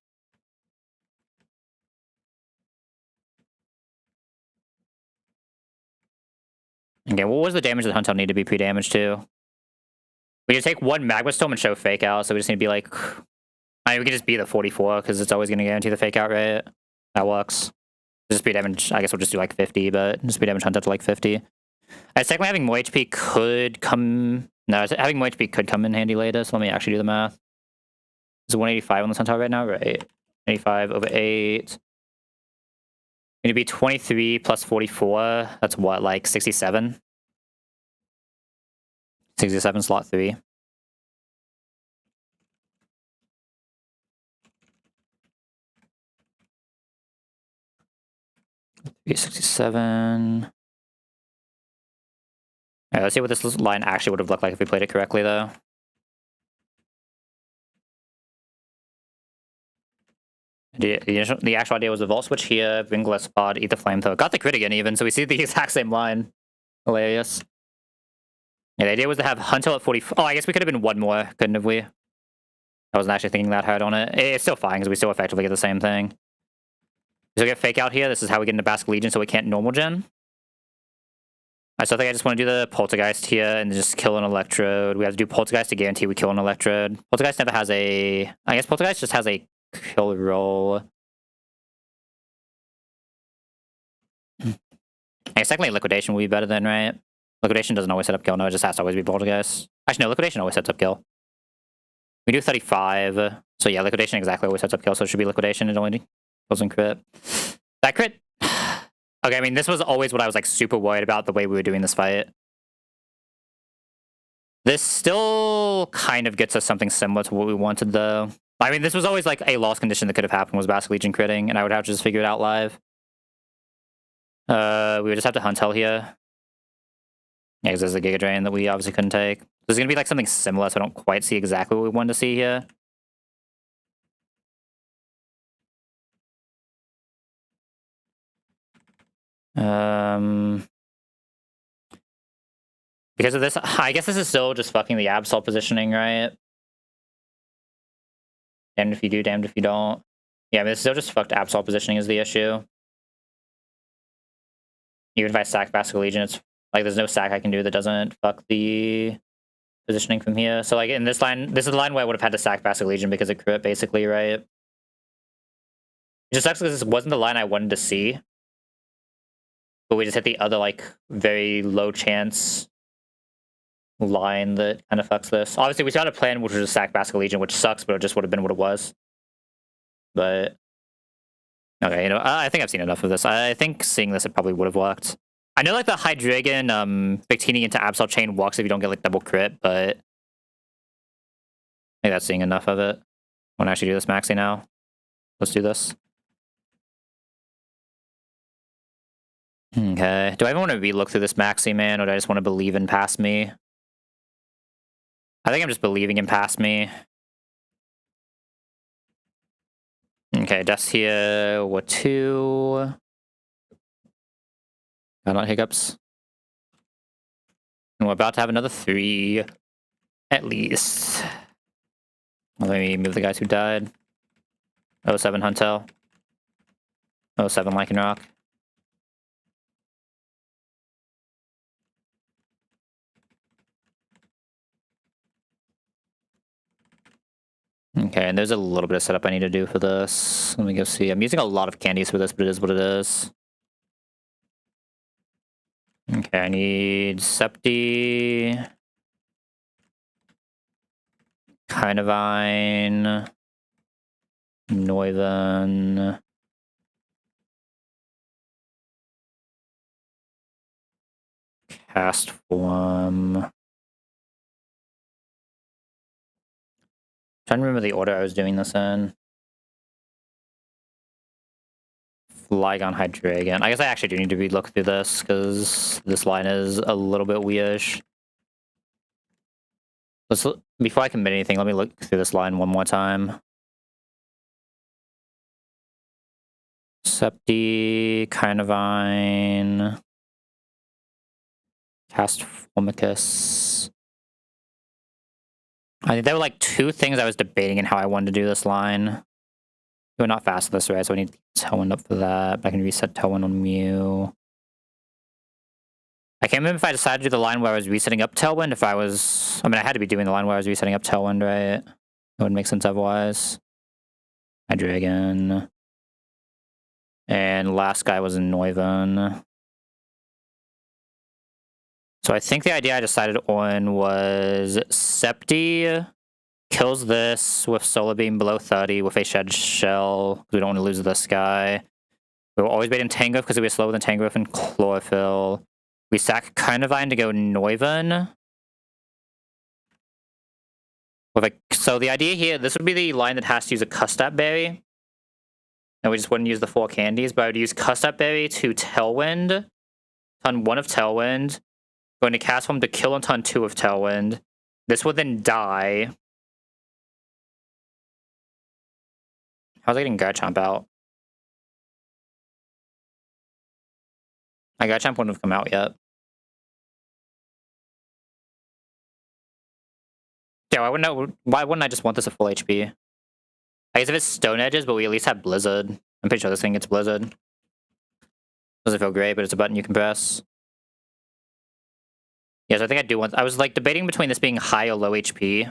Okay, what was the damage that Hunter need to be pre-damaged to? We just take one Magma Storm and show Fake Out, so we just need to be like... I mean, we could just be the 44, because it's always going to guarantee the Fake Out, right? That works. Just speed damage, I guess we'll just do like 50, but just speed damage Hunter to like 50. Technically having more HP could come... No, having more HP could come in handy later, so let me actually do the math. Is it 185 on the Centaur right now? Right. 85 over 8. It'd be 23 plus 44. That's what, like 67? 67 slot 3. $367. Alright, let's see what this line actually would have looked like if we played it correctly, though. The actual idea was the Volt Switch here, bring Galissapod, eat the Flamethrower. Got the crit again, even, so we see the exact same line. Hilarious. Yeah, the idea was to have Hunter at 44. Oh, I guess we could have been one more, couldn't have we? I wasn't actually thinking that hard on it. It's still fine, because we still effectively get the same thing. So we get Fake Out here. This is how we get into Basque Legion, so we can't normal gen. I still think I just want to do the Poltergeist here and just kill an Electrode. We have to do Poltergeist to guarantee we kill an Electrode. Poltergeist never has a... I guess Poltergeist just has a kill roll. I guess technically Liquidation would be better than, right? Liquidation doesn't always set up kill. No, it just has to always be Poltergeist. Actually, no, Liquidation always sets up kill. We do 35. So yeah, Liquidation exactly always sets up kill, so it should be Liquidation. It only doesn't crit. That crit... Okay, I mean, this was always what I was, like, super worried about, the way we were doing this fight. This still kind of gets us something similar to what we wanted, though. I mean, this was always like a lost condition that could have happened was Basque Legion critting, and I would have to just figure it out live. We would just have to hunt hell here. Yeah, because there's a Giga Drain that we obviously couldn't take. There's gonna be like something similar, so I don't quite see exactly what we wanted to see here. Because of this, I guess this is still just fucking the Absol positioning, right? Damned if you do, damned if you don't. Yeah, I mean, it's still just fucked Absol positioning is the issue. Even if I sack Basque Legion, it's like there's no sack I can do that doesn't fuck the positioning from here. So like in this line, this is the line where I would have had to sack Basque Legion because it crit basically, right? It just sucks because this wasn't the line I wanted to see. But we just hit the other like very low chance line that kind of fucks this. Obviously, we still had a plan, which was to sack Basque Legion, which sucks, but it just would have been what it was. But okay, you know, I think I've seen enough of this. I think seeing this, it probably would have worked. I know like the High Dragon, Victini into Absol chain works if you don't get like double crit, but I think that's seeing enough of it. I want to actually do this maxi now. Let's do this. Okay. Do I even want to relook through this maxi, man, or do I just want to believe in past me? I think I'm just believing in past me. Okay, deaths here. What two? Not hiccups. And we're about to have another 3. At least. Let me move the guys who died. 07 Huntel. 07 Lycanroc. Okay, and there's a little bit of setup I need to do for this. Let me go see. I'm using a lot of candies for this, but it is what it is. Okay, I need Septi. Kinevine. Neuven. Cast Form. Trying to remember the order I was doing this in. Flygon Hydreigon. I guess I actually do need to relook through this because this line is a little bit weirdish. Before I commit anything, let me look through this line one more time. Septi, Kinevine, Cast Formicus. I think there were like 2 things I was debating in how I wanted to do this line. We're not fast this way, so I need Tailwind up for that. But I can reset Tailwind on Mew. I can't remember if I decided to do the line where I was resetting up Tailwind. If I was... I mean, I had to be doing the line where I was resetting up Tailwind, right? It wouldn't make sense otherwise. Hydreigon. And last guy was in Neuven. So I think the idea I decided on was Septi kills this with Solar Beam below 30 with a Shed Shell. We don't want to lose this guy. We will always bait in Tangrowth because we are slower than Tangrowth and Chlorophyll. We sack Kinevine to go Neuven. So the idea here, this would be the line that has to use a Custap Berry. And we just wouldn't use the 4 candies, but I would use Custap Berry to Tailwind. Turn 1 of Tailwind. Going to Cast Form to kill on turn 2 of Tailwind. This would then die. How's I getting Garchomp out? My Garchomp wouldn't have come out yet. Yeah, why wouldn't I just want this at full HP? I guess if it's Stone Edges, but we at least have Blizzard. I'm pretty sure this thing gets Blizzard. Doesn't feel great, but it's a button you can press. Yes, I think I do want... I was like debating between this being high or low HP.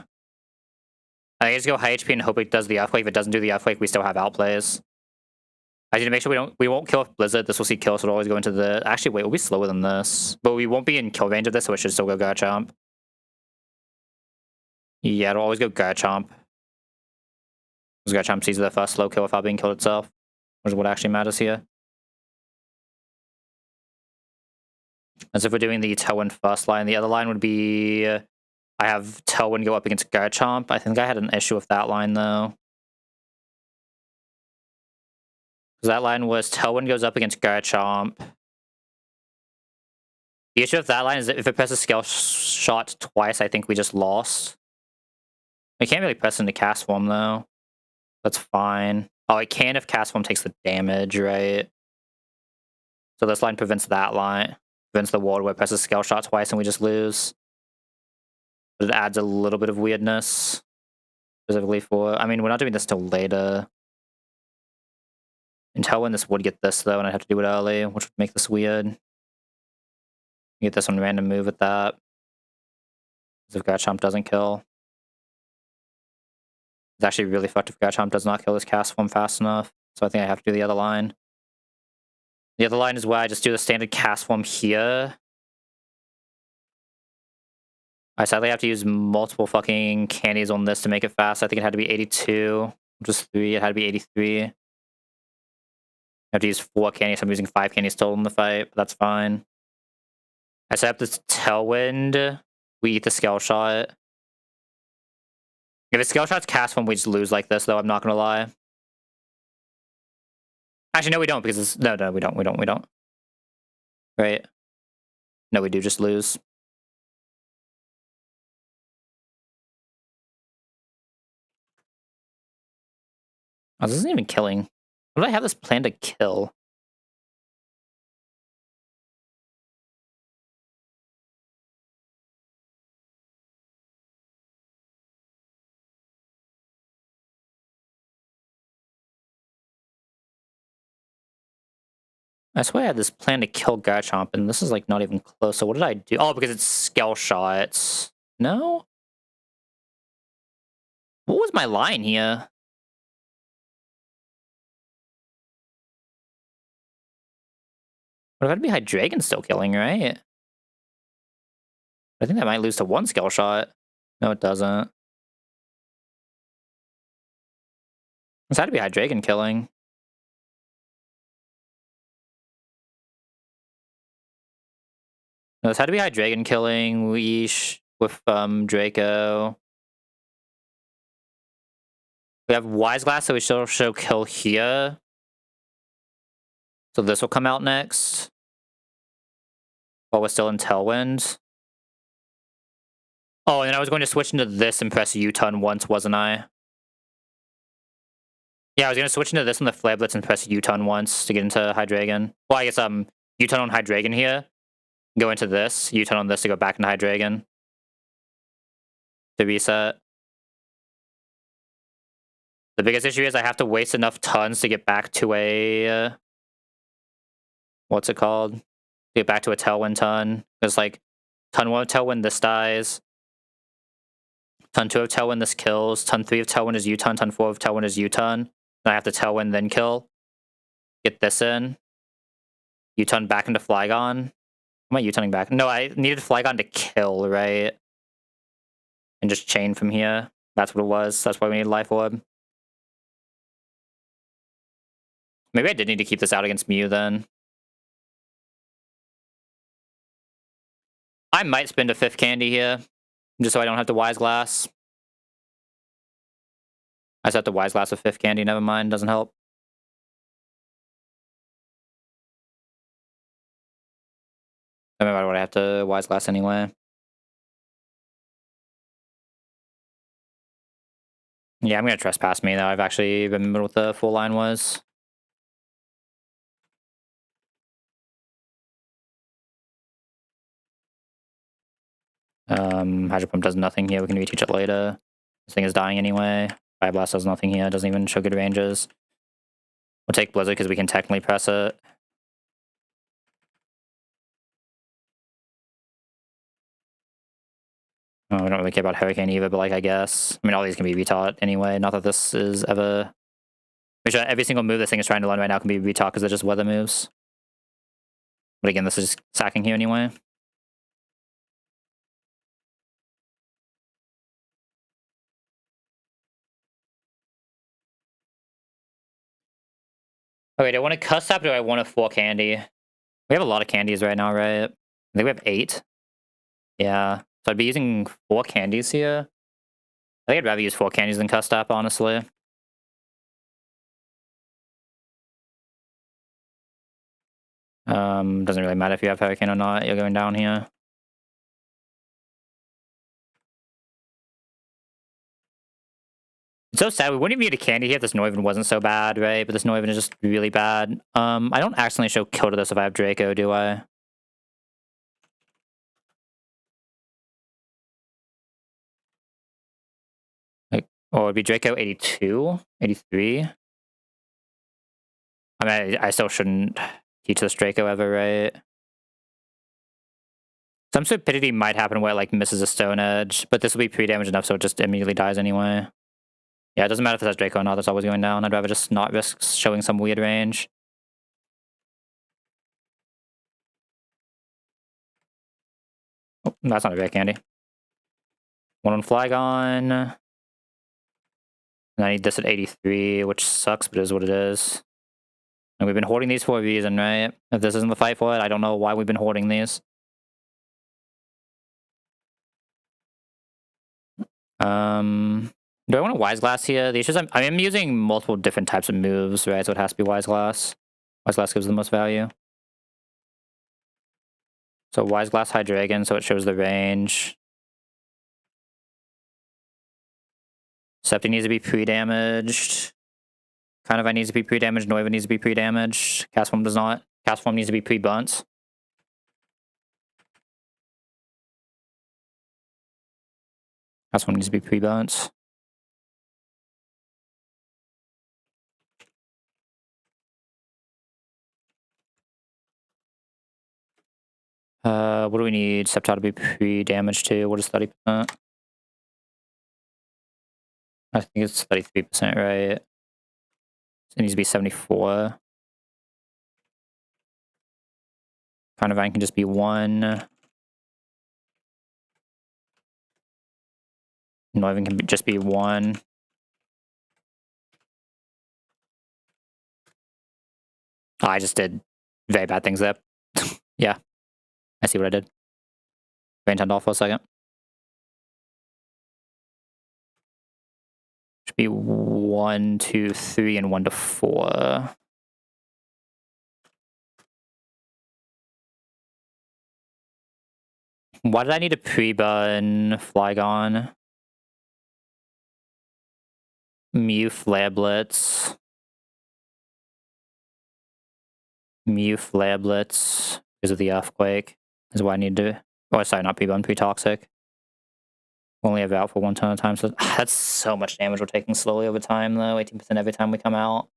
I think I just go high HP and hope it does the Earthquake. If it doesn't do the Earthquake, we still have Outplays. I need to make sure we won't kill with Blizzard. This will see kill, so it'll always go into the... Actually, wait, we'll be slower than this. But we won't be in kill range of this, so it should still go Garchomp. Yeah, it'll always go Garchomp. Because Garchomp sees the first slow kill without being killed itself. Which is what actually matters here. As if we're doing the Tailwind first line. The other line would be... I have Tailwind go up against Garchomp. I think I had an issue with that line, though. That line was Tailwind goes up against Garchomp. The issue with that line is that if it presses Scale Shot twice, I think we just lost. We can't really press into Cast Form, though. That's fine. Oh, it can if Cast Form takes the damage, right? So this line prevents that line. Prevents the ward where it presses Scale Shot twice and we just lose. But it adds a little bit of weirdness. Specifically for... I mean, we're not doing this till later. Until when this would get this, though, and I'd have to do it early, which would make this weird. Get this one random move at that. Because if Garchomp doesn't kill. It's actually really fucked if Garchomp does not kill this Cast Form fast enough. So I think I have to do the other line. The other line is where I just do the standard Cast Form here. I sadly have to use multiple fucking candies on this to make it fast. I think it had to be 82. Just 3. It had to be 83. I have to use 4 candies. I'm using 5 candies total in the fight, but that's fine. I set up this Tailwind. We eat the Scale Shot. If it's Scale Shot's Cast Form, we just lose like this, though. I'm not gonna lie. Actually, no, we don't, because it's... No, we don't. Right? No, we do just lose. Oh, this isn't even killing. What do I have this plan to kill? I swear I had this plan to kill Garchomp, and this is like not even close. So what did I do? Oh, because it's Scale Shots. No? What was my line here? But if I'd be Hydreigon still killing, right? I think that might lose to 1 Scale Shot. No, it doesn't. This had to be Hydreigon killing. No, this had to be Hydreigon killing. Weesh with Draco. We have Wise Glass, so we still show kill here. So this will come out next. While we're still in Tailwind. Oh, and then I was going to switch into this and press U-turn once, wasn't I? Yeah, I was going to switch into this on the Flare Blitz and press U-turn once to get into Hydreigon. Well, I guess U-turn on Hydreigon here. Go into this. U-turn on this to go back into Hydreigon. To reset. The biggest issue is I have to waste enough turns to get back to a... what's it called? Get back to a Tailwind turn. There's like, turn 1 of Tailwind, this dies. Turn 2 of Tailwind, this kills. Turn 3 of Tailwind is U-turn. Turn 4 of Tailwind is U-turn. Then I have to Tailwind, then kill. Get this in. U-turn back into Flygon. Am I U-turning back? No, I needed Flygon to kill, right? And just chain from here. That's what it was. That's why we need Life Orb. Maybe I did need to keep this out against Mew then. I might spend a 5th candy here. Just so I don't have to Wise Glass. I just have to Wise Glass with 5th candy, never mind, doesn't help. I remember what I have to Wise Glass anyway. Yeah, I'm gonna trespass me though. I've actually remembered what the full line was. Hydro Pump does nothing here. We can reteach it later. This thing is dying anyway. Fire Blast does nothing here. Doesn't even show good ranges. We'll take Blizzard because we can technically press it. Oh, we don't really care about Hurricane either, but like, I guess. I mean, all these can be retaught anyway. Not that this is ever... Make sure every single move this thing is trying to learn right now can be retaught because they're just weather moves. But again, this is sacking here anyway. Okay, do I want to cuss up or do I want a 4 candy? We have a lot of candies right now, right? I think we have 8. Yeah. So I'd be using 4 candies here. I think I'd rather use 4 candies than Custap, honestly. Doesn't really matter if you have Hurricane or not, you're going down here. It's so sad. We wouldn't even need a candy here if this Noivern wasn't so bad, right? But this Noivern is just really bad. I don't accidentally show kill to this if I have Draco, do I? Like, or it'd be Draco 82, 83. I mean, I still shouldn't teach this Draco ever, right? Some stupidity might happen where it like misses a Stone Edge, but this will be pre-damage enough so it just immediately dies anyway. Yeah, it doesn't matter if it has Draco or not, that's always going down. I'd rather just not risk showing some weird range. Oh, that's not a rare candy. One on Flygon. And I need this at 83, which sucks, but it is what it is. And we've been hoarding these for a reason, right? If this isn't the fight for it, I don't know why we've been hoarding these. Do I want a Wise Glass here? The issue is I am using multiple different types of moves, right? So it has to be Wise Glass. Wise Glass gives the most value. So Wise Glass High Dragon, so it shows the range. Septi needs to be pre-damaged. Kind of I needs to be pre-damaged. Noiva needs to be pre-damaged. Cast Form does not. Cast Form needs to be pre-bunt. Cast Form needs to be pre-bunt. What do we need Sceptile to be pre-damaged to? What is 30%? I think it's 33%, right? It needs to be 74. Carnivine can just be 1. Noivern can just be 1. Oh, I just did very bad things there. Yeah, I see what I did. Brain turned off for a second. Should be 1, 2, 3, and 1 to 4. Why did I need a pre-bun Flygon? Mew Flare Blitz. Mew Flare Blitz because of the Earthquake is what I need to. Oh, sorry, not pre-bun, pre-toxic. Only have out for 1 ton at a time, so that's so much damage we're taking slowly over time, though. 18% every time we come out.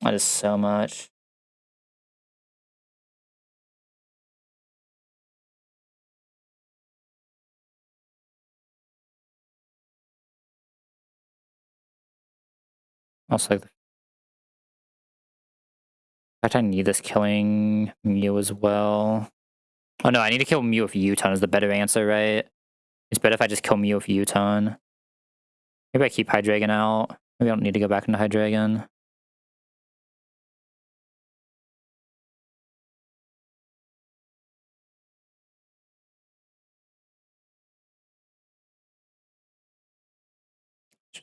That is so much. Also, like, in fact, I need this killing Mew as well. Oh no, I need to kill Mew with U-Ton is the better answer, right? It's better if I just kill Mew with U-Ton. Maybe I keep Hydreigon out. Maybe I don't need to go back into Hydreigon.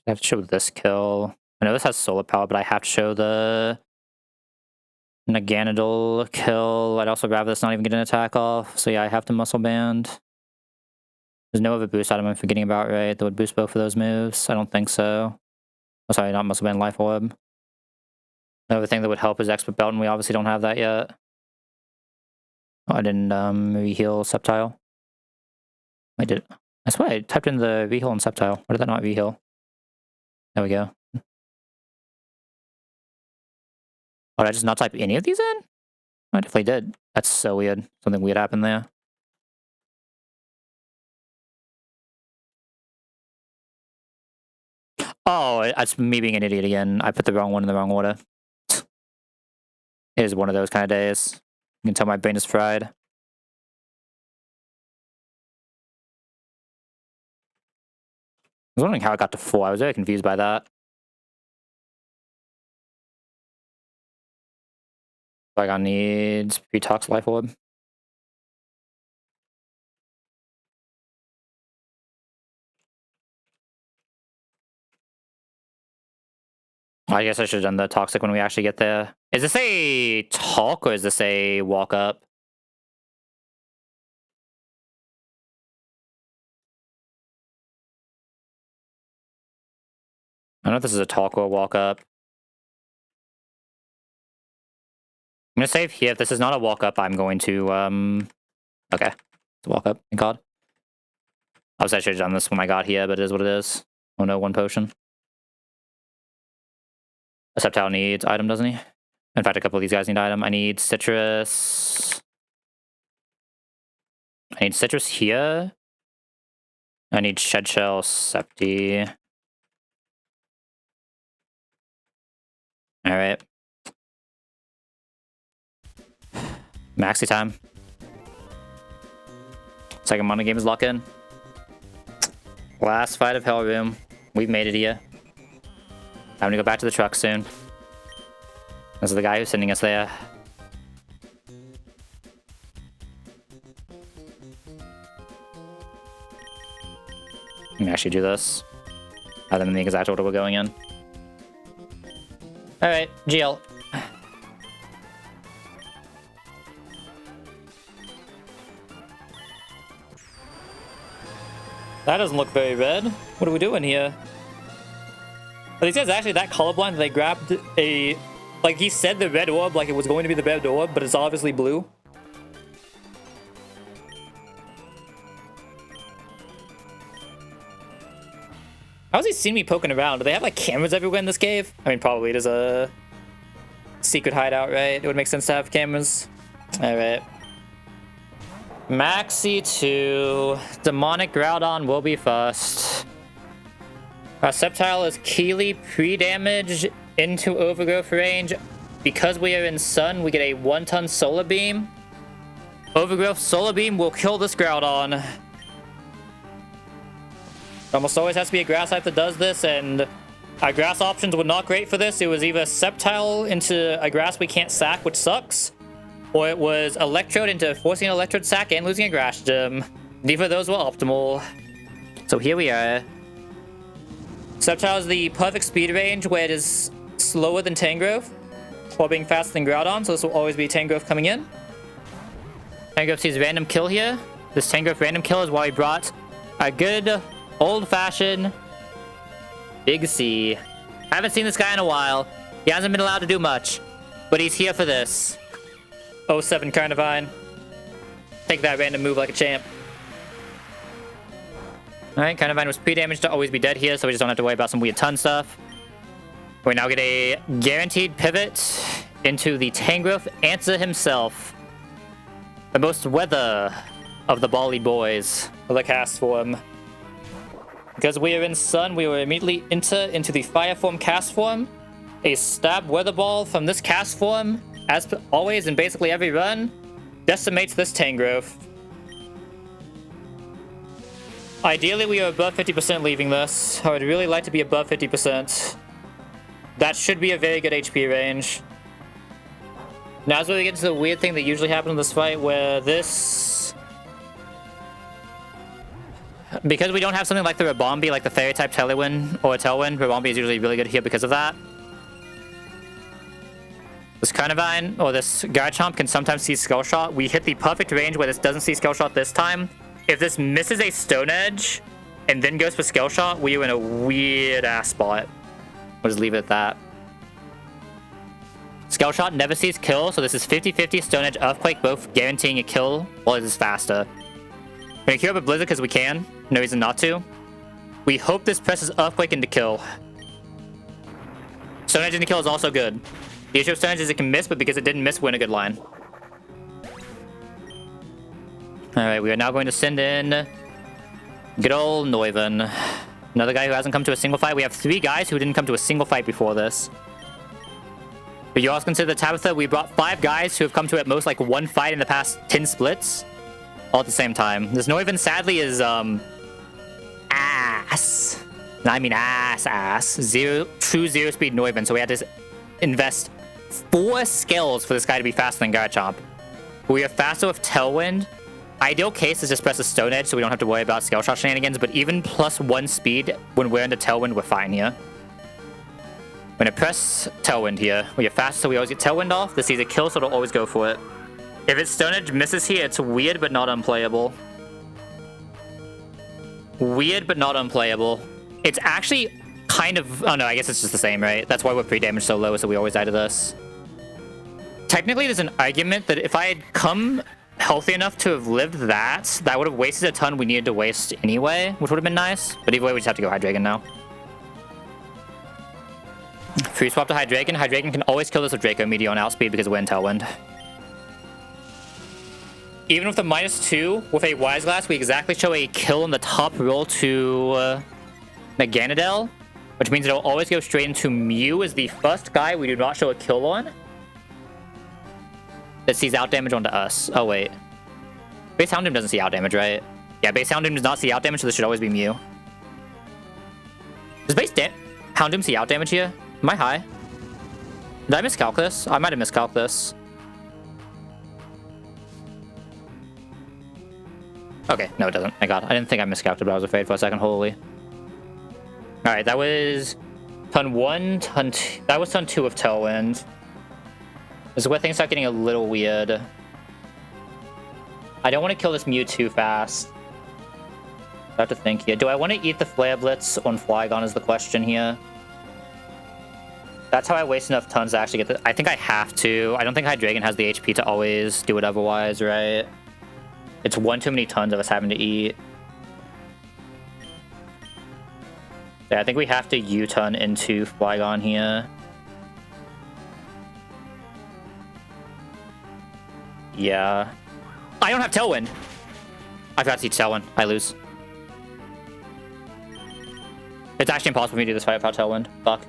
I have to show this kill. I know this has solar power, but I have to show the Naganadel kill. I'd also rather this not even get an attack off. So yeah, I have to Muscle Band. There's no other boost item I'm forgetting about, right? That would boost both of those moves? I don't think so. Oh, sorry, not Muscle Band, Life Orb. Another thing that would help is Expert Belt, and we obviously don't have that yet. Oh, I didn't re-heal Sceptile. I did. I swear I typed in the re-heal and Sceptile. Why did that not re-heal? There we go. Oh, did I just not type any of these in? I definitely did. That's so weird. Something weird happened there. Oh, it's me being an idiot again. I put the wrong one in the wrong order. It is one of those kind of days. You can tell my brain is fried. I was wondering how it got to 4. I was very confused by that. Flygon needs pre-tox Life Orb. I guess I should have done the toxic when we actually get there. Is this a talk or is this a walk up? I don't know if this is a talk or a walk up. I'm gonna save here. If this is not a walk up, I'm going to okay. It's a walk up, thank God. Obviously I should have done this when I got here, but it is what it is. Oh no, one potion. A Sceptile needs item, doesn't he? In fact, a couple of these guys need item. I need citrus. I need citrus here. I need shed shell, septi. Alright. Maxi time. Second mana game is lock in. Last fight of Hell Room. We've made it here. Time to go back to the truck soon. This is the guy who's sending us there. Let me actually do this. Other than the exact order we're going in. Alright, GL. That doesn't look very red. What are we doing here? Are these guys actually that colorblind that they grabbed a... Like, he said the red orb like it was going to be the red orb, but it's obviously blue. How's he seen me poking around? Do they have, like, cameras everywhere in this cave? I mean, probably it is a secret hideout, right? It would make sense to have cameras. Alright. Maxi 2. Demonic Groudon will be first. Our Sceptile is Keely pre-damage into Overgrowth range. Because we are in Sun, we get a 1-ton Solar Beam. Overgrowth Solar Beam will kill this Groudon. Almost always has to be a grass type that does this, and our grass options were not great for this. It was either Sceptile into a grass we can't sack, which sucks, or it was Electrode into forcing an Electrode sack and losing a grass gem. Neither of those were optimal. So here we are. Sceptile is the perfect speed range where it is slower than Tangrowth, while being faster than Groudon, so this will always be Tangrowth coming in. Tangrowth sees random kill here. This Tangrowth random kill is why we brought a good old-fashioned Big C. I haven't seen this guy in a while. He hasn't been allowed to do much, but he's here for this. 07 Carnivine. Take that random move like a champ. Alright, Carnivine was pre-damaged to always be dead here, so we just don't have to worry about some weird ton stuff. We now get a guaranteed pivot into the Tangrowth Answer himself. The most weather of the Bali boys of the cast form. Because we are in Sun, we will immediately enter into the Fire form cast form. A stab Weather Ball from this cast form, as always in basically every run, decimates this Tangrowth. Ideally, we are above 50% leaving this. I would really like to be above 50%. That should be a very good HP range. Now is where we get into the weird thing that usually happens in this fight, where this... Because we don't have something like the Rabombi, like the Fairy-type Tailwind or Tailwind, Rabombi is usually really good here because of that. This Carnivine, or this Garchomp, can sometimes see Skull Shot. We hit the perfect range where this doesn't see Skull Shot this time. If this misses a Stone Edge and then goes for Skull Shot, we are in a weird-ass spot. We'll just leave it at that. Skull Shot never sees kill, so this is 50-50 Stone Edge, Earthquake, both guaranteeing a kill while it is faster. We're gonna queue up a Blizzard because we can. No reason not to. We hope this presses Earthquake into kill. Stone Edge into kill is also good. The issue of Stone Edge is it can miss, but because it didn't miss, we're in a good line. Alright, we are now going to send in good old Neuven. Another guy who hasn't come to a single fight. We have 3 guys who didn't come to a single fight before this. But you also consider the Tabitha, we brought 5 guys who have come to at most like 1 fight in the past 10 splits. All at the same time. This Neuven sadly is, ass. I mean ass. True 0 speed Neuven, so we had to invest 4 skills for this guy to be faster than Garchomp. We are faster with Tailwind. Ideal case is just press a Stone Edge so we don't have to worry about Scale Shot shenanigans, but even +1 speed when we're into Tailwind, we're fine here. We're gonna press Tailwind here. We get fast, so we always get Tailwind off. This is a kill, so it'll always go for it. If its Stone Edge misses here, it's weird but not unplayable. Weird but not unplayable. It's actually kind of... Oh no, I guess it's just the same, right? That's why we're pre-damage so low, so we always die to this. Technically, there's an argument that if I had come healthy enough to have lived that, that would have wasted a ton we needed to waste anyway, which would have been nice. But either way, we just have to go Hydreigon now. Free swap to Hydreigon. Hydreigon can always kill this with Draco Meteor on outspeed because we're in Tailwind. Even with the -2 with a Wise Glass, we exactly show a kill on the top roll to Meganadel, which means it'll always go straight into Mew as the first guy we do not show a kill on that sees out damage onto us. Oh, wait. Base Houndoom doesn't see out damage, right? Yeah, Base Houndoom does not see out damage, so this should always be Mew. Does Base Houndoom see out damage here? Am I high? Did I miscalc this? I might have miscalc this. Okay, no, it doesn't. Thank God. I didn't think I miscalced it, but I was afraid for a second. Holy. Alright, that was turn 1, turn 2. That was turn 2 of Tailwind. This is where things start getting a little weird. I don't want to kill this Mew too fast. I have to think here. Do I want to eat the Flare Blitz on Flygon is the question here. That's how I waste enough tons to actually get the... I think I have to. I don't think Hydreigon has the HP to always do it otherwise, right? It's one too many tons of us having to eat. Yeah, I think we have to U-turn into Flygon here. Yeah. I don't have Tailwind! I forgot to teach Tailwind. I lose. It's actually impossible for me to do this fight without Tailwind. Fuck.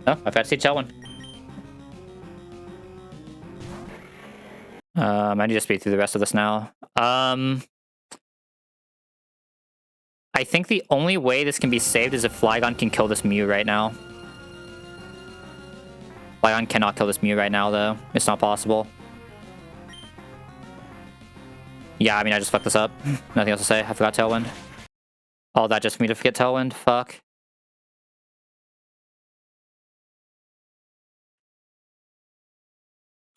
No, I forgot to teach Tailwind. I need to speed through the rest of this now. I think the only way this can be saved is if Flygon can kill this Mew right now. Flygon cannot kill this Mew right now, though. It's not possible. Yeah, I mean, I just fucked this up. Nothing else to say. I forgot Tailwind. All that just for me to forget Tailwind? Fuck.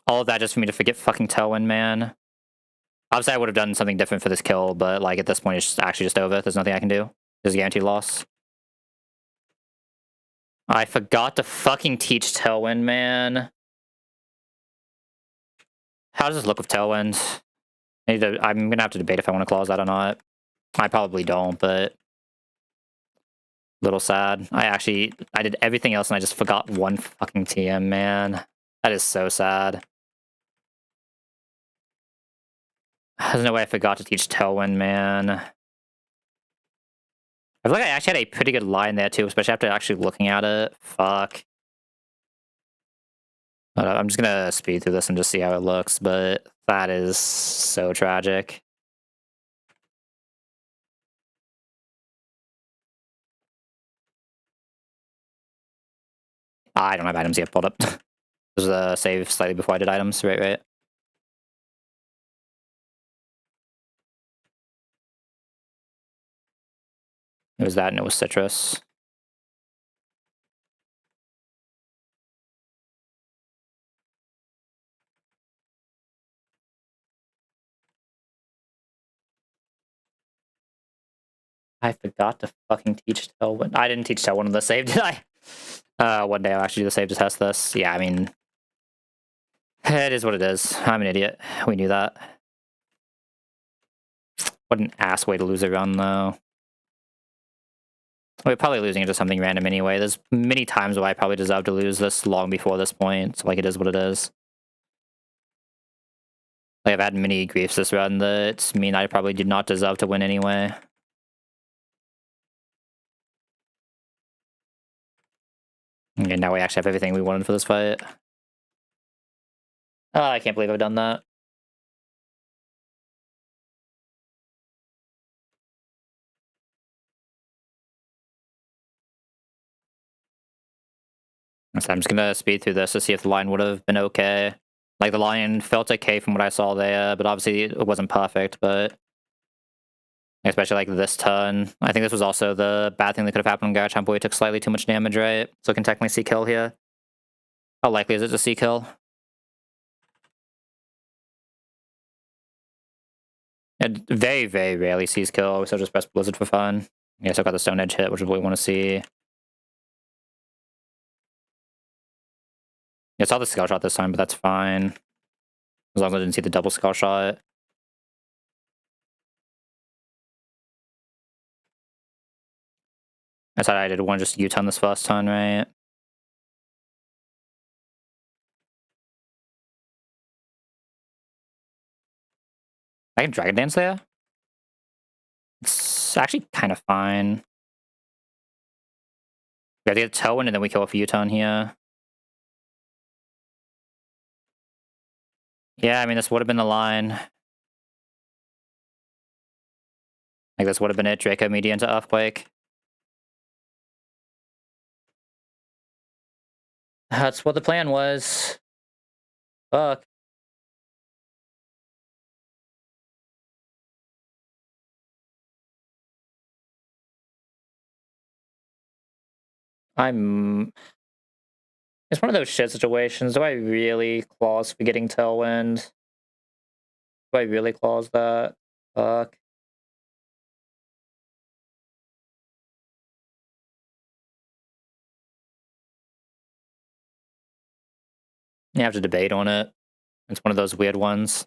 All of that just for me to forget fucking Tailwind, man. Obviously, I would have done something different for this kill, but like at this point, it's actually just over. There's nothing I can do. There's a guaranteed loss. I forgot to fucking teach Tailwind, man. How does this look with Tailwind? I'm gonna have to debate if I want to clause that or not. I probably don't, but... little sad. I did everything else and I just forgot one fucking TM, man. That is so sad. There's no way I forgot to teach Tailwind, man. I feel like I actually had a pretty good line there too, especially after actually looking at it. Fuck. I'm just gonna speed through this and just see how it looks, but that is so tragic. I don't have items yet pulled up. This was a save slightly before I did items, right? It was that and it was citrus. I forgot to fucking teach Tailwind. I didn't teach Tailwind on the save, did I? One day I'll actually do the save to test this. Yeah, I mean... it is what it is. I'm an idiot. We knew that. What an ass way to lose a run, though. We're probably losing it to something random anyway. There's many times where I probably deserve to lose this long before this point. So, like, it is what it is. Like, I've had many griefs this run that mean I probably did not deserve to win anyway. Okay, now we actually have everything we wanted for this fight. Oh, I can't believe I've done that. So I'm just gonna speed through this to see if the line would have been okay. Like, the line felt okay from what I saw there, but obviously it wasn't perfect, but... Especially like this turn. I think this was also the bad thing that could have happened when Garchomp Boy took slightly too much damage, right? So it can technically see kill here. How likely is it to see kill? It very, very rarely sees kill, so just press Blizzard for fun. Yeah, so I got the Stone Edge hit, which is what we want to see. Yeah, I saw the Skull Shot this time, but that's fine. As long as I didn't see the double Skull Shot. I thought I did one just U-turn this first turn, right? I can Dragon Dance there. It's actually kind of fine. We have to get Tailwind and then we kill off U-turn here. Yeah, I mean, this would have been the line. Like, this would have been it. Draco Media into Earthquake. That's what the plan was. Fuck. It's one of those shit situations. Do I really clause for getting Tailwind? Do I really clause that? Fuck. You have to debate on it. It's one of those weird ones.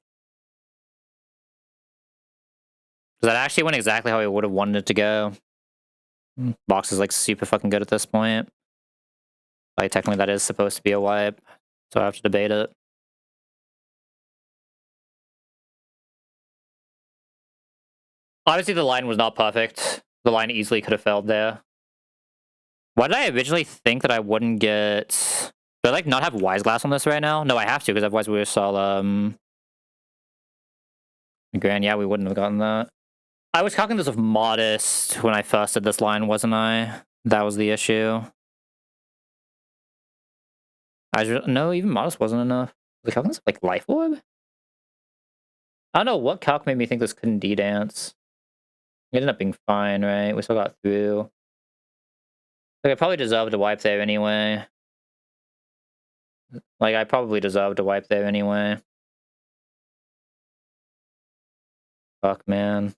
Because that actually went exactly how I would have wanted it to go. Box is like super fucking good at this point. Like technically that is supposed to be a wipe. So I have to debate it. Obviously the line was not perfect. The line easily could have failed there. Why did I originally think that I wouldn't get... Do I like not have Wise Glass on this right now? No, I have to, because otherwise we would have saw Grand, yeah, we wouldn't have gotten that. I was calculating this with Modest when I first did this line, wasn't I? That was the issue. No, even Modest wasn't enough. Was I calculating this with, like, Life Orb? I don't know what calc made me think this couldn't D-Dance. It ended up being fine, right? We still got through. Like, I probably deserved to wipe there anyway. Like, I probably deserved to wipe there anyway. Fuck, man.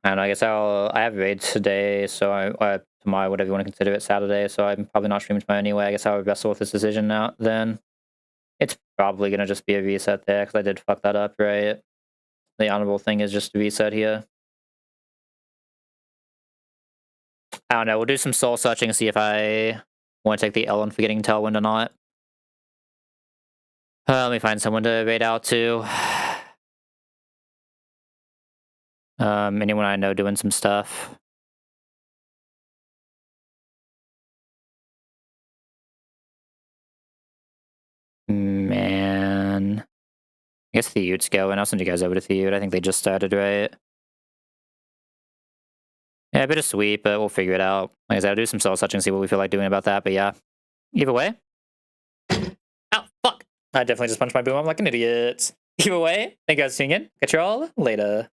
I don't know, I guess I have raids today, so tomorrow, whatever you want to consider it, Saturday, so I'm probably not streaming tomorrow anyway. I guess I'll wrestle with this decision now then. It's probably gonna just be a reset there, because I did fuck that up, right? The honorable thing is just to reset here. I don't know, we'll do some soul searching and see if I want to take the L on forgetting Tailwind or not. Let me find someone to raid out to. Anyone I know doing some stuff. Man. I guess Theut's going. I'll send you guys over to Theut. I think they just started, right? Yeah, a bit of sweep, but we'll figure it out. Like I said, I'll do some soul searching and see what we feel like doing about that, but yeah. Either way. Ow, fuck! I definitely just punched my boom. I'm like an idiot. Either way, thank you guys for tuning in. Catch you all later.